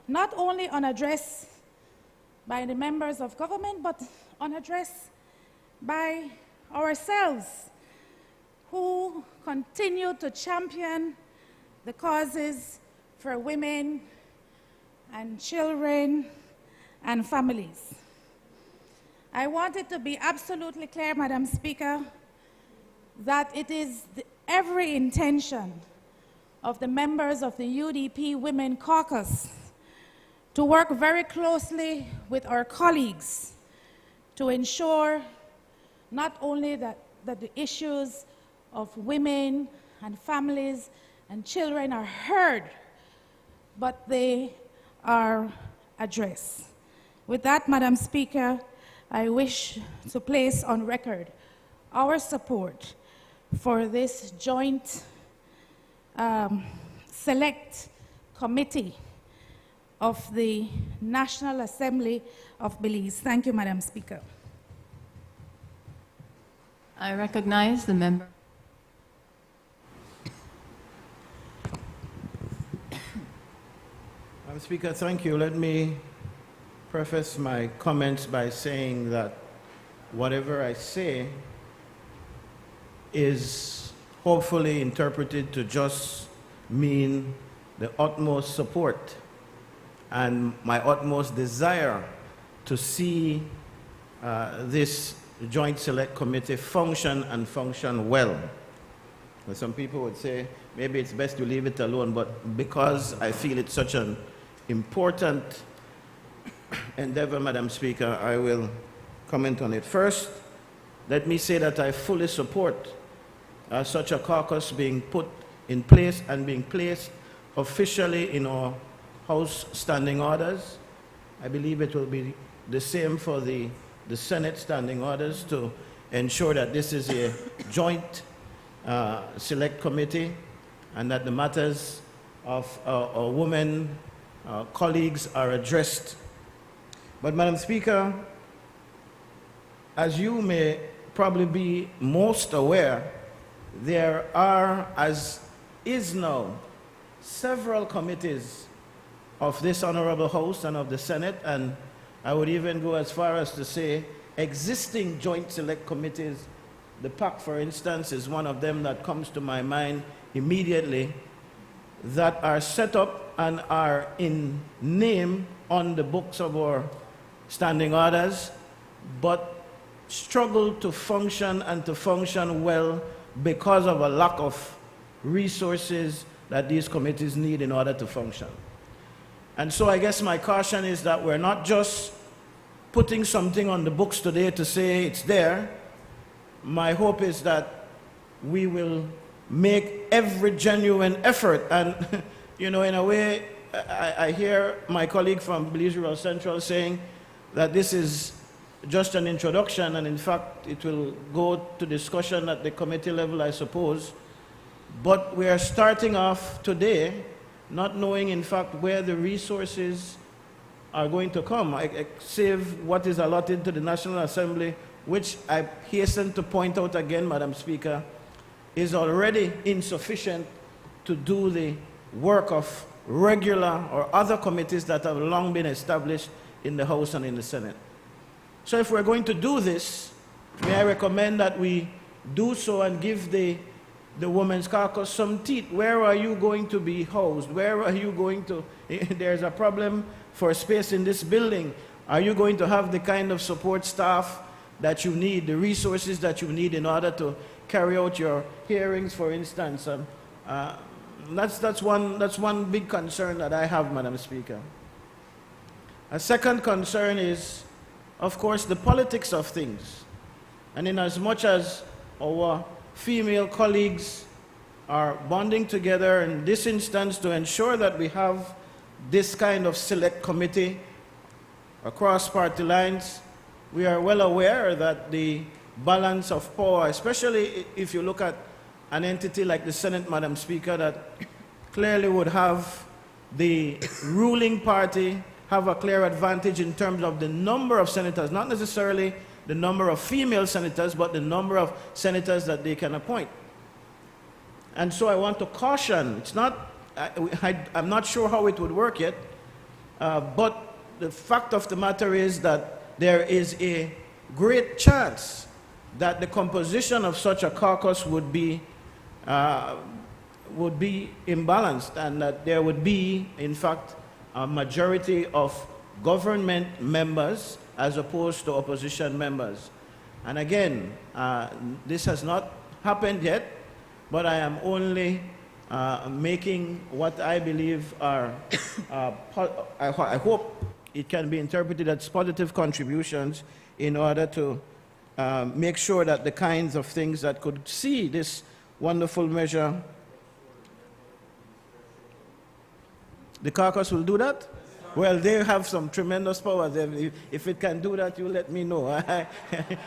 Speaker 14: Not only unaddressed by the members of government, but unaddressed by ourselves, who continue to champion the causes for women and children and families. I want it to be absolutely clear, Madam Speaker, that it is every intention of the members of the UDP Women Caucus to work very closely with our colleagues to ensure not only that the issues of women and families and children are heard, but they are addressed. With that, Madam Speaker, I wish to place on record our support for this joint select committee of the National Assembly of Belize. Thank you, Madam Speaker.
Speaker 12: I recognize the member.
Speaker 9: Madam Speaker, thank you. Let me preface my comments by saying that whatever I say is hopefully interpreted to just mean the utmost support and my utmost desire to see this Joint Select Committee function and function well. But some people would say maybe it's best to leave it alone, but because I feel it's such an important endeavor, Madam Speaker, I will comment on it. First, let me say that I fully support such a caucus being put in place and being placed officially in our House standing orders. I believe it will be the same for the Senate standing orders to ensure that this is a joint select committee and that the matters of our women colleagues are addressed. But Madam Speaker, as you may probably be most aware, there are, as is now, several committees of this Honorable House and of the Senate, and I would even go as far as to say existing joint select committees. The PAC, for instance, is one of them that comes to my mind immediately, that are set up and are in name on the books of our standing orders, but struggle to function and to function well because of a lack of resources that these committees need in order to function. And so I guess my caution is that we're not just putting something on the books today to say it's there. My hope is that we will make every genuine effort. And, you know, in a way, I hear my colleague from Belize Rural Central saying that this is just an introduction, and in fact, it will go to discussion at the committee level, I suppose. But we are starting off today not knowing, in fact, where the resources are going to come, save what is allotted to the National Assembly, which I hasten to point out again, Madam Speaker, is already insufficient to do the work of regular or other committees that have long been established in the House and in the Senate. So if we're going to do this, may I recommend that we do so and give the Women's Caucus some teeth. Where are you going to be housed? Where are you going to, there's a problem for space in this building. Are you going to have the kind of support staff that you need, the resources that you need in order to carry out your hearings, for instance? That's one big concern that I have, Madam Speaker. A second concern is, of course, the politics of things. And in as much as our female colleagues are bonding together in this instance to ensure that we have this kind of select committee across party lines, we are well aware that the balance of power, especially if you look at an entity like the Senate, Madam Speaker, that clearly would have the ruling party have a clear advantage in terms of the number of senators, not necessarily the number of female senators, but the number of senators that they can appoint. And so I want to caution, it's not, I'm not sure how it would work yet, but the fact of the matter is that there is a great chance that the composition of such a caucus would be imbalanced, and that there would be, in fact, a majority of government members as opposed to opposition members. And again, this has not happened yet, but I am only making what I believe are, I hope it can be interpreted as positive contributions in order to make sure that the kinds of things that could see this wonderful measure. The caucus will do that? Well, they have some tremendous power. If it can do that, you let me know.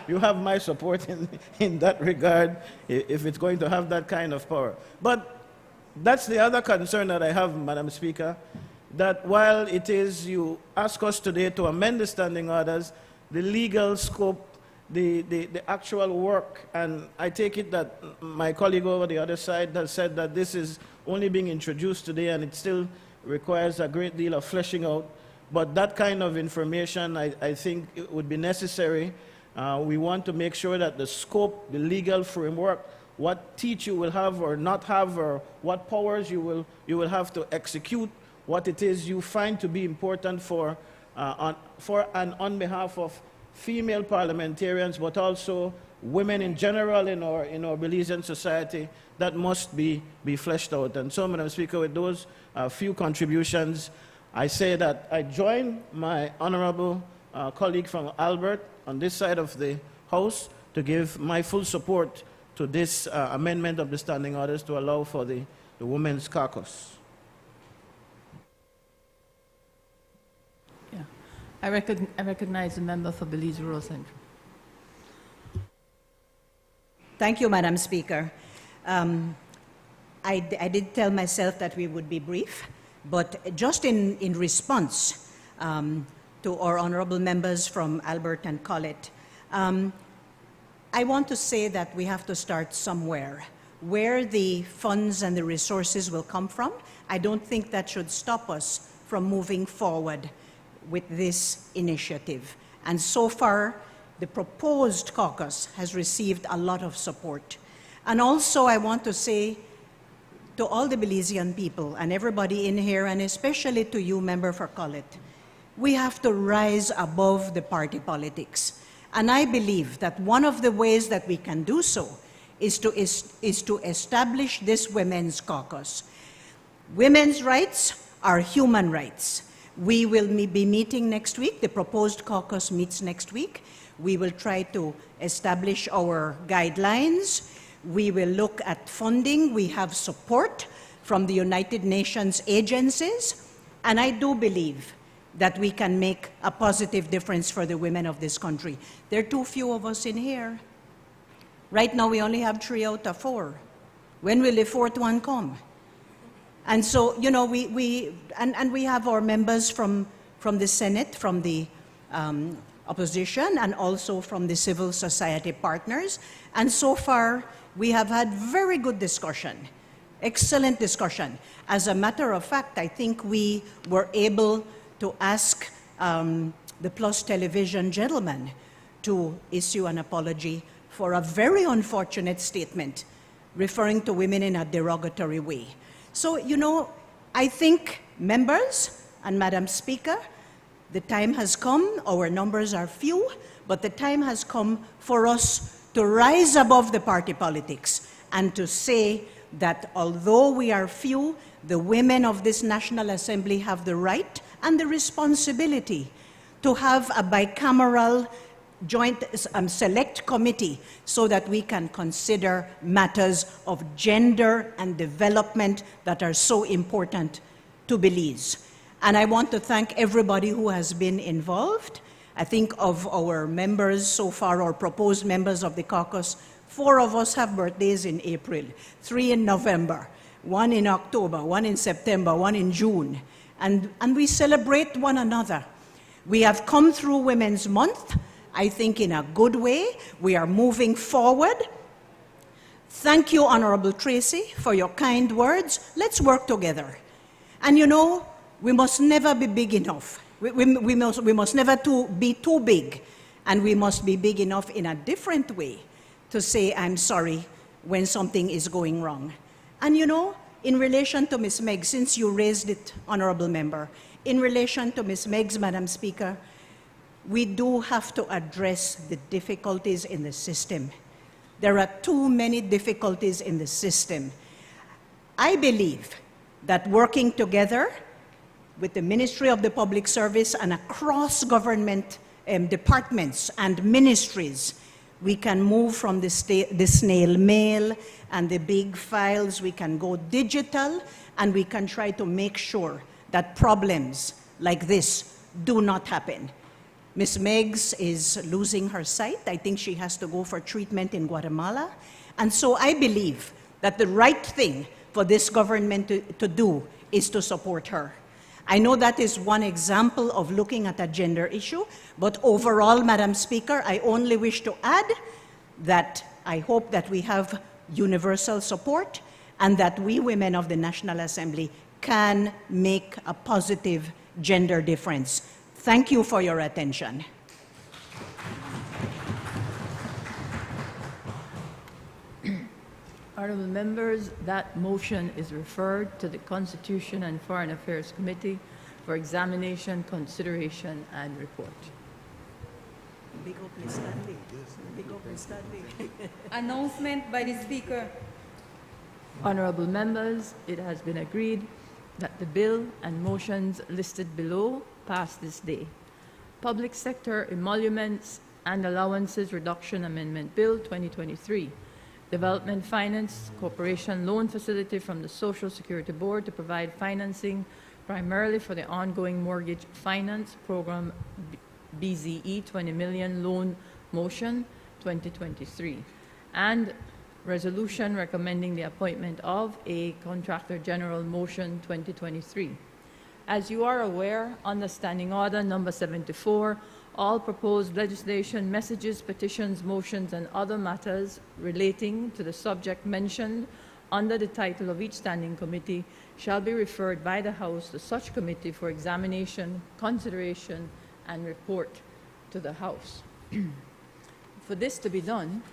Speaker 9: You have my support in that regard, if it's going to have that kind of power. But that's the other concern that I have, Madam Speaker, that while it is you ask us today to amend the standing orders, the legal scope, the actual work, and I take it that my colleague over the other side has said that this is only being introduced today and it still requires a great deal of fleshing out, but that kind of information I think it would be necessary. We want to make sure that the scope, the legal framework, what teach you will have or not have, or what powers you will have to execute what it is you find to be important for and on behalf of female parliamentarians, but also women in general in our Belizean society, that must be fleshed out. And so, Madam Speaker, with those few contributions, I say that I join my honorable colleague from Albert on this side of the House to give my full support to this amendment of the standing orders to allow for the Women's Caucus.
Speaker 3: Yeah. I recognize the member for Belize Rural Central.
Speaker 13: Thank you, Madam Speaker. I did tell myself that we would be brief, but just in response to our honorable members from Albert and Collett, I want to say that we have to start somewhere. Where the funds and the resources will come from, I don't think that should stop us from moving forward with this initiative. And so far, the proposed caucus has received a lot of support. And also, I want to say to all the Belizean people and everybody in here, and especially to you, Member for Collett, we have to rise above the party politics. And I believe that one of the ways that we can do so is to establish this Women's Caucus. Women's rights are human rights. We will be meeting next week. The proposed caucus meets next week. We will try to establish our guidelines. We will look at funding. We have support from the United Nations agencies. And I do believe that we can make a positive difference for the women of this country. There are too few of us in here. Right now, we only have 3 out of 4. When will the 4th one come? And so, you know, we have our members from the Senate, from the opposition, and also from the civil society partners. And so far, we have had very good discussion, excellent discussion. As a matter of fact, I think we were able to ask the Plus Television gentleman to issue an apology for a very unfortunate statement referring to women in a derogatory way. So, you know, I think members and Madam Speaker, the time has come. Our numbers are few, but the time has come for us to rise above the party politics and to say that although we are few, the women of this National Assembly have the right and the responsibility to have a bicameral joint select committee so that we can consider matters of gender and development that are so important to Belize. And I want to thank everybody who has been involved. I think of our members so far, our proposed members of the caucus, 4 of us have birthdays in April, 3 in November, 1 in October, 1 in September, 1 in June. And we celebrate one another. We have come through Women's Month, I think, in a good way. We are moving forward. Thank you, Honorable Tracy, for your kind words. Let's work together. And you know, we must never be big enough. We must never be too big. And we must be big enough in a different way to say, I'm sorry, when something is going wrong. And you know, in relation to Ms. Meggs, since you raised it, Honorable Member, in relation to Ms. Meggs, Madam Speaker, we do have to address the difficulties in the system. There are too many difficulties in the system. I believe that working together with the Ministry of the Public Service and across government departments and ministries, we can move from the snail mail and the big files, we can go digital, and we can try to make sure that problems like this do not happen. Ms. Meggs is losing her sight. I think she has to go for treatment in Guatemala. And so I believe that the right thing for this government to do is to support her. I know that is one example of looking at a gender issue, but overall, Madam Speaker, I only wish to add that I hope that we have universal support and that we women of the National Assembly can make a positive gender difference. Thank you for your attention.
Speaker 3: Honourable members, that motion is referred to the Constitution and Foreign Affairs Committee for examination, consideration, and report.
Speaker 13: Big up, Ms. Stanley. Big up, Ms. Stanley.
Speaker 2: Announcement by the Speaker.
Speaker 3: Honourable members, it has been agreed that the bill and motions listed below pass this day. Public Sector Emoluments and Allowances Reduction Amendment Bill 2023. Development Finance Corporation Loan Facility from the Social Security Board to provide financing primarily for the ongoing mortgage finance program BZE 20 million loan motion 2023. And resolution recommending the appointment of a Contractor General motion 2023. As you are aware, under Standing Order number 74, all proposed legislation, messages, petitions, motions, and other matters relating to the subject mentioned under the title of each standing committee shall be referred by the House to such committee for examination, consideration, and report to the House. For this to be done,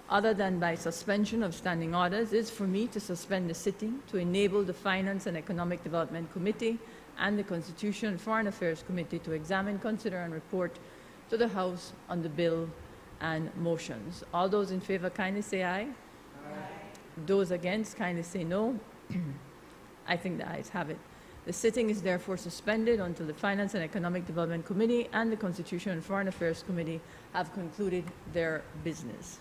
Speaker 3: other than by suspension of standing orders, is for me to suspend the sitting to enable the Finance and Economic Development Committee and the Constitution and Foreign Affairs Committee to examine, consider, and report to the House on the bill and motions. All those in favor kindly say aye. Aye. Those against kindly say no. I think the ayes have it. The sitting is therefore suspended until the Finance and Economic Development Committee and the Constitution and Foreign Affairs Committee have concluded their business.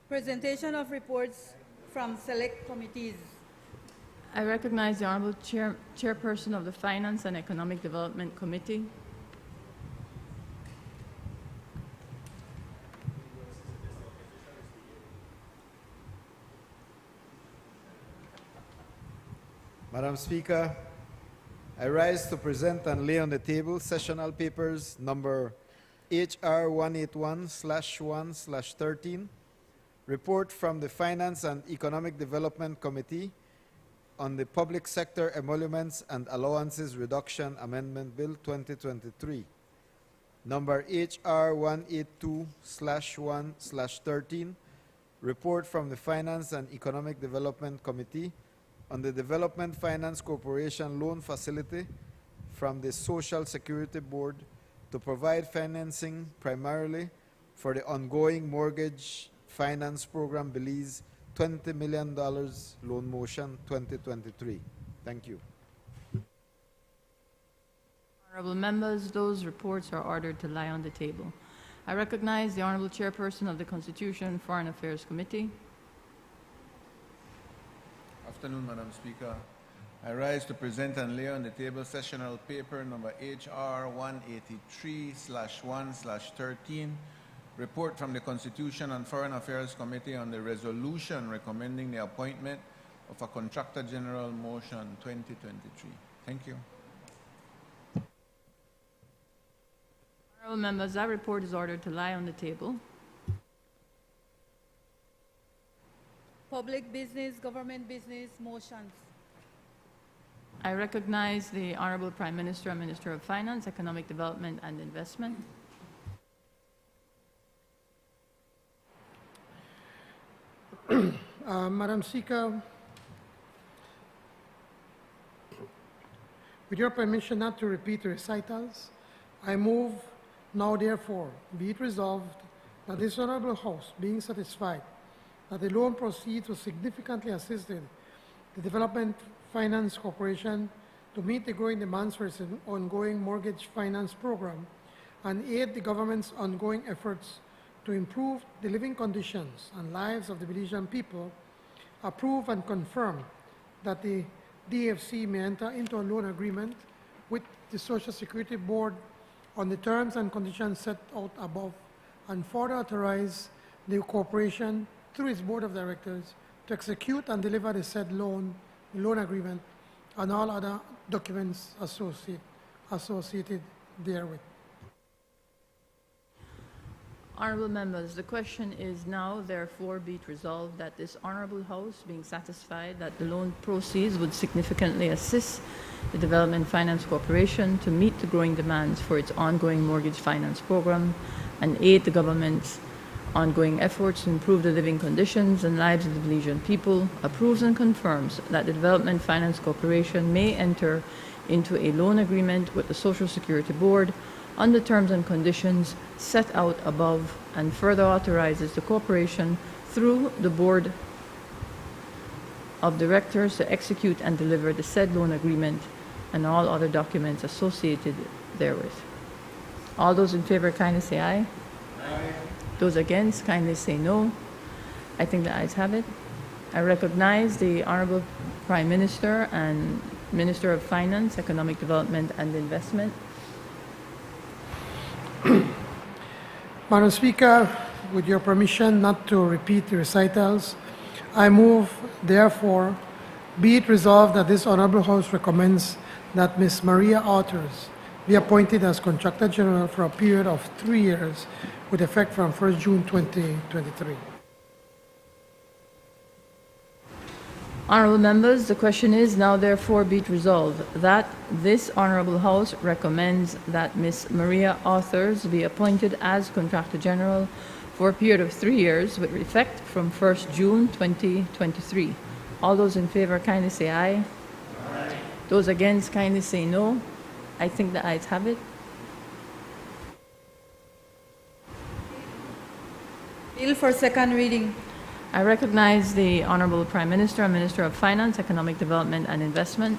Speaker 2: Presentation of reports from select committees.
Speaker 3: I recognize the Honorable Chairperson of the Finance and Economic Development Committee.
Speaker 15: Madam Speaker, I rise to present and lay on the table sessional papers number HR 181/1/13, report from the Finance and Economic Development Committee on the Public Sector Emoluments and Allowances Reduction Amendment Bill 2023, number HR 182/1/13, report from the Finance and Economic Development Committee on the Development Finance Corporation loan facility from the Social Security Board to provide financing primarily for the ongoing mortgage finance program Belize $20 million loan motion 2023. Thank you.
Speaker 3: Honorable members, those reports are ordered to lie on the table. I recognize the Honorable Chairperson of the Constitution and Foreign Affairs Committee.
Speaker 8: Afternoon, Madam Speaker. I rise to present and lay on the table sessional paper number HR 183/1/13, report from the Constitution and Foreign Affairs Committee on the resolution recommending the appointment of a Contractor General motion 2023. Thank you.
Speaker 3: Honorable members, that report is ordered to lie on the table.
Speaker 2: Public business, government business, motions.
Speaker 3: I recognize the Honorable Prime Minister and Minister of Finance, Economic Development and Investment.
Speaker 4: Madam Speaker, with your permission not to repeat the recitals, I move now therefore be it resolved that this Honorable House, being satisfied that the loan proceeds will significantly assist the Development Finance Corporation to meet the growing demands for its ongoing mortgage finance program and aid the government's ongoing efforts to improve the living conditions and lives of the Belizean people, approve and confirm that the DFC may enter into a loan agreement with the Social Security Board on the terms and conditions set out above, and further authorize the corporation through its Board of Directors to execute and deliver the said loan agreement, and all other documents associated therewith.
Speaker 3: Honorable members, the question is now therefore be it resolved that this Honorable House, being satisfied that the loan proceeds would significantly assist the Development Finance Corporation to meet the growing demands for its ongoing mortgage finance program and aid the government's ongoing efforts to improve the living conditions and lives of the Belizean people, approves and confirms that the Development Finance Corporation may enter into a loan agreement with the Social Security Board on the terms and conditions set out above, and further authorizes the corporation through the Board of Directors to execute and deliver the said loan agreement and all other documents associated therewith. All those in favor kindly say aye. Aye. Those against kindly say no. I think the ayes have it. I recognize the Honorable Prime Minister and Minister of Finance, Economic Development and Investment.
Speaker 4: Madam Speaker, with your permission not to repeat the recitals, I move, therefore, be it resolved that this Honorable House recommends that Ms. Maria Authors be appointed as Contractor General for a period of 3 years with effect from 1st June 2023.
Speaker 3: Honorable members, the question is now therefore be it resolved that this Honorable House recommends that Ms. Maria Authors be appointed as Contractor General for a period of 3 years with effect from 1st June 2023. All those in favor kindly say aye. Aye. Those against kindly say no. I think the ayes have it.
Speaker 2: Bill for second reading.
Speaker 3: I recognize the Honorable Prime Minister and Minister of Finance, Economic Development and Investment.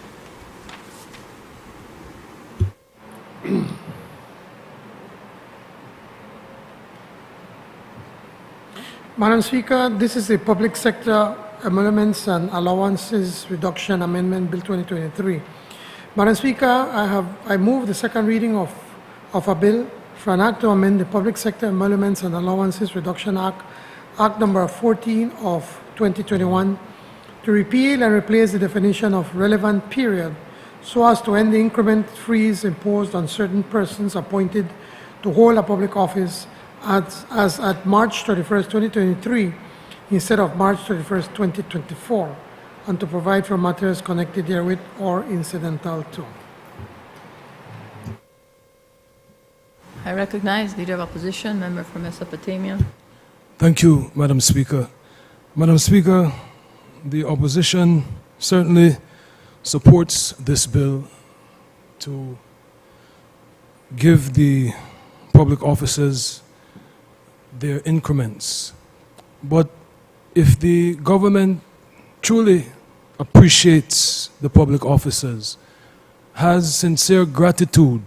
Speaker 4: Madam Speaker, this is the Public Sector Emoluments and Allowances Reduction Amendment Bill 2023. Madam Speaker, I move the second reading of a bill for an act to amend the Public Sector Emoluments and Allowances Reduction Act, Act number 14 of 2021, to repeal and replace the definition of relevant period so as to end the increment freeze imposed on certain persons appointed to hold a public office as at March 31st, 2023, instead of March 31st, 2024, and to provide for matters connected therewith or incidental to.
Speaker 3: I recognize Leader of Opposition, Member for Mesopotamia.
Speaker 7: Thank you, Madam Speaker. Madam Speaker, the opposition certainly supports this bill to give the public officers their increments. But if the government truly appreciates the public officers, has sincere gratitude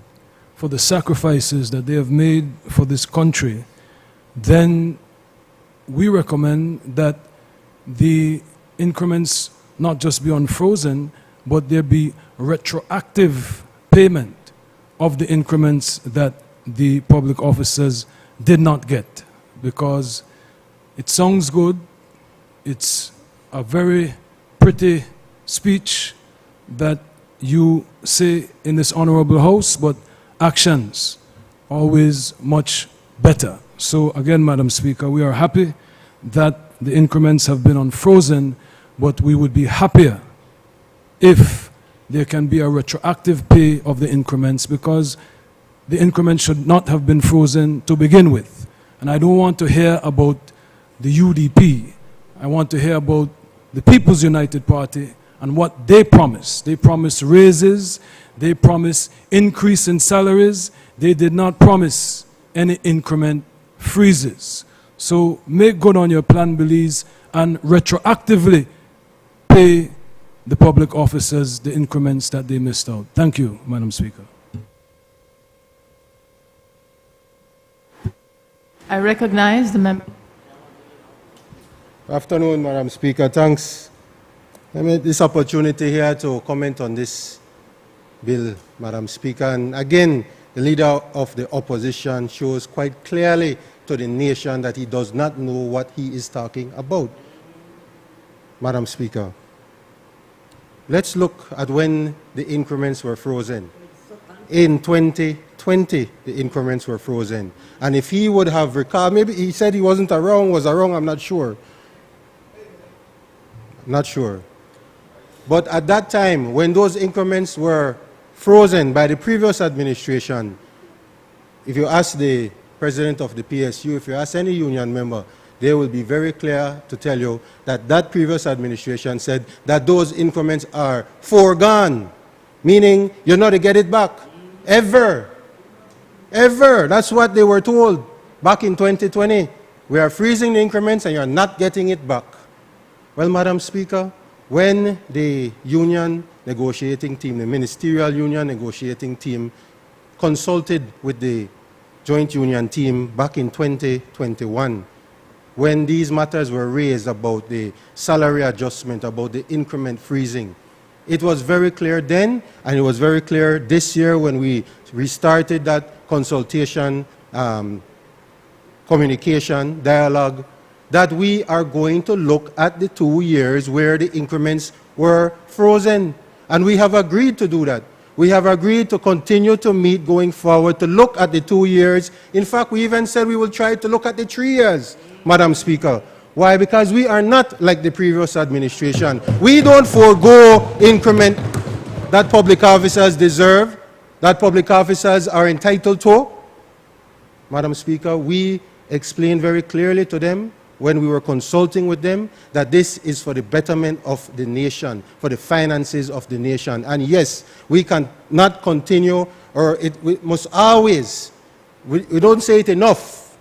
Speaker 7: for the sacrifices that they have made for this country, then we recommend that the increments not just be unfrozen, but there be retroactive payment of the increments that the public officers did not get. Because it sounds good, it's a very pretty speech that you say in this honorable house, but actions always much better. So again, Madam Speaker, we are happy that the increments have been unfrozen, but we would be happier if there can be a retroactive pay of the increments, because the increments should not have been frozen to begin with. And I don't want to hear about the UDP. I want to hear about the People's United Party and what they promised. They promised raises, they promised increase in salaries, they did not promise any increment freezes. So make good on your plan, Belize, and retroactively pay the public officers the increments that they missed out. Thank you, Madam Speaker.
Speaker 3: I recognize the member.
Speaker 11: Afternoon, Madam Speaker. Thanks. I made this opportunity here to comment on this bill, Madam Speaker. And again, the leader of the opposition shows quite clearly to the nation that he does not know what he is talking about. Madam Speaker, let's look at when the increments were frozen. In 2020, the increments were frozen. And if he would have recalled, maybe he said he wasn't around, was around, I'm not sure. Not sure. But at that time, when those increments were frozen by the previous administration, if you ask the president of the PSU, if you ask any union member, they will be very clear to tell you that that previous administration said that those increments are foregone, meaning you're not to get it back, ever. Ever. That's what they were told back in 2020. We are freezing the increments and you're not getting it back. Well, Madam Speaker, when the union negotiating team, the ministerial union negotiating team, consulted with the joint union team back in 2021, when these matters were raised about the salary adjustment, about the increment freezing, it was very clear then, and it was very clear this year when we restarted that consultation, communication, dialogue, that we are going to look at the 2 years where the increments were frozen. And we have agreed to do that. We have agreed to continue to meet going forward, to look at the 2 years. In fact, we even said we will try to look at the 3 years, Madam Speaker. Why? Because we are not like the previous administration. We don't forego increment that public officers deserve, that public officers are entitled to. Madam Speaker, we explained very clearly to them when we were consulting with them that this is for the betterment of the nation, for the finances of the nation. And yes, we cannot continue, or we must always, we don't say it enough,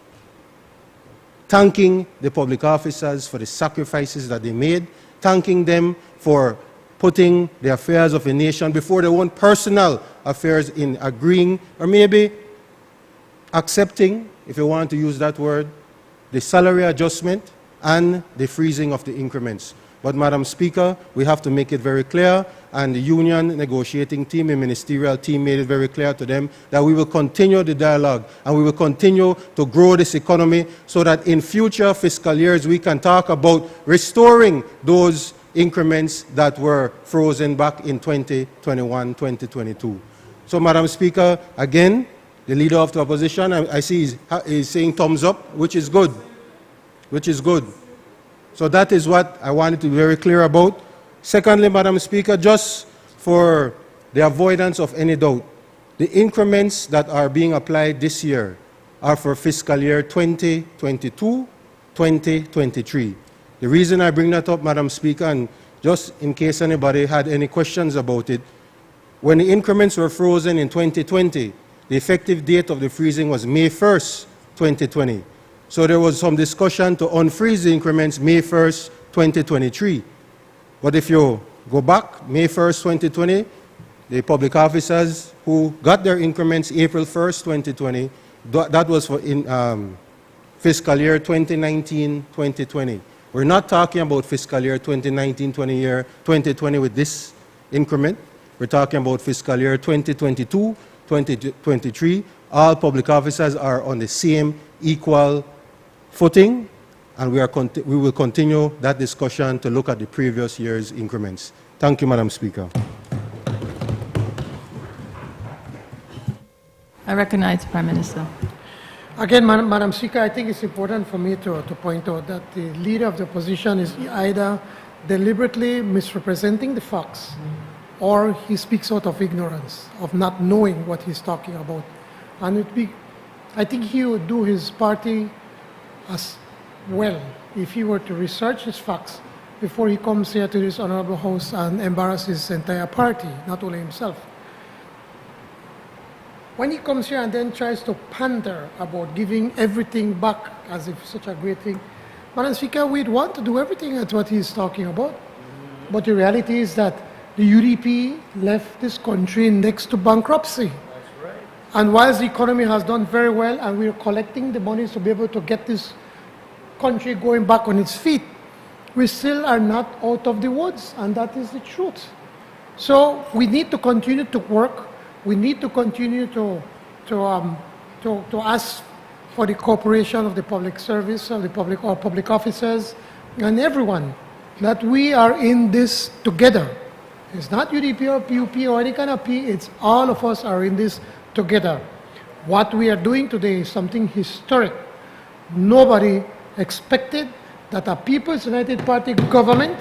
Speaker 11: thanking the public officers for the sacrifices that they made, thanking them for putting the affairs of a nation before their own personal affairs, in agreeing, or maybe accepting, if you want to use that word, the salary adjustment and the freezing of the increments. But, Madam Speaker, we have to make it very clear, and the union negotiating team and ministerial team made it very clear to them that we will continue the dialogue and we will continue to grow this economy so that in future fiscal years we can talk about restoring those increments that were frozen back in 2021, 2022. So, Madam Speaker, again, the leader of the opposition, I see is saying thumbs up, which is good, which is good. So that is what I wanted to be very clear about. Secondly, Madam Speaker, just for the avoidance of any doubt, the increments that are being applied this year are for fiscal year 2022, 2023. The reason I bring that up, Madam Speaker, and just in case anybody had any questions about it, when the increments were frozen in 2020, the effective date of the freezing was May 1st, 2020. So there was some discussion to unfreeze the increments May 1st, 2023. But if you go back, May 1st, 2020, the public officers who got their increments April 1st, 2020, that was for fiscal year 2019-2020. We're not talking about fiscal year 2019-2020 with this increment. We're talking about fiscal year 2022, 2023. All public officers are on the same equal footing, and we will continue that discussion to look at the previous year's increments. Thank you, Madam Speaker.
Speaker 3: I recognize the Prime Minister.
Speaker 4: Again, Madam Speaker, I think it's important for me to point out that the leader of the opposition is either deliberately misrepresenting the facts or he speaks out of ignorance, of not knowing what he's talking about. And I think he would do his party as well if he were to research his facts before he comes here to this honorable house and embarrasses his entire party, not only himself. When he comes here and then tries to pander about giving everything back as if such a great thing, Madam Speaker, we'd want to do everything that's what he's talking about. But the reality is that the UDP left this country next to bankruptcy. And whilst the economy has done very well and we're collecting the monies to be able to get this country going back on its feet, we still are not out of the woods, and that is the truth. So we need to continue to work. We need to continue to ask for the cooperation of the public service, of the public officers, and everyone, that we are in this together. It's not UDP or PUP or any kind of P, it's all of us are in this together. What we are doing today is something historic. Nobody expected that a People's United Party government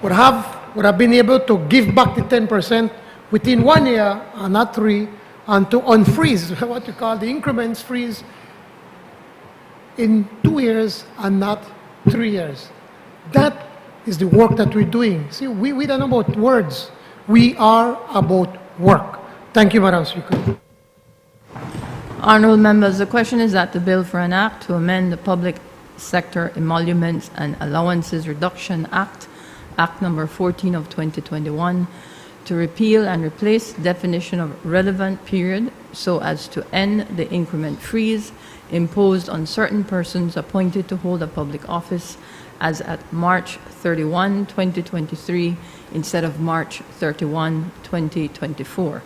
Speaker 4: would have been able to give back the 10% within 1 year and not 3, and to unfreeze what you call the increments freeze in 2 years and not 3 years. That is the work that we're doing. See, we don't know about words. We are about work. Thank you, Madam Speaker.
Speaker 3: Honourable members, the question is that the bill for an act to amend the Public Sector Emoluments and Allowances Reduction Act, Act number 14 of 2021, to repeal and replace definition of relevant period so as to end the increment freeze imposed on certain persons appointed to hold a public office as at March 31, 2023, instead of March 31, 2024,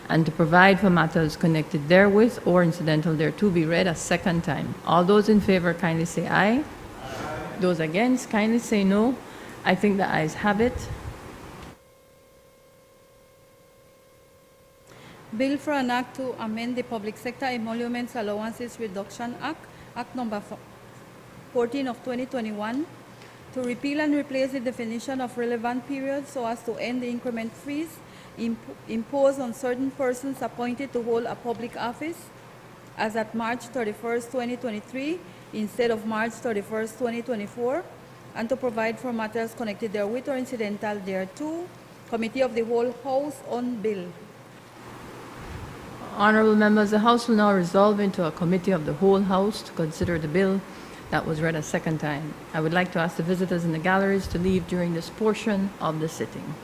Speaker 3: and to provide for matters connected therewith or incidental thereto be read a second time. All those in favor kindly say aye. Aye. Those against kindly say no. I think the ayes have it.
Speaker 2: Bill for an act to amend the Public Sector Emoluments Allowances Reduction Act, Act number 14 of 2021, to repeal and replace the definition of relevant period so as to end the increment freeze imposed on certain persons appointed to hold a public office as at March 31st, 2023, instead of March 31st, 2024, and to provide for matters connected therewith or incidental thereto. Committee of the Whole House on Bill.
Speaker 3: Honourable members, the House will now resolve into a Committee of the Whole House to consider the bill that was read a second time. I would like to ask the visitors in the galleries to leave during this portion of the sitting.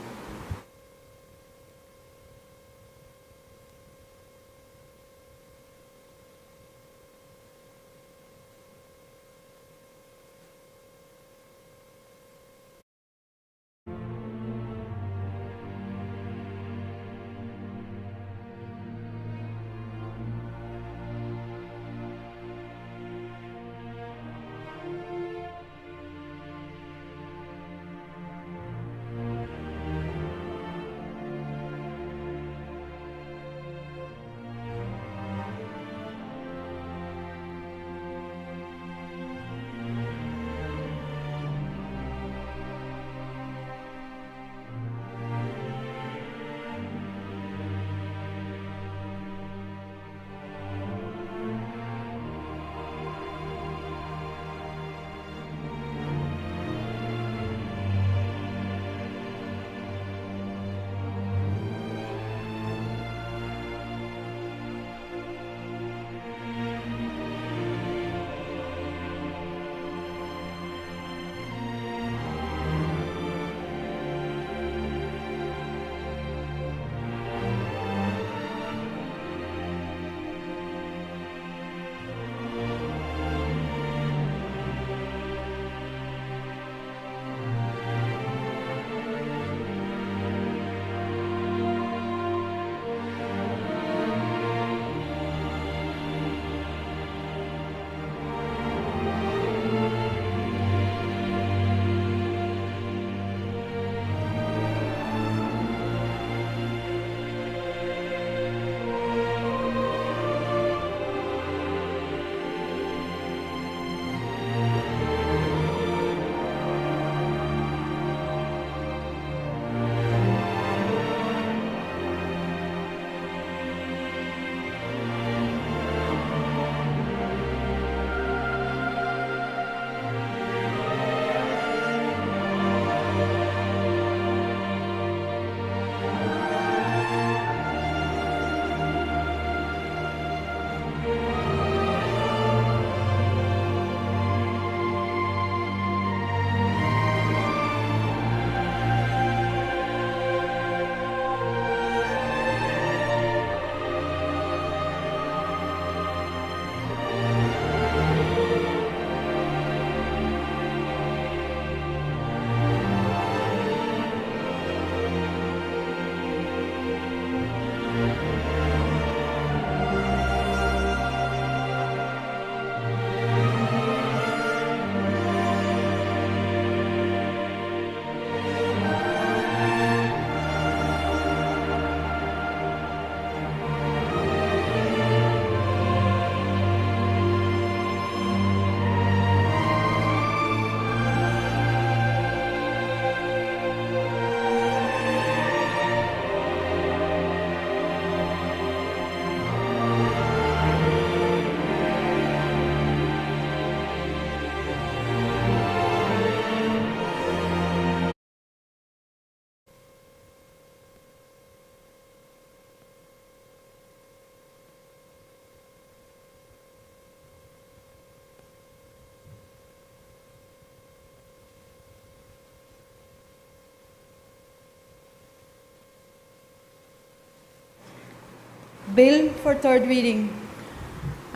Speaker 2: Bill for third reading.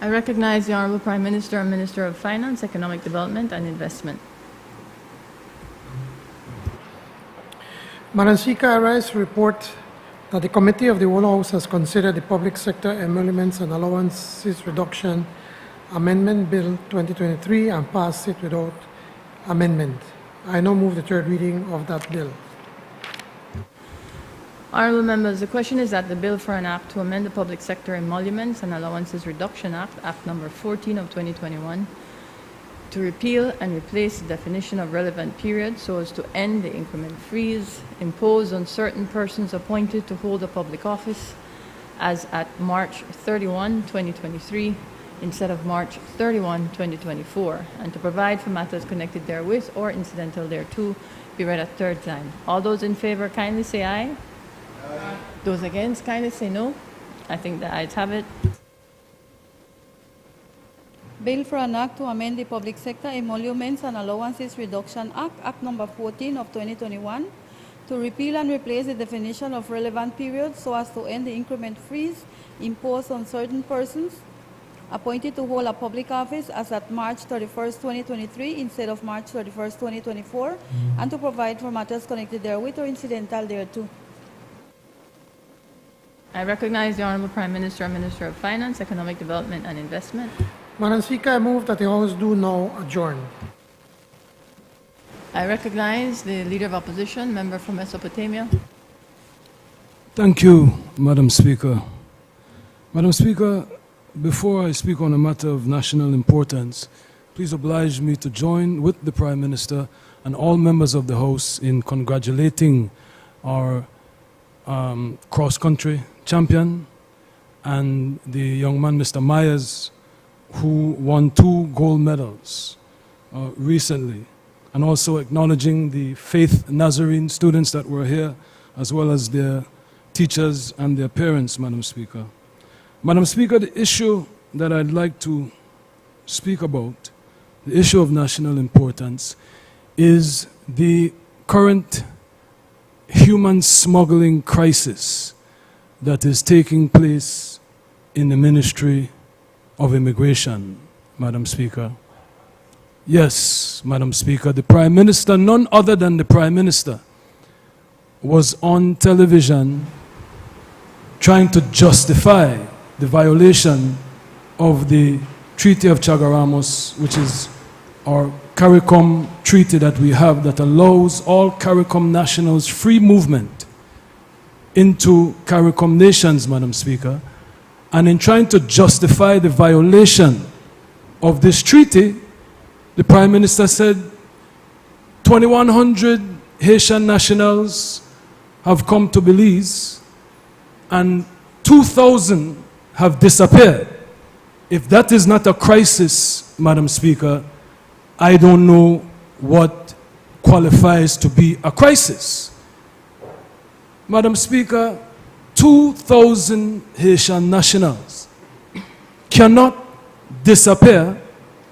Speaker 3: I recognize the Honorable Prime Minister and Minister of Finance, Economic Development and Investment.
Speaker 4: Madam Speaker, I rise to report that the Committee of the Whole House has considered the Public Sector Emoluments and Allowances Reduction Amendment Bill 2023 and passed it without amendment. I now move the third reading of that bill.
Speaker 3: Honorable members, the question is that the bill for an act to amend the Public Sector Emoluments and Allowances Reduction Act, Act number 14 of 2021, to repeal and replace the definition of relevant period so as to end the increment freeze imposed on certain persons appointed to hold a public office as at March 31, 2023, instead of March 31, 2024, and to provide for matters connected therewith or incidental thereto be read a third time. All those in favor kindly say aye. Aye. Those against kindly say no. I think the ayes have it.
Speaker 2: Bill for an act to amend the Public Sector Emoluments and Allowances Reduction Act, Act number 14 of 2021, to repeal and replace the definition of relevant period so as to end the increment freeze imposed on certain persons appointed to hold a public office as at March 31st, 2023, instead of March 31st, 2024, and to provide for matters connected therewith or incidental thereto.
Speaker 3: I recognize the Honorable Prime Minister and Minister of Finance, Economic Development and Investment.
Speaker 4: Madam Speaker, I move that the House do now adjourn.
Speaker 3: I recognize the Leader of Opposition, Member from Mesopotamia.
Speaker 7: Thank you, Madam Speaker. Madam Speaker, before I speak on a matter of national importance, please oblige me to join with the Prime Minister and all members of the House in congratulating our cross-country champion and the young man, Mr. Myers, who won 2 gold medals recently, and also acknowledging the Faith Nazarene students that were here, as well as their teachers and their parents, Madam Speaker. Madam Speaker, the issue that I'd like to speak about, the issue of national importance, is the current human smuggling crisis that is taking place in the Ministry of Immigration, Madam Speaker. Yes, Madam Speaker, the Prime Minister, none other than the Prime Minister, was on television trying to justify the violation of the Treaty of Chaguaramas, which is our CARICOM treaty that we have that allows all CARICOM nationals free movement into CARICOM nations, Madam Speaker. And in trying to justify the violation of this treaty, the Prime Minister said 2,100 Haitian nationals have come to Belize and 2,000 have disappeared. If that is not a crisis, Madam Speaker, I don't know what qualifies to be a crisis. Madam Speaker, 2,000 Haitian nationals cannot disappear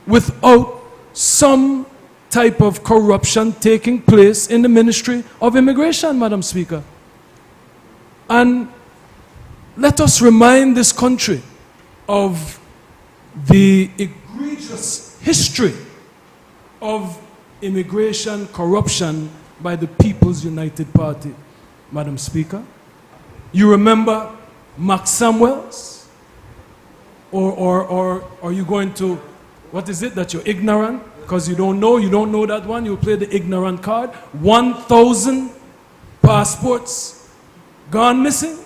Speaker 7: without some type of corruption taking place in the Ministry of Immigration, Madam Speaker. And let us remind this country of the egregious history of immigration corruption by the People's United Party, Madam Speaker. You remember Max Samuels? Or are you going to, what is it that you're ignorant? Because you don't know that one, you play the ignorant card. 1,000 passports gone missing.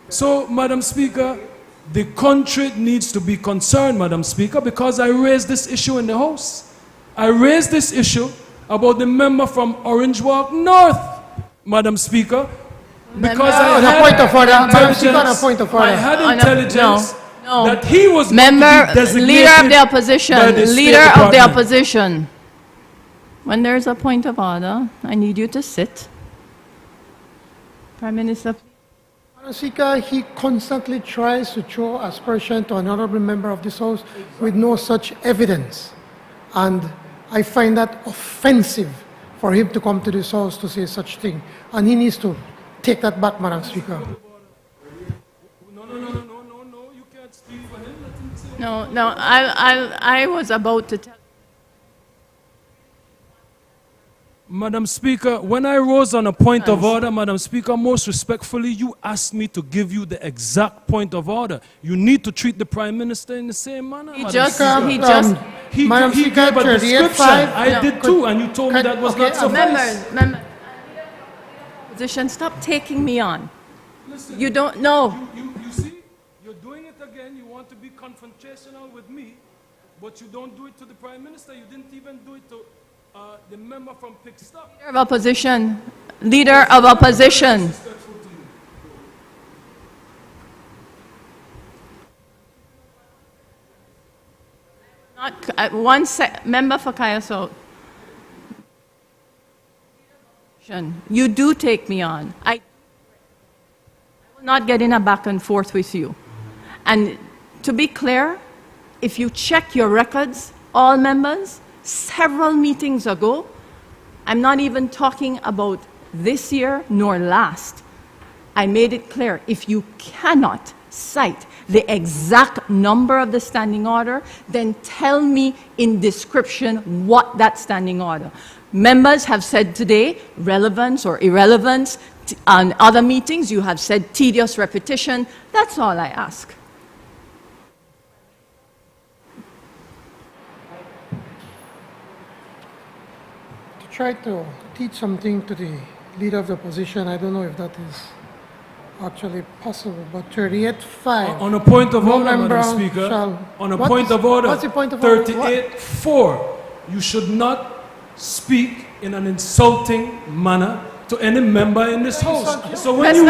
Speaker 7: So, Madam Speaker, the country needs to be concerned, Madam Speaker, because I raised this issue in the House. I raised this issue about the member from Orange Walk North, Madam Speaker, because I had intelligence that he was
Speaker 12: Leader of the Opposition, Leader of the Opposition. When there's a point of order, I need you to sit. Prime Minister.
Speaker 4: Madam Speaker, he constantly tries to throw aspersion to an honorable member of this House with no such evidence. And I find that offensive for him to come to this House to say such thing. And he needs to take that back, Madam Speaker.
Speaker 12: No, I was about to tell.
Speaker 7: Madam Speaker, when I rose on a point of order, Madam Speaker, most respectfully, you asked me to give you the exact point of order. You need to treat the Prime Minister in the same manner.
Speaker 12: He
Speaker 7: Madam
Speaker 12: just,
Speaker 7: Speaker.
Speaker 12: he just.
Speaker 4: Madam
Speaker 7: He
Speaker 4: Speaker,
Speaker 7: gave a description.
Speaker 4: 38.5.
Speaker 7: I did too, and you told me that was not suffice.
Speaker 12: Members, position, stop taking me on.
Speaker 7: Listen,
Speaker 12: you don't know.
Speaker 7: You see, you're doing it again. You want to be confrontational with me, but you don't do it to the Prime Minister. You didn't even do it to the member from Pickstock.
Speaker 12: Leader of opposition. Leader of opposition. Member for Kayasot. You do take me on. I will not get in a back and forth with you. And to be clear, if you check your records, all members, several meetings ago, I'm not even talking about this year nor last, I made it clear, if you cannot cite the exact number of the standing order, then tell me in description what that standing order. Members have said today relevance or irrelevance. On other meetings, you have said tedious repetition. That's all I ask.
Speaker 4: To try to teach something to the leader of the opposition, I don't know if that is actually possible, but 38.5.
Speaker 7: On a point of
Speaker 4: no
Speaker 7: order,
Speaker 4: member
Speaker 7: Madam Speaker,
Speaker 4: shall,
Speaker 7: on a point of order,
Speaker 4: what's the point of order?
Speaker 7: 38.4, you should not speak in an insulting manner to any member in this house. So when you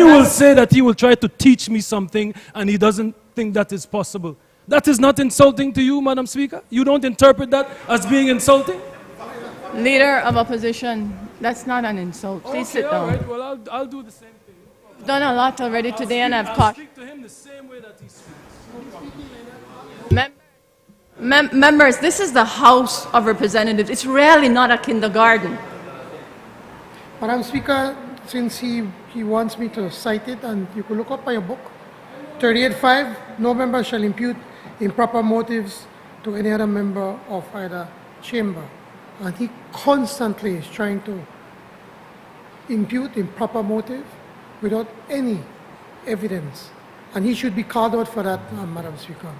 Speaker 7: will say that he will try to teach me something and he doesn't think that is possible, that is not insulting to you, Madam Speaker? You don't interpret that as being insulting?
Speaker 12: Leader of opposition, that's not an insult. Please sit down.
Speaker 7: All right, well, I'll do the same thing.
Speaker 12: I've done a lot already today and I've caught.
Speaker 7: I'll speak to him the same way that he speaks.
Speaker 12: Members, this is the House of Representatives. It's really not a kindergarten.
Speaker 4: Madam Speaker, since he wants me to cite it, and you could look up by your book, 38.5, no member shall impute improper motives to any other member of either chamber. And he constantly is trying to impute improper motive without any evidence. And he should be called out for that, Madam Speaker.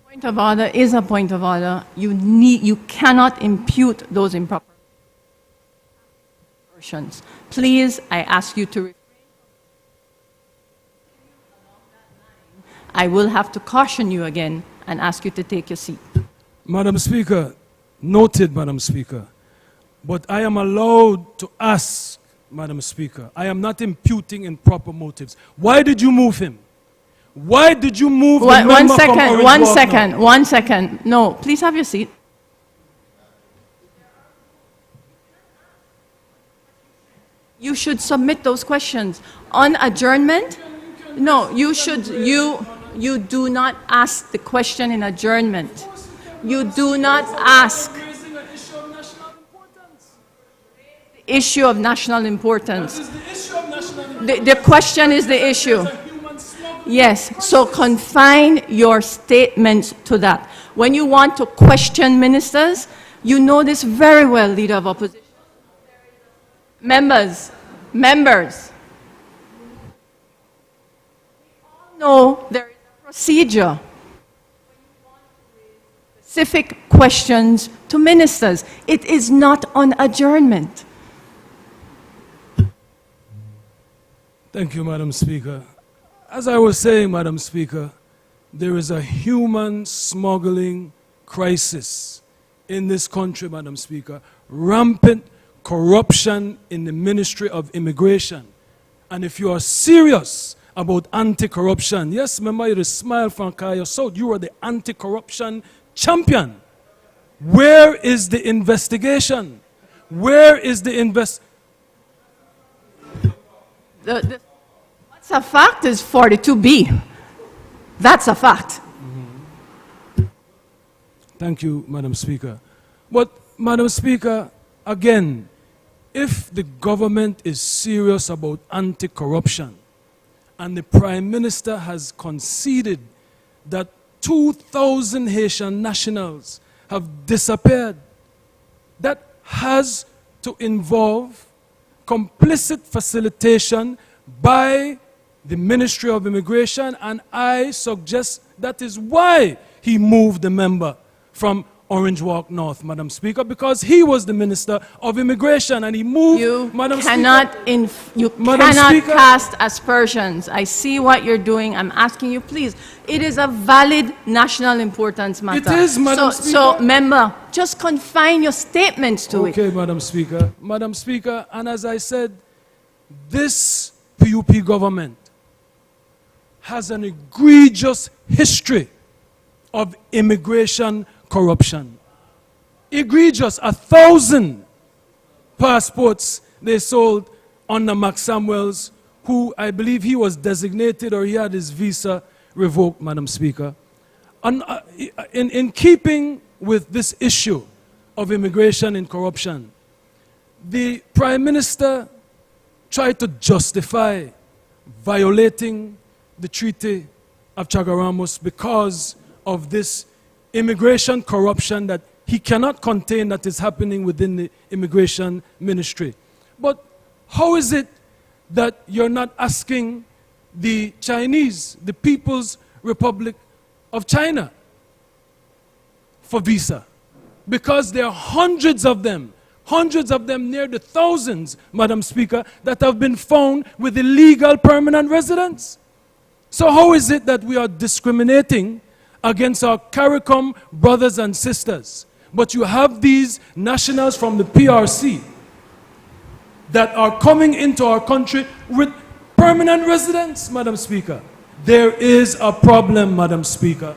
Speaker 12: Point of order is a point of order. You cannot impute those improper assertions. Please, I ask you to refrain. I will have to caution you again and ask you to take your seat.
Speaker 7: Madam Speaker, noted, Madam Speaker. But I am allowed to ask, Madam Speaker. I am not imputing improper motives. Why did you move him? Why did you move the member from Orange Walk now?
Speaker 12: One second. No, please have your seat. You should submit those questions. On adjournment, no, you should, you do not ask the question in adjournment. You do not ask. Issue of national importance. The question is the issue. Yes, so confine your statements to that. When you want to question ministers, you know this very well, Leader of Opposition. Members, know there is a procedure. Specific questions to ministers. It is not on adjournment.
Speaker 7: Thank you, Madam Speaker. As I was saying, Madam Speaker, there is a human smuggling crisis in this country, Madam Speaker. Rampant corruption in the Ministry of Immigration. And if you are serious about anti-corruption, yes, remember you smile from Kaya South, you are the anti-corruption champion. Where is the investigation? Where is the
Speaker 12: What's a fact is 42B. That's a fact.
Speaker 7: Thank you, Madam Speaker. But, Madam Speaker, again, if the government is serious about anti-corruption and the Prime Minister has conceded that 2,000 Haitian nationals have disappeared. That has to involve complicit facilitation by the Ministry of Immigration, and I suggest that is why he moved the member from Orange Walk North, Madam Speaker, because he was the Minister of Immigration and he moved, Madam
Speaker 12: cannot
Speaker 7: Speaker.
Speaker 12: You
Speaker 7: Madam
Speaker 12: cannot
Speaker 7: Speaker.
Speaker 12: cast aspersions. I see what you're doing. I'm asking you, please. It is a valid national importance matter.
Speaker 7: It is, Madam Speaker.
Speaker 12: So, member, just confine your statements to it.
Speaker 7: Okay, Madam Speaker. Madam Speaker, and as I said, this PUP government has an egregious history of immigration corruption. Egregious. 1,000 passports they sold under Max Samuels, who I believe he was designated or he had his visa revoked, Madam Speaker. And, in keeping with this issue of immigration and corruption, the Prime Minister tried to justify violating the Treaty of Chaguaramus because of this immigration corruption that he cannot contain that is happening within the immigration ministry. But how is it that you're not asking the Chinese, the People's Republic of China, for visa? Because there are hundreds of them, near the thousands, Madam Speaker, that have been found with illegal permanent residence. So how is it that we are discriminating against our CARICOM brothers and sisters, but you have these nationals from the PRC that are coming into our country with permanent residence, Madam Speaker? There is a problem, Madam Speaker.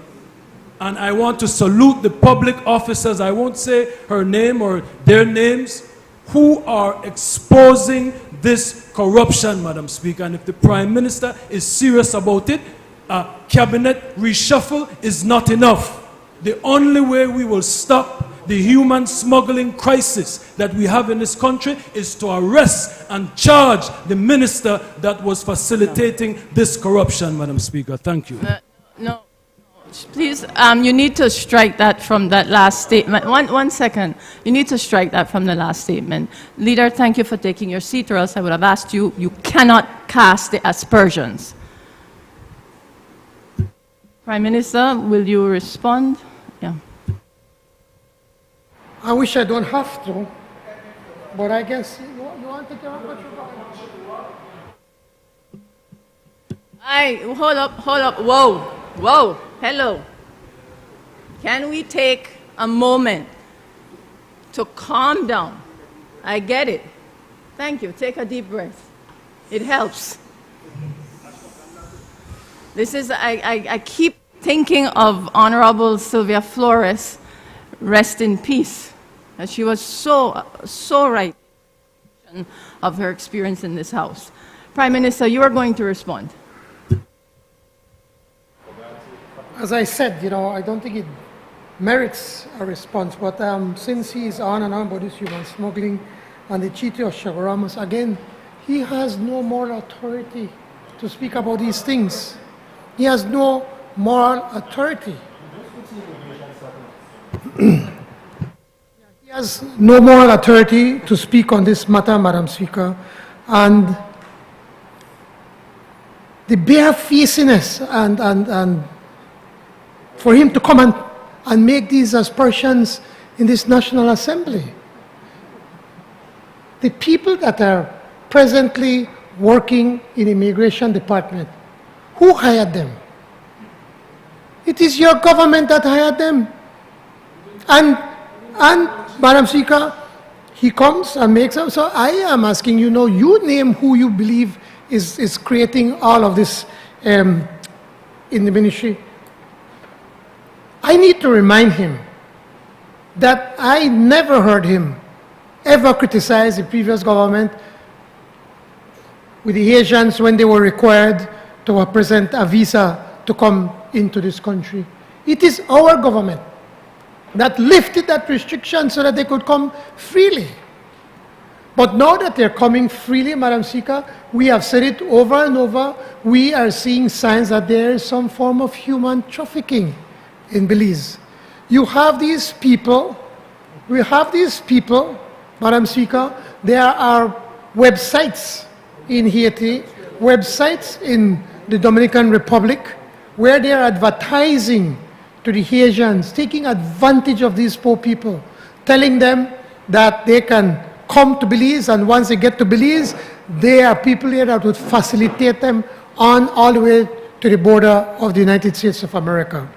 Speaker 7: And I want to salute the public officers, I won't say her name or their names, who are exposing this corruption, Madam Speaker. And if the Prime Minister is serious about it, a cabinet reshuffle is not enough. The only way we will stop the human smuggling crisis that we have in this country is to arrest and charge the minister that was facilitating this corruption, Madam Speaker. Thank you.
Speaker 12: No. Please, you need to strike that from that last statement. One second. You need to strike that from the last statement. Leader, thank you for taking your seat, or else I would have asked you. You cannot cast the aspersions. Prime Minister, will you respond? Yeah.
Speaker 4: I wish I don't have to, but I guess you want to take your
Speaker 12: Hold up. Whoa. Hello. Can we take a moment to calm down? I get it. Thank you. Take a deep breath. It helps. This is, I keep thinking of Honorable Sylvia Flores, rest in peace. And she was so right of her experience in this House. Prime Minister, you are going to respond.
Speaker 4: As I said, I don't think it merits a response, but since he is on and on about this human smuggling and the Treaty of Chaguaramus, again, he has no moral authority to speak about these things. He has no moral authority. He has no moral authority to speak on this matter, Madam Speaker. And the barefacedness and for him to come and make these aspersions in this National Assembly. The people that are presently working in Immigration Department, who hired them? It is your government that hired them. And Madam Speaker, he comes and makes them. So I am asking you now, you name who you believe is creating all of this in the ministry. I need to remind him that I never heard him ever criticize the previous government with the Haitians when they were required to present a visa to come into this country. It is our government that lifted that restriction so that they could come freely. But now that they're coming freely, Madam Speaker, we have said it over and over, we are seeing signs that there is some form of human trafficking in Belize. You have these people, Madam Speaker, there are websites in Haiti, websites in the Dominican Republic, where they are advertising to the Haitians, taking advantage of these poor people, telling them that they can come to Belize, and once they get to Belize, there are people here that would facilitate them on all the way to the border of the United States of America.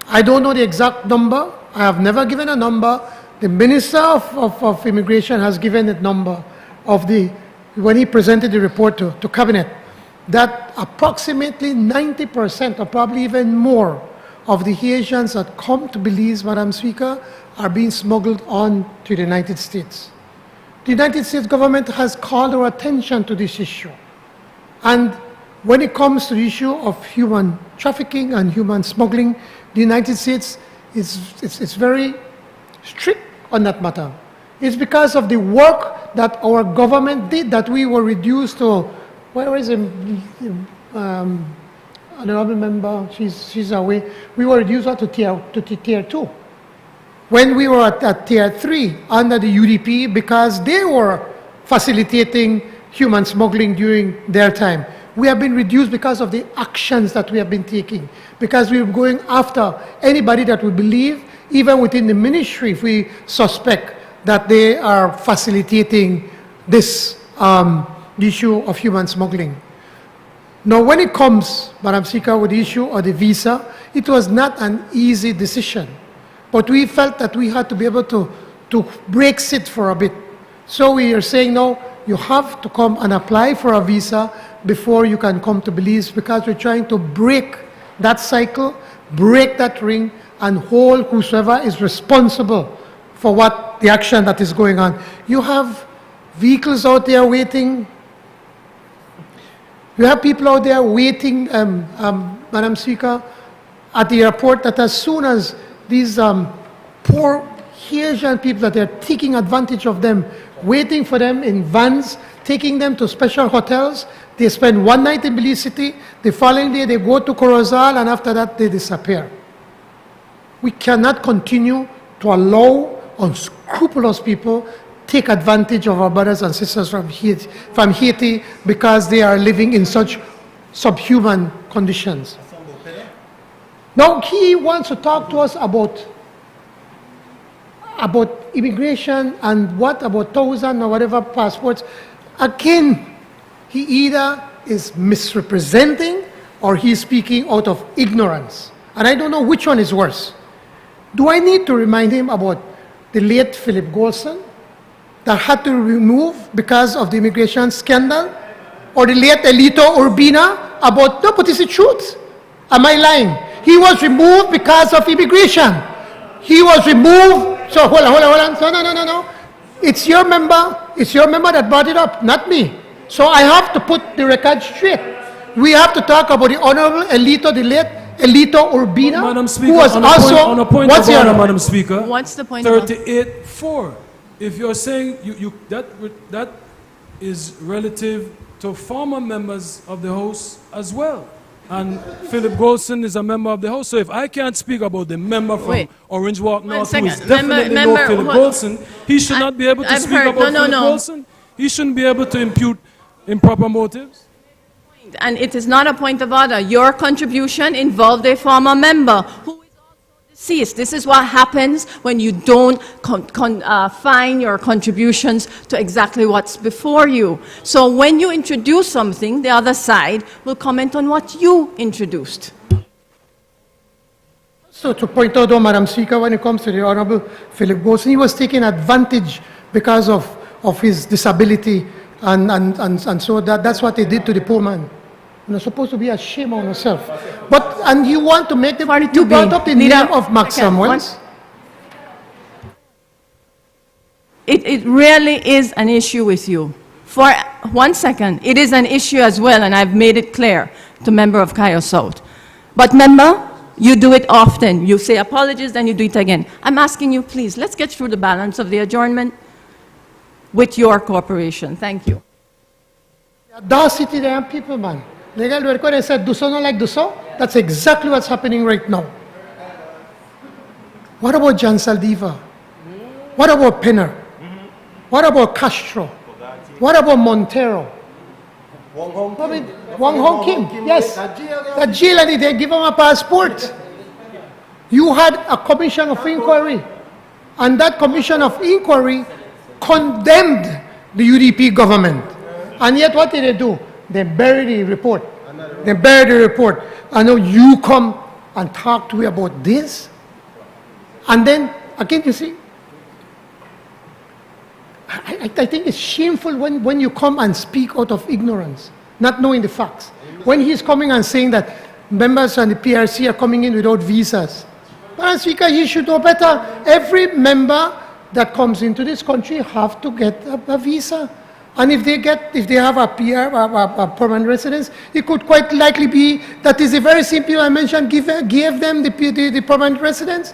Speaker 4: I don't know the exact number. I have never given a number. The Minister of Immigration has given a number when he presented the report to Cabinet, that approximately 90% or probably even more of the Haitians that come to Belize, Madam Speaker, are being smuggled on to the United States. The United States government has called our attention to this issue. And when it comes to the issue of human trafficking and human smuggling, the United States is very strict on that matter. It's because of the work that our government did that we were reduced to, where is it? Honorable member, she's away. We were reduced to tier 2. When we were at tier 3 under the UDP, because they were facilitating human smuggling during their time. We have been reduced because of the actions that we have been taking, because we are going after anybody that we believe, even within the ministry, if we suspect that they are facilitating this issue of human smuggling. Now, when it comes, Madam Speaker, with the issue of the visa, it was not an easy decision. But we felt that we had to be able to break it for a bit. So we are saying, no, you have to come and apply for a visa before you can come to Belize, because we're trying to break that cycle, break that ring, and hold whosoever is responsible for what the action that is going on. You have vehicles out there waiting. You have people out there waiting, Madam Speaker, at the airport, that as soon as these poor Haitian people that are taking advantage of them, waiting for them in vans, taking them to special hotels. They spend one night in Belize City, the following day they go to Corozal, and after that they disappear. We cannot continue to allow unscrupulous people take advantage of our brothers and sisters from Haiti because they are living in such subhuman conditions. Now he wants to talk to us about immigration and what about 1,000 or whatever passports. Again, he either is misrepresenting or he's speaking out of ignorance. And I don't know which one is worse. Do I need to remind him about the late Philip Golson that had to remove because of the immigration scandal? Or the late Elito Urbina about, no, but it's the truth. Am I lying? He was removed because of immigration. He was removed. So hold on. No. It's your member that brought it up, not me. So I have to put the record straight. We have to talk about the Honorable Elito, the late Elito Urbina,
Speaker 7: Madam Speaker,
Speaker 4: who was
Speaker 7: on a point of order, Madam Speaker.
Speaker 12: What's the point of
Speaker 7: 38.4. If you're saying that is relative to former members of the House as well. And Philip Golson is a member of the House. So if I can't speak about the member from Orange Walk North, who is definitely no Philip Golson, he should not be able to speak about Philip Golson. He shouldn't be able to impute improper motives.
Speaker 12: And it is not a point of order. Your contribution involved a former member who is also deceased. This is what happens when you don't confine your contributions to exactly what's before you. So when you introduce something, the other side will comment on what you introduced.
Speaker 4: So to point out, though, Madam Speaker, when it comes to the Honorable Philip Golson, he was taking advantage because of his disability, and so that's what they did to the poor man. You're supposed to be ashamed of yourself. And you want to make them, you brought up the name of Max Samuels.
Speaker 12: It really is an issue with you. For 1 second, it is an issue as well, and I've made it clear to member of Cayo South. But member, you do it often. You say apologies, then you do it again. I'm asking you, please, let's get through the balance of the adjournment. with your corporation. Thank you.
Speaker 4: Audacity there, people, man. Legal record, I said, do so, not like do so. That's exactly what's happening right now. What about Jan Saldiva? What about Penner? What about Castro? What about Montero? Wong Hong Kim, yes. That jail, and they give him a passport. You had a commission of inquiry, and that commission of inquiry condemned the UDP government. And yet what did they do? They buried the report. They buried the report. I know you come and talk to me about this. And then, again, you see, I think it's shameful when you come and speak out of ignorance, not knowing the facts. When he's coming and saying that members and the PRC are coming in without visas. Madam Speaker, he should know better. Every member that comes into this country have to get a visa. And if they have a PR, a permanent residence, it could quite likely be that is a very simple, I mentioned, give them the permanent residence.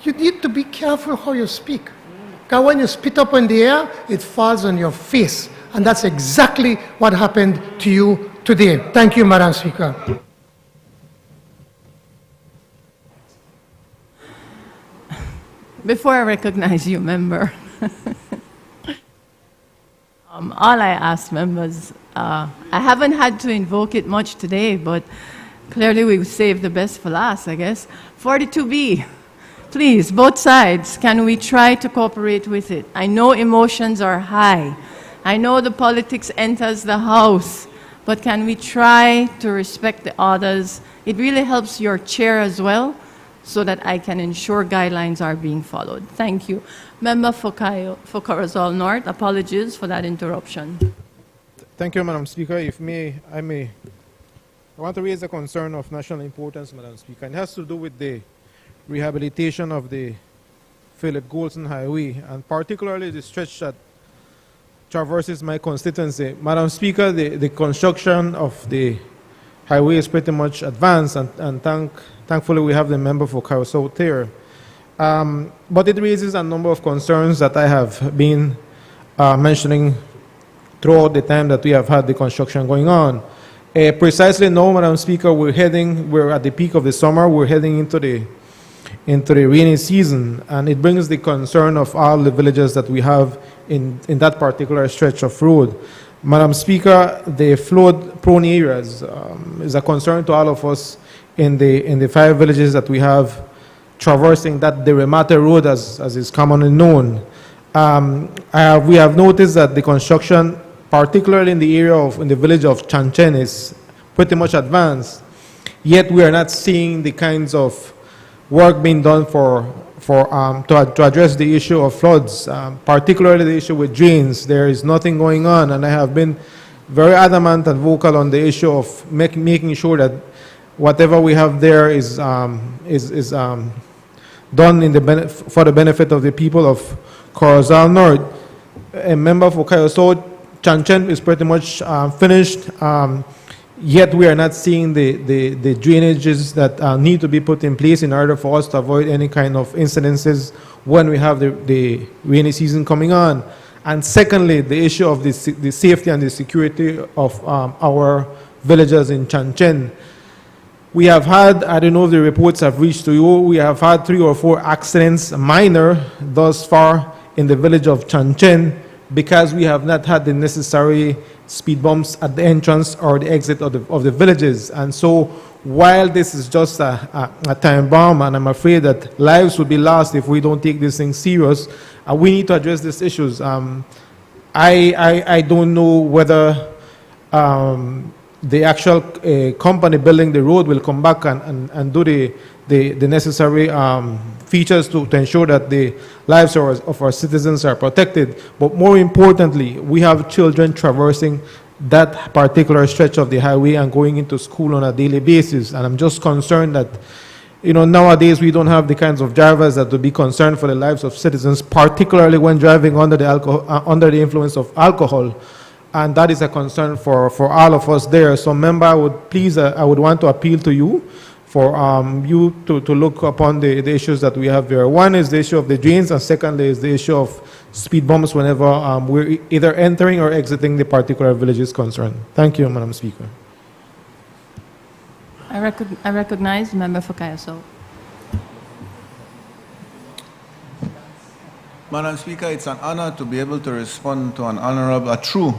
Speaker 4: You need to be careful how you speak. Because when you spit up in the air, it falls on your face. And that's exactly what happened to you today. Thank you, Madam Speaker.
Speaker 12: Before I recognize you, member, all I ask members, I haven't had to invoke it much today, but clearly we saved the best for last, I guess. 42B, please, both sides, can we try to cooperate with it? I know emotions are high. I know the politics enters the House, but can we try to respect the others? It really helps your chair as well, so that I can ensure guidelines are being followed. Thank you. Member for Corozal North, apologies for that interruption.
Speaker 16: Thank you, Madam Speaker. If I want to raise a concern of national importance, Madam Speaker. It has to do with the rehabilitation of the Philip Goulson Highway, and particularly the stretch that traverses my constituency. Madam Speaker, the construction of the highway is pretty much advanced, and thankfully we have the member for Cairo South here. But it raises a number of concerns that I have been mentioning throughout the time that we have had the construction going on. Precisely now, Madam Speaker, we're at the peak of the summer, we're heading into the rainy season, and it brings the concern of all the villages that we have in that particular stretch of road. Madam Speaker, the flood-prone areas is a concern to all of us in the 5 villages that we have traversing that the Remate Road, as is commonly known. We have noticed that the construction, particularly in the village of Chanchen, is pretty much advanced. Yet we are not seeing the kinds of work being done to address the issue of floods, particularly the issue with drains. There is nothing going on, and I have been very adamant and vocal on the issue of making sure that whatever we have there is done for the benefit of the people of Corozal North. A member for Cairo South, Chanchen is pretty much finished. Yet we are not seeing the drainages that need to be put in place in order for us to avoid any kind of incidences when we have the rainy season coming on. And secondly, the issue of the safety and the security of our villagers in Chanchen. We have had, I don't know if the reports have reached to you, we have had 3 or 4 accidents, minor, thus far in the village of Chanchen, because we have not had the necessary speed bumps at the entrance or the exit of the villages. And so while this is just a time bomb, and I'm afraid that lives will be lost if we don't take this thing serious, we need to address these issues. I don't know whether the actual company building the road will come back and do the necessary features to ensure that the lives of our citizens are protected. But more importantly, we have children traversing that particular stretch of the highway and going into school on a daily basis. And I'm just concerned that, nowadays we don't have the kinds of drivers that would be concerned for the lives of citizens, particularly when driving under the influence of alcohol. And that is a concern for all of us there. So, member, I would want to appeal to you for you to look upon the issues that we have there. One is the issue of the drains, and secondly is the issue of speed bumps whenever we're either entering or exiting the particular village is concerned. Thank you, Madam Speaker.
Speaker 3: I recognize the member for Kayaso.
Speaker 8: Madam Speaker, it's an honor to be able to respond to a true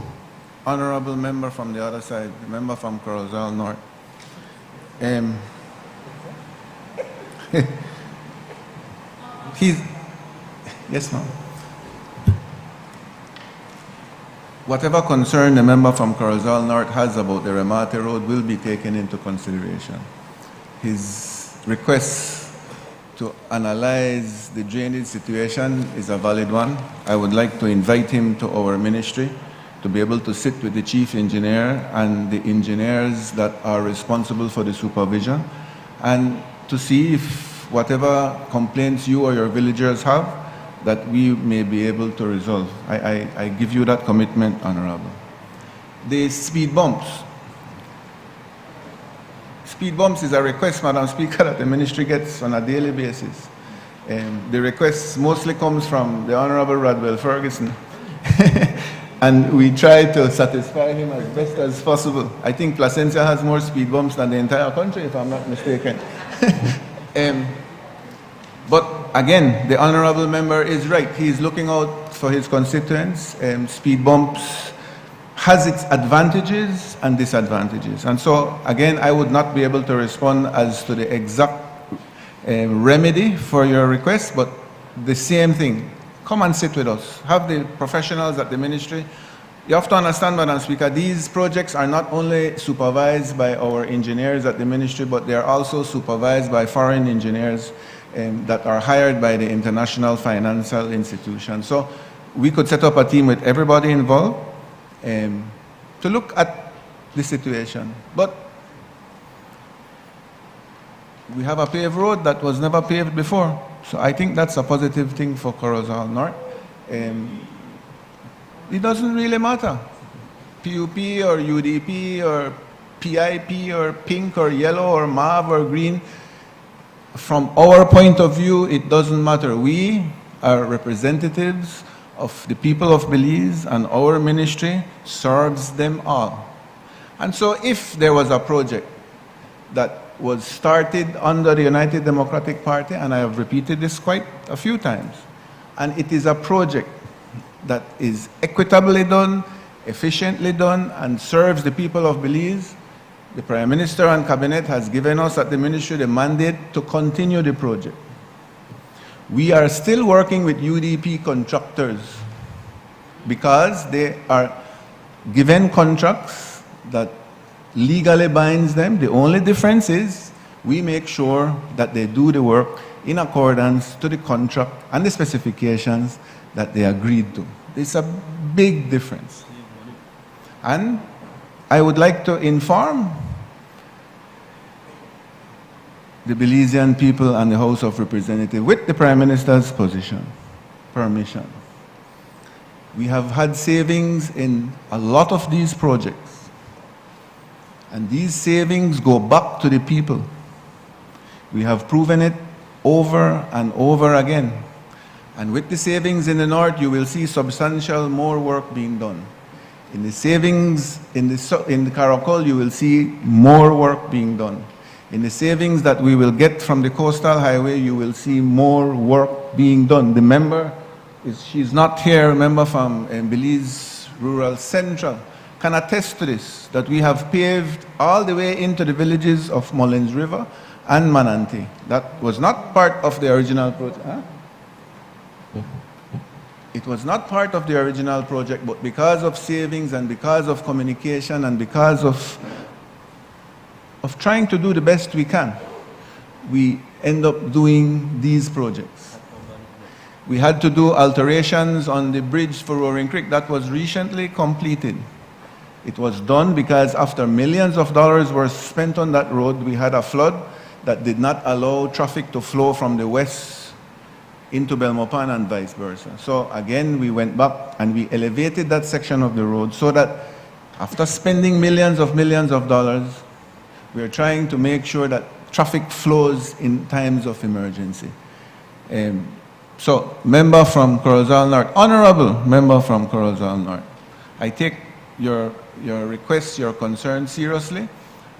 Speaker 8: honorable member from the other side, the member from Corozal North. Yes, ma'am. Whatever concern the member from Corozal North has about the Remate Road will be taken into consideration. His request to analyze the drainage situation is a valid one. I would like to invite him to our ministry to be able to sit with the chief engineer and the engineers that are responsible for the supervision, and to see if whatever complaints you or your villagers have, that we may be able to resolve. I give you that commitment, Honorable. The speed bumps. Speed bumps is a request, Madam Speaker, that the ministry gets on a daily basis. The request mostly comes from the Honorable Radwell Ferguson. And we try to satisfy him as best as possible. I think Placencia has more speed bumps than the entire country, if I'm not mistaken. But again, the honorable member is right. He is looking out for his constituents. Speed bumps has its advantages and disadvantages. And so, again, I would not be able to respond as to the exact remedy for your request, but the same thing. Come and sit with us. Have the professionals at the ministry. You have to understand, Madam Speaker, these projects are not only supervised by our engineers at the ministry, but they are also supervised by foreign engineers that are hired by the international financial institutions. So we could set up a team with everybody involved to look at the situation. But we have a paved road that was never paved before. So I think that's a positive thing for Corozal North. It doesn't really matter. PUP or UDP or PIP or pink or yellow or mauve or green. From our point of view, it doesn't matter. We are representatives of the people of Belize, and our ministry serves them all. And so if there was a project that was started under the United Democratic Party, and I have repeated this quite a few times, and it is a project that is equitably done, efficiently done, and serves the people of Belize, the Prime Minister and Cabinet has given us at the Ministry the mandate to continue the project. We are still working with UDP contractors because they are given contracts that legally binds them. The only difference is we make sure that they do the work in accordance to the contract and the specifications that they agreed to. It's a big difference. And I would like to inform the Belizean people and the House of Representatives, with the Prime Minister's permission. We have had savings in a lot of these projects. And these savings go back to the people. We have proven it over and over again. And with the savings in the north, you will see substantial more work being done. In the savings in the Caracol, you will see more work being done. In the savings that we will get from the coastal highway, you will see more work being done. The member, she's not here, a member from Belize Rural Central, can attest to this, that we have paved all the way into the villages of Mullins River and Mananti. That was not part of the original project. Huh? It was not part of the original project, but because of savings and because of communication and because of trying to do the best we can, we end up doing these projects. We had to do alterations on the bridge for Roaring Creek that was recently completed. It was done because after millions of dollars were spent on that road, we had a flood that did not allow traffic to flow from the west into Belmopan and vice versa. So again, we went back and we elevated that section of the road so that after spending millions of dollars, we are trying to make sure that traffic flows in times of emergency. So, member from Corozal North, honorable member from Corozal North, I take your requests, your concerns seriously.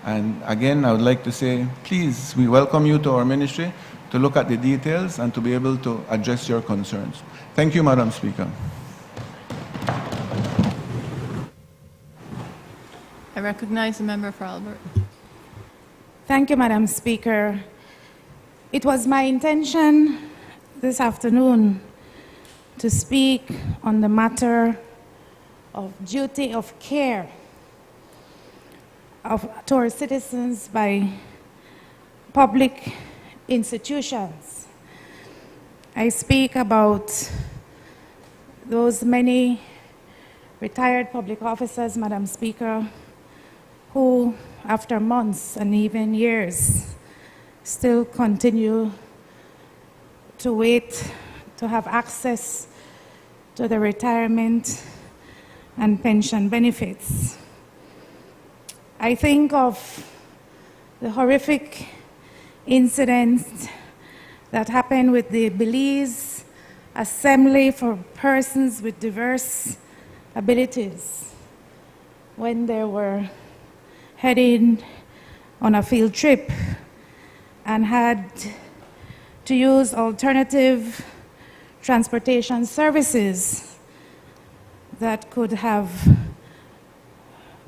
Speaker 8: And again, I would like to say, please, we welcome you to our ministry to look at the details and to be able to address your concerns. Thank you, Madam Speaker.
Speaker 12: I recognize the member for Albert.
Speaker 14: Thank you, Madam Speaker. It was my intention this afternoon to speak on the matter of duty of care to our citizens by public institutions. I speak about those many retired public officers, Madam Speaker, who, after months and even years, still continue to wait to have access to the retirement and pension benefits. I think of the horrific incidents that happened with the Belize Assembly for Persons with Diverse Abilities when they were heading on a field trip and had to use alternative transportation services that could have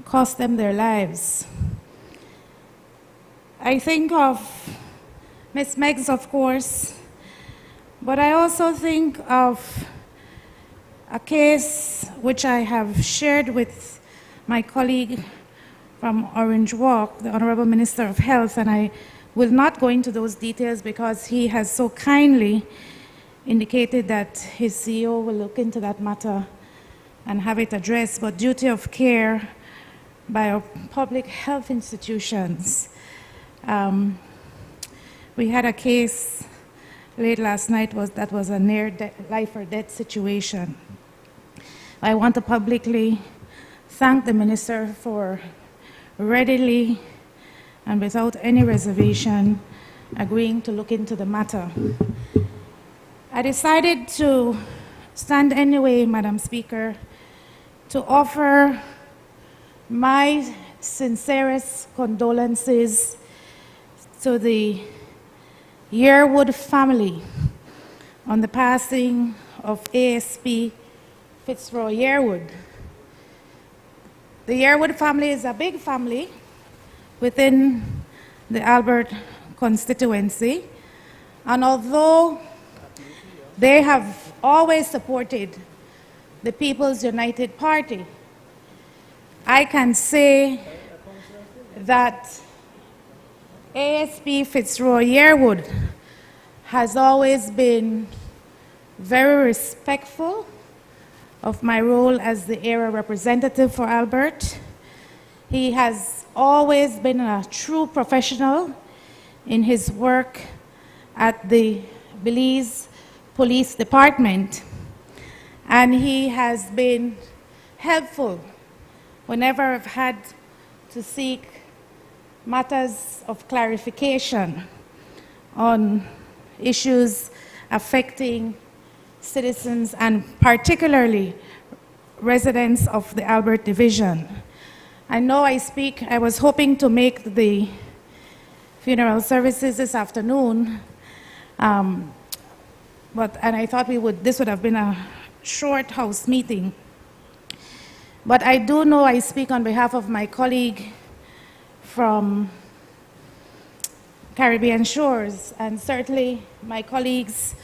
Speaker 14: cost them their lives. I think of Miss Meggs, of course, but I also think of a case which I have shared with my colleague from Orange Walk, the Honorable Minister of Health, and I will not go into those details because he has so kindly indicated that his CEO will look into that matter and have it addressed, but duty of care by our public health institutions. We had a case late last night that was a near life or death situation. I want to publicly thank the Minister for readily and without any reservation agreeing to look into the matter. I decided to stand anyway, Madam Speaker, to offer my sincerest condolences to the Yearwood family on the passing of ASP Fitzroy Yearwood. The Yearwood family is a big family within the Albert constituency, and although they have always supported the People's United Party, I can say that ASP Fitzroy Yearwood has always been very respectful of my role as the area representative for Albert. He has always been a true professional in his work at the Belize Police Department, and he has been helpful whenever I've had to seek matters of clarification on issues affecting citizens and particularly residents of the Albert Division. I know I was hoping to make the funeral services this afternoon, and I thought this would have been a short house meeting. But I do know I speak on behalf of my colleague from Caribbean Shores, and certainly my colleagues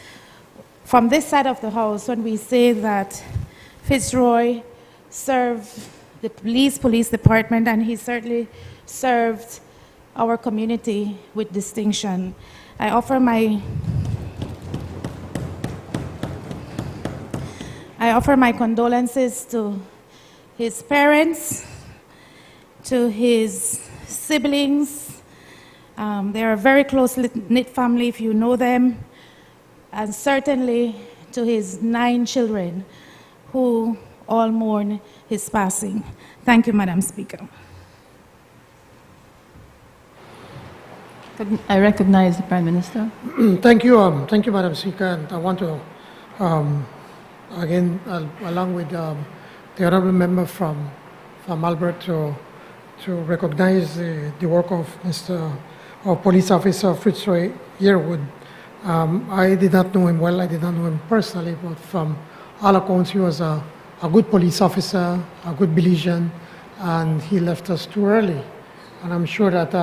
Speaker 14: from this side of the House when we say that Fitzroy served the Belize Police Department, and he certainly served our community with distinction. I offer my condolences to his parents, to his siblings. They're a very close-knit family if you know them, and certainly to his 9 children who all mourn his passing. Thank you, Madam Speaker.
Speaker 3: I recognize the Prime Minister.
Speaker 4: Thank you, Madam Speaker. And I want to, again, along with the honourable member from Albert, to recognize the work of Police Officer Fitzroy Yearwood. I did not know him well. I did not know him personally, but from all accounts, he was a good police officer, a good Belizean, and he left us too early. And I'm sure that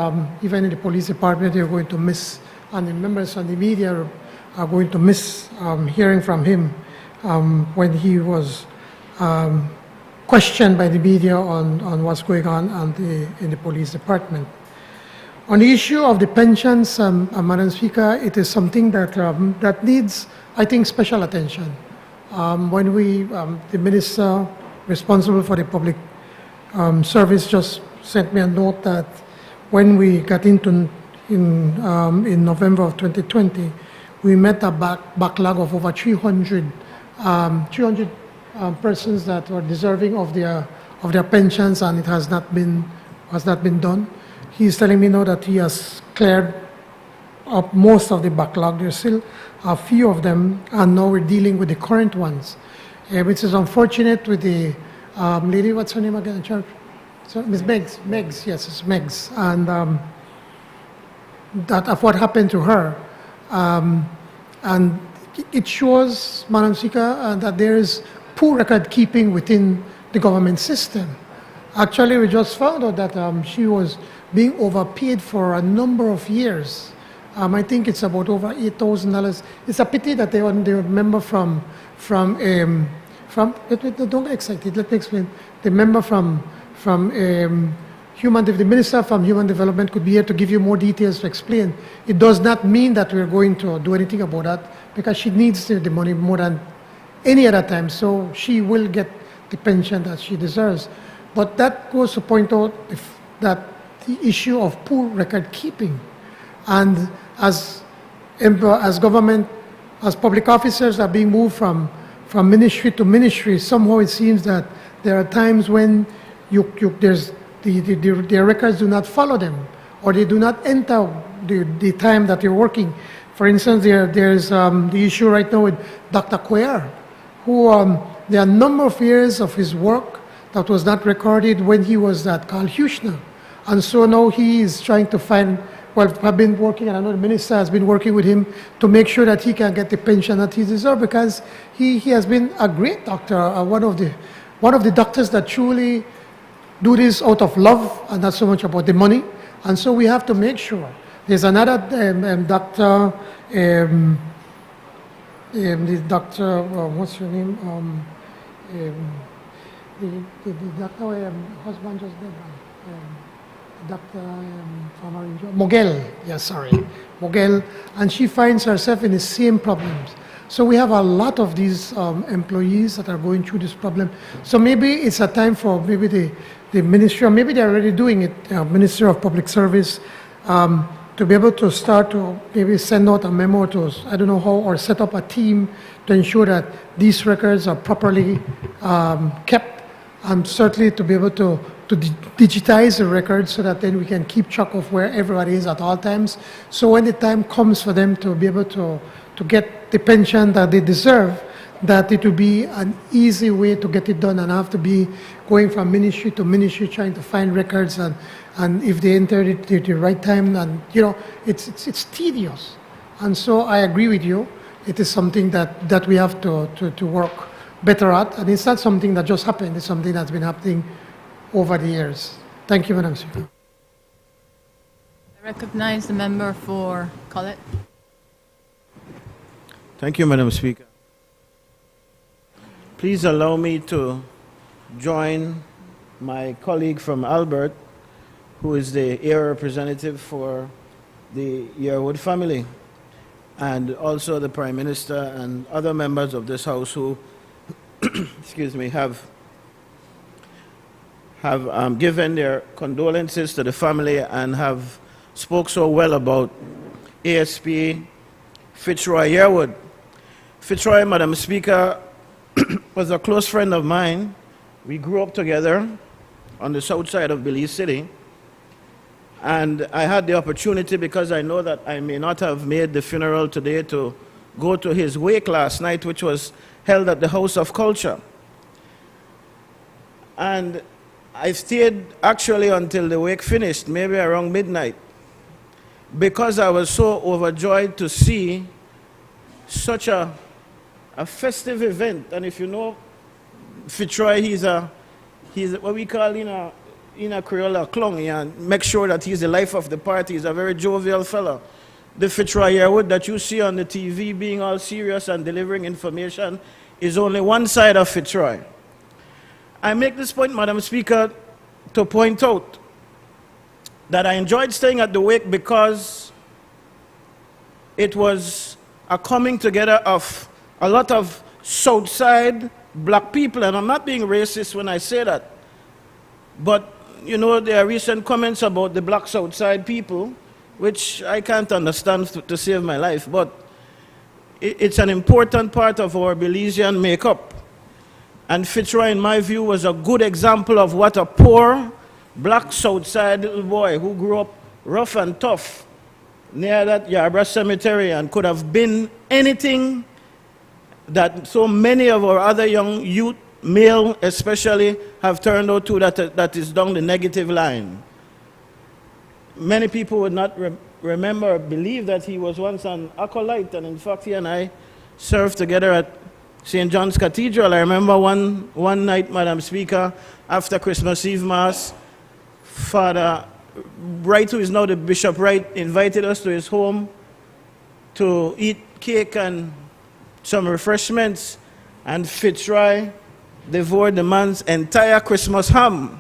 Speaker 4: even in the police department, they're going to miss, and the members on the media are going to miss hearing from him when he was questioned by the media on what's going on in the police department. On the issue of the pensions, Madam Speaker, it is something that, that needs, I think, special attention. When the minister responsible for the public service just sent me a note that when we got into in November of 2020, we met a backlog of over 300 persons that were deserving of their pensions, and it has not been done. He's telling me now that he has cleared up most of the backlog. There's still a few of them, and now we're dealing with the current ones, which is unfortunate with the lady, what's her name again? So, Ms. Megs, yes, it's Megs, and that of what happened to her. And it shows, Madam Speaker, that there is poor record keeping within the government system. Actually, we just found out that she was being overpaid for a number of years. I think it's about over $8,000. It's a pity that they were a member from don't get excited, let me explain. The member from the Minister from Human Development could be here to give you more details to explain. It does not mean that we're going to do anything about that, because she needs the money more than any other time, so she will get the pension that she deserves. But that goes to point out that the issue of poor record keeping. And as government, as public officers are being moved from ministry to ministry, somehow it seems that there are times when their records do not follow them, or they do not enter the time that they're working. For instance, there's the issue right now with Dr. Cuellar, who there are a number of years of his work that was not recorded when he was at Carl Huchner. And so now he is trying to find, well, I've been working, and I know the minister has been working with him to make sure that he can get the pension that he deserves, because he has been a great doctor, one of the doctors that truly do this out of love and not so much about the money. And so we have to make sure. There's another doctor, the doctor, what's her name? The doctor, husband just died. Dr. Mogel, yes, sorry, Mogel, and she finds herself in the same problems. So we have a lot of these employees that are going through this problem. So maybe it's a time for maybe the ministry, or maybe they're already doing it, Ministry of Public Service, to be able to start to maybe send out a memo to, I don't know how, or set up a team to ensure that these records are properly kept, and certainly to be able to digitize the records so that then we can keep track of where everybody is at all times. So when the time comes for them to be able to get the pension that they deserve, that it will be an easy way to get it done, and have to be going from ministry to ministry trying to find records, and if they enter it at the right time, and you know, it's tedious. And so I agree with you. It is something that we have to work better at, and it's not something that just happened. It's something that's been happening over the years. Thank you, Madam Speaker.
Speaker 3: I recognize the member for Collett.
Speaker 9: Thank you, Madam Speaker. Please allow me to join my colleague from Albert, who is the heir representative for the Yearwood family, and also the Prime Minister and other members of this House who excuse me, have given their condolences to the family and have spoke so well about ASP Fitzroy Yearwood. Fitzroy, Madam Speaker, was a close friend of mine. We grew up together on the south side of Belize City, And I had the opportunity, because I know that I may not have made the funeral today, to go to his wake last night, which was held at the House of Culture. And I stayed actually until the wake finished, maybe around midnight, because I was so overjoyed to see such a festive event. And if you know Fitzroy, he's what we call in a Creole clown, and make sure that he's the life of the party. He's a very jovial fellow. The Fitzroy Yearwood that you see on the TV being all serious and delivering information is only one side of Fitzroy. I make this point, Madam Speaker, to point out that I enjoyed staying at the wake because it was a coming together of a lot of Southside black people, and I'm not being racist when I say that, but you know, there are recent comments about the black Southside people, which I can't understand to save my life, but it's an important part of our Belizean makeup. And Fitzroy, in my view, was a good example of what a poor black Southside little boy who grew up rough and tough near that Yarborough Cemetery and could have been anything that so many of our other young youth, male especially, have turned out to, that is down the negative line. Many people would not remember or believe that he was once an acolyte, and in fact he and I served together at St. John's Cathedral. I remember one night, Madam Speaker, after Christmas Eve Mass, Father Wright, who is now the Bishop Wright, invited us to his home to eat cake and some refreshments, and Fitzroy devoured the man's entire Christmas ham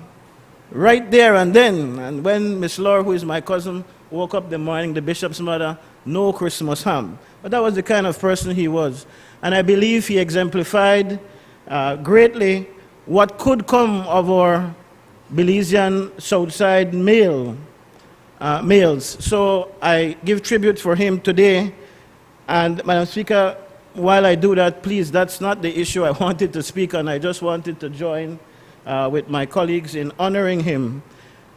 Speaker 9: right there and then. And when Miss Laura, who is my cousin, woke up the morning, the bishop's mother, no Christmas ham. But that was the kind of person he was. And I believe he exemplified greatly what could come of our Belizean Southside males. So I give tribute for him today. And Madam Speaker, while I do that, please, that's not the issue I wanted to speak on. I just wanted to join with my colleagues in honoring him.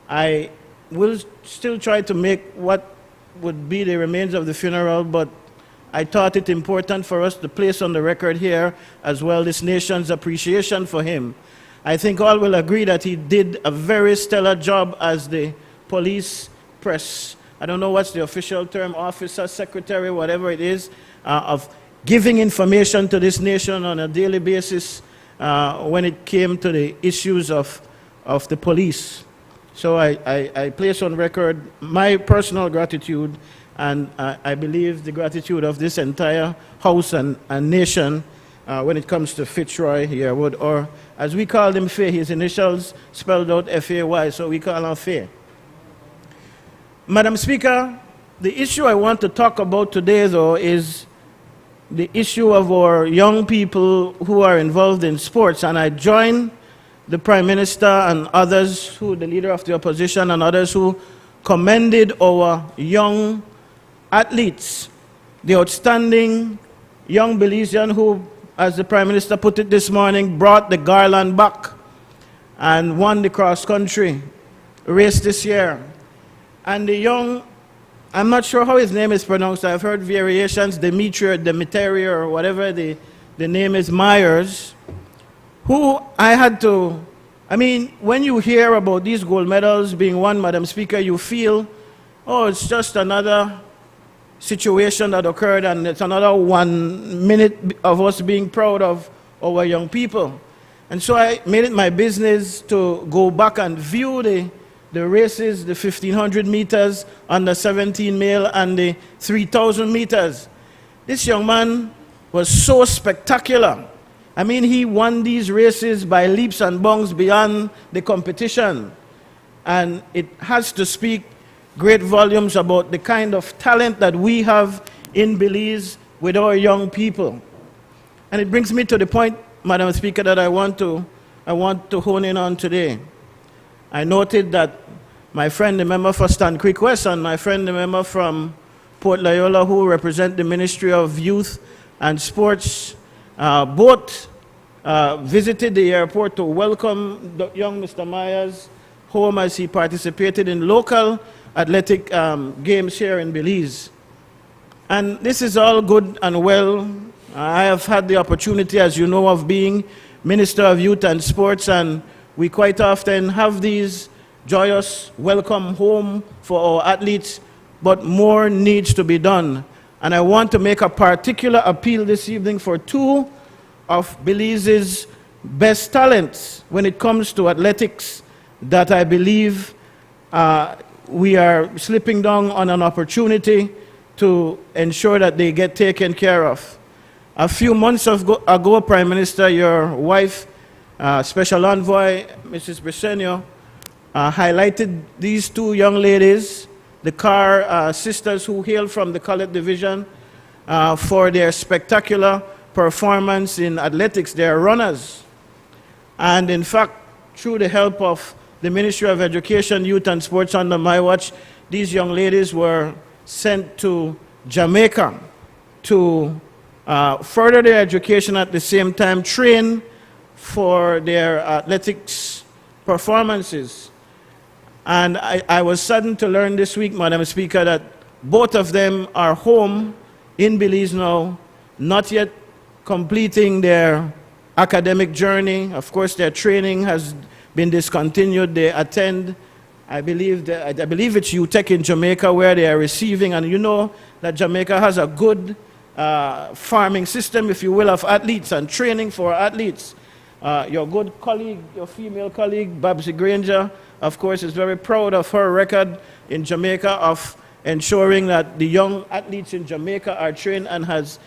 Speaker 9: I will still try to make what would be the remains of the funeral, but I thought it important for us to place on the record here as well this nation's appreciation for him. I think all will agree that he did a very stellar job as the police press, I don't know what's the official term, officer, secretary, whatever it is, of giving information to this nation on a daily basis when it came to the issues of the police. So I place on record my personal gratitude, and I believe the gratitude of this entire House and nation when it comes to Fitzroy Yearwood, or as we call him, Faye. His initials spelled out F-A-Y, so we call him Faye. Madam Speaker, the issue I want to talk about today, though, is the issue of our young people who are involved in sports. And I join the Prime Minister and others, the leader of the opposition and others who commended our young athletes, the outstanding young Belizean who, as the Prime Minister put it this morning, brought the garland back and won the cross-country race this year. And the young, I'm not sure how his name is pronounced. I've heard variations, Demetri, or whatever the name is, Myers, who I mean, when you hear about these gold medals being won, Madam Speaker, you feel, oh, it's just another situation that occurred, and it's another 1 minute of us being proud of our young people. And so I made it my business to go back and view the races, the 1,500 meters, under 17 male, and the 3,000 meters. This young man was so spectacular. I mean, he won these races by leaps and bounds beyond the competition. And it has to speak great volumes about the kind of talent that we have in Belize with our young people. And it brings me to the point, Madam Speaker, that I want to hone in on today. I noted that my friend, the member for Stand Creek West, and my friend, the member from Port Loyola, who represent the Ministry of Youth and Sports, both visited the airport to welcome the young Mr. Myers home as he participated in local athletic games here in Belize. And this is all good and well. I have had the opportunity, as you know, of being Minister of Youth and Sports, and we quite often have these joyous welcome home for our athletes, but more needs to be done. And I want to make a particular appeal this evening for two of Belize's best talents when it comes to athletics that I believe we are slipping down on an opportunity to ensure that they get taken care of. A few months ago, Prime Minister, your wife, Special Envoy, Mrs. Briceño, highlighted these two young ladies, the Carr sisters who hail from the Colored Division, for their spectacular performance in athletics. They are runners. And in fact, through the help of the Ministry of Education, Youth and Sports under my watch, these young ladies were sent to Jamaica to further their education, at the same time train for their athletics performances. And I was saddened to learn this week, Madam Speaker, that both of them are home in Belize now, not yet completing their academic journey. Of course, their training has been discontinued. They attend, I believe it's UTEC in Jamaica, where they are receiving, and you know that Jamaica has a good farming system, if you will, of athletes and training for athletes. Your good colleague, your female colleague, Babsy Granger, of course, is very proud of her record in Jamaica of ensuring that the young athletes in Jamaica are trained, and has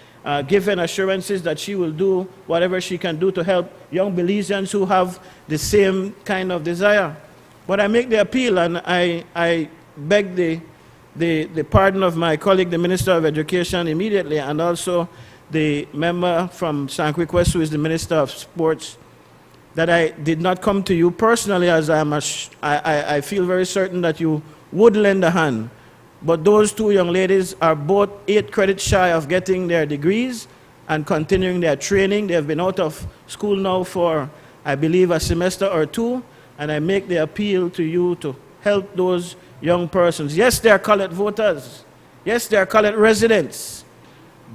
Speaker 9: given assurances that she will do whatever she can do to help young Belizeans who have the same kind of desire. But I make the appeal, and I beg the pardon of my colleague, the Minister of Education, immediately, and also the member from St. West, who is the Minister of Sports, that I did not come to you personally, as I feel very certain that you would lend a hand. But those two young ladies are both 8 credits shy of getting their degrees and continuing their training. They have been out of school now for, I believe, a semester or two, and I make the appeal to you to help those young persons. Yes, they are colored voters. Yes, they are colored residents.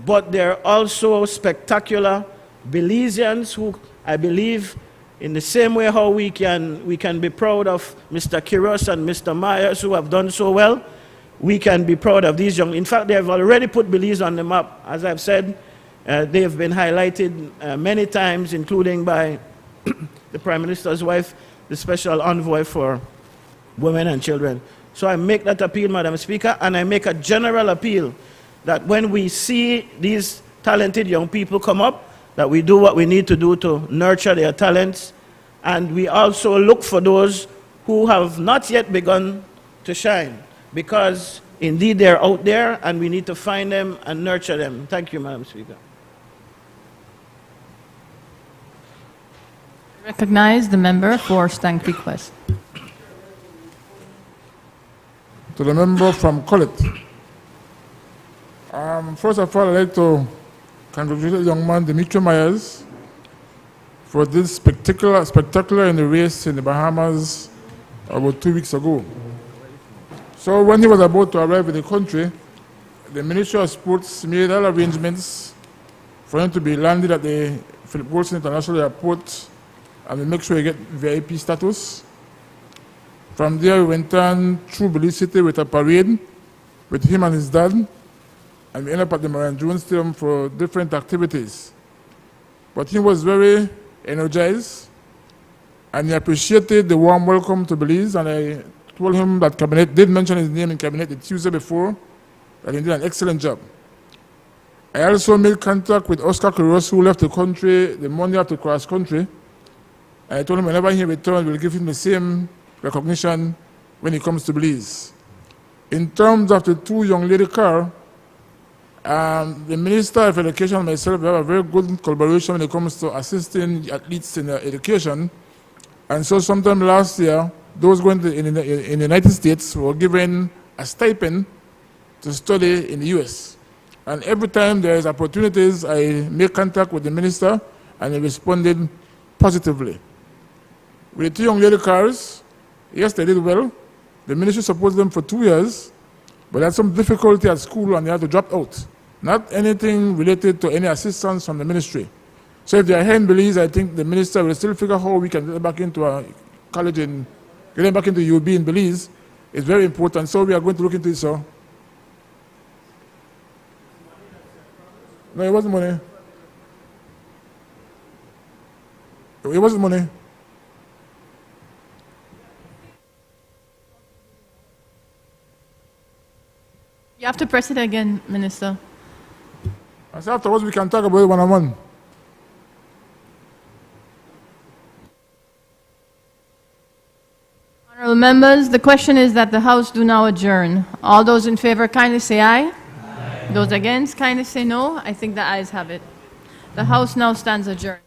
Speaker 9: But they're also spectacular Belizeans who, I believe, in the same way how we can be proud of Mr. Kiros and Mr. Myers, who have done so well, we can be proud of these young. In fact, they have already put Belize on the map. As I've said, they have been highlighted many times, including by the Prime Minister's wife, the Special Envoy for Women and Children. So I make that appeal, Madam Speaker, and I make a general appeal that when we see these talented young people come up, that we do what we need to do to nurture their talents, and we also look for those who have not yet begun to shine, because indeed they're out there and we need to find them and nurture them. Thank you, Madam Speaker.
Speaker 3: Recognize the member for Stank Request.
Speaker 17: To the member from Collet. First of all, I'd like to congratulate the young man, Dimitri Myers, for this spectacular in the race in the Bahamas about 2 weeks ago. So when he was about to arrive in the country, the Ministry of Sports made all arrangements for him to be landed at the Philip Wilson International Airport, and we make sure he get VIP status. From there, we went on through Belize City with a parade with him and his dad, and we ended up at the Marine Jones Stadium for different activities. But he was very energized, and he appreciated the warm welcome to Belize, and I told him that Cabinet did mention his name in Cabinet the Tuesday before, that he did an excellent job. I also made contact with Oscar Quiros, who left the country the Monday after cross country, and I told him whenever he returns, we'll give him the same recognition when he comes to Belize. In terms of the two young lady Carr, the Minister of Education and myself have a very good collaboration when it comes to assisting athletes in their education. And so sometime last year, those going in the United States were given a stipend to study in the US. And every time there is opportunities, I make contact with the minister, and he responded positively. With the two young lady Carrs, yes, they did well, The ministry supported them for 2 years, but they had some difficulty at school and they had to drop out. Not anything related to any assistance from the ministry. So if they are here in Belize, I think the minister will still figure how we can get them back into a college and get them back into UB in Belize. It's very important. So we are going to look into it, sir. No, it wasn't money. It wasn't money.
Speaker 12: You have to press it again, Minister.
Speaker 17: I said afterwards we can talk about it one-on-one.
Speaker 12: Honorable members, the question is that the House do now adjourn. All those in favor kindly say aye. Those against kindly say no. I think the ayes have it. The House now stands adjourned.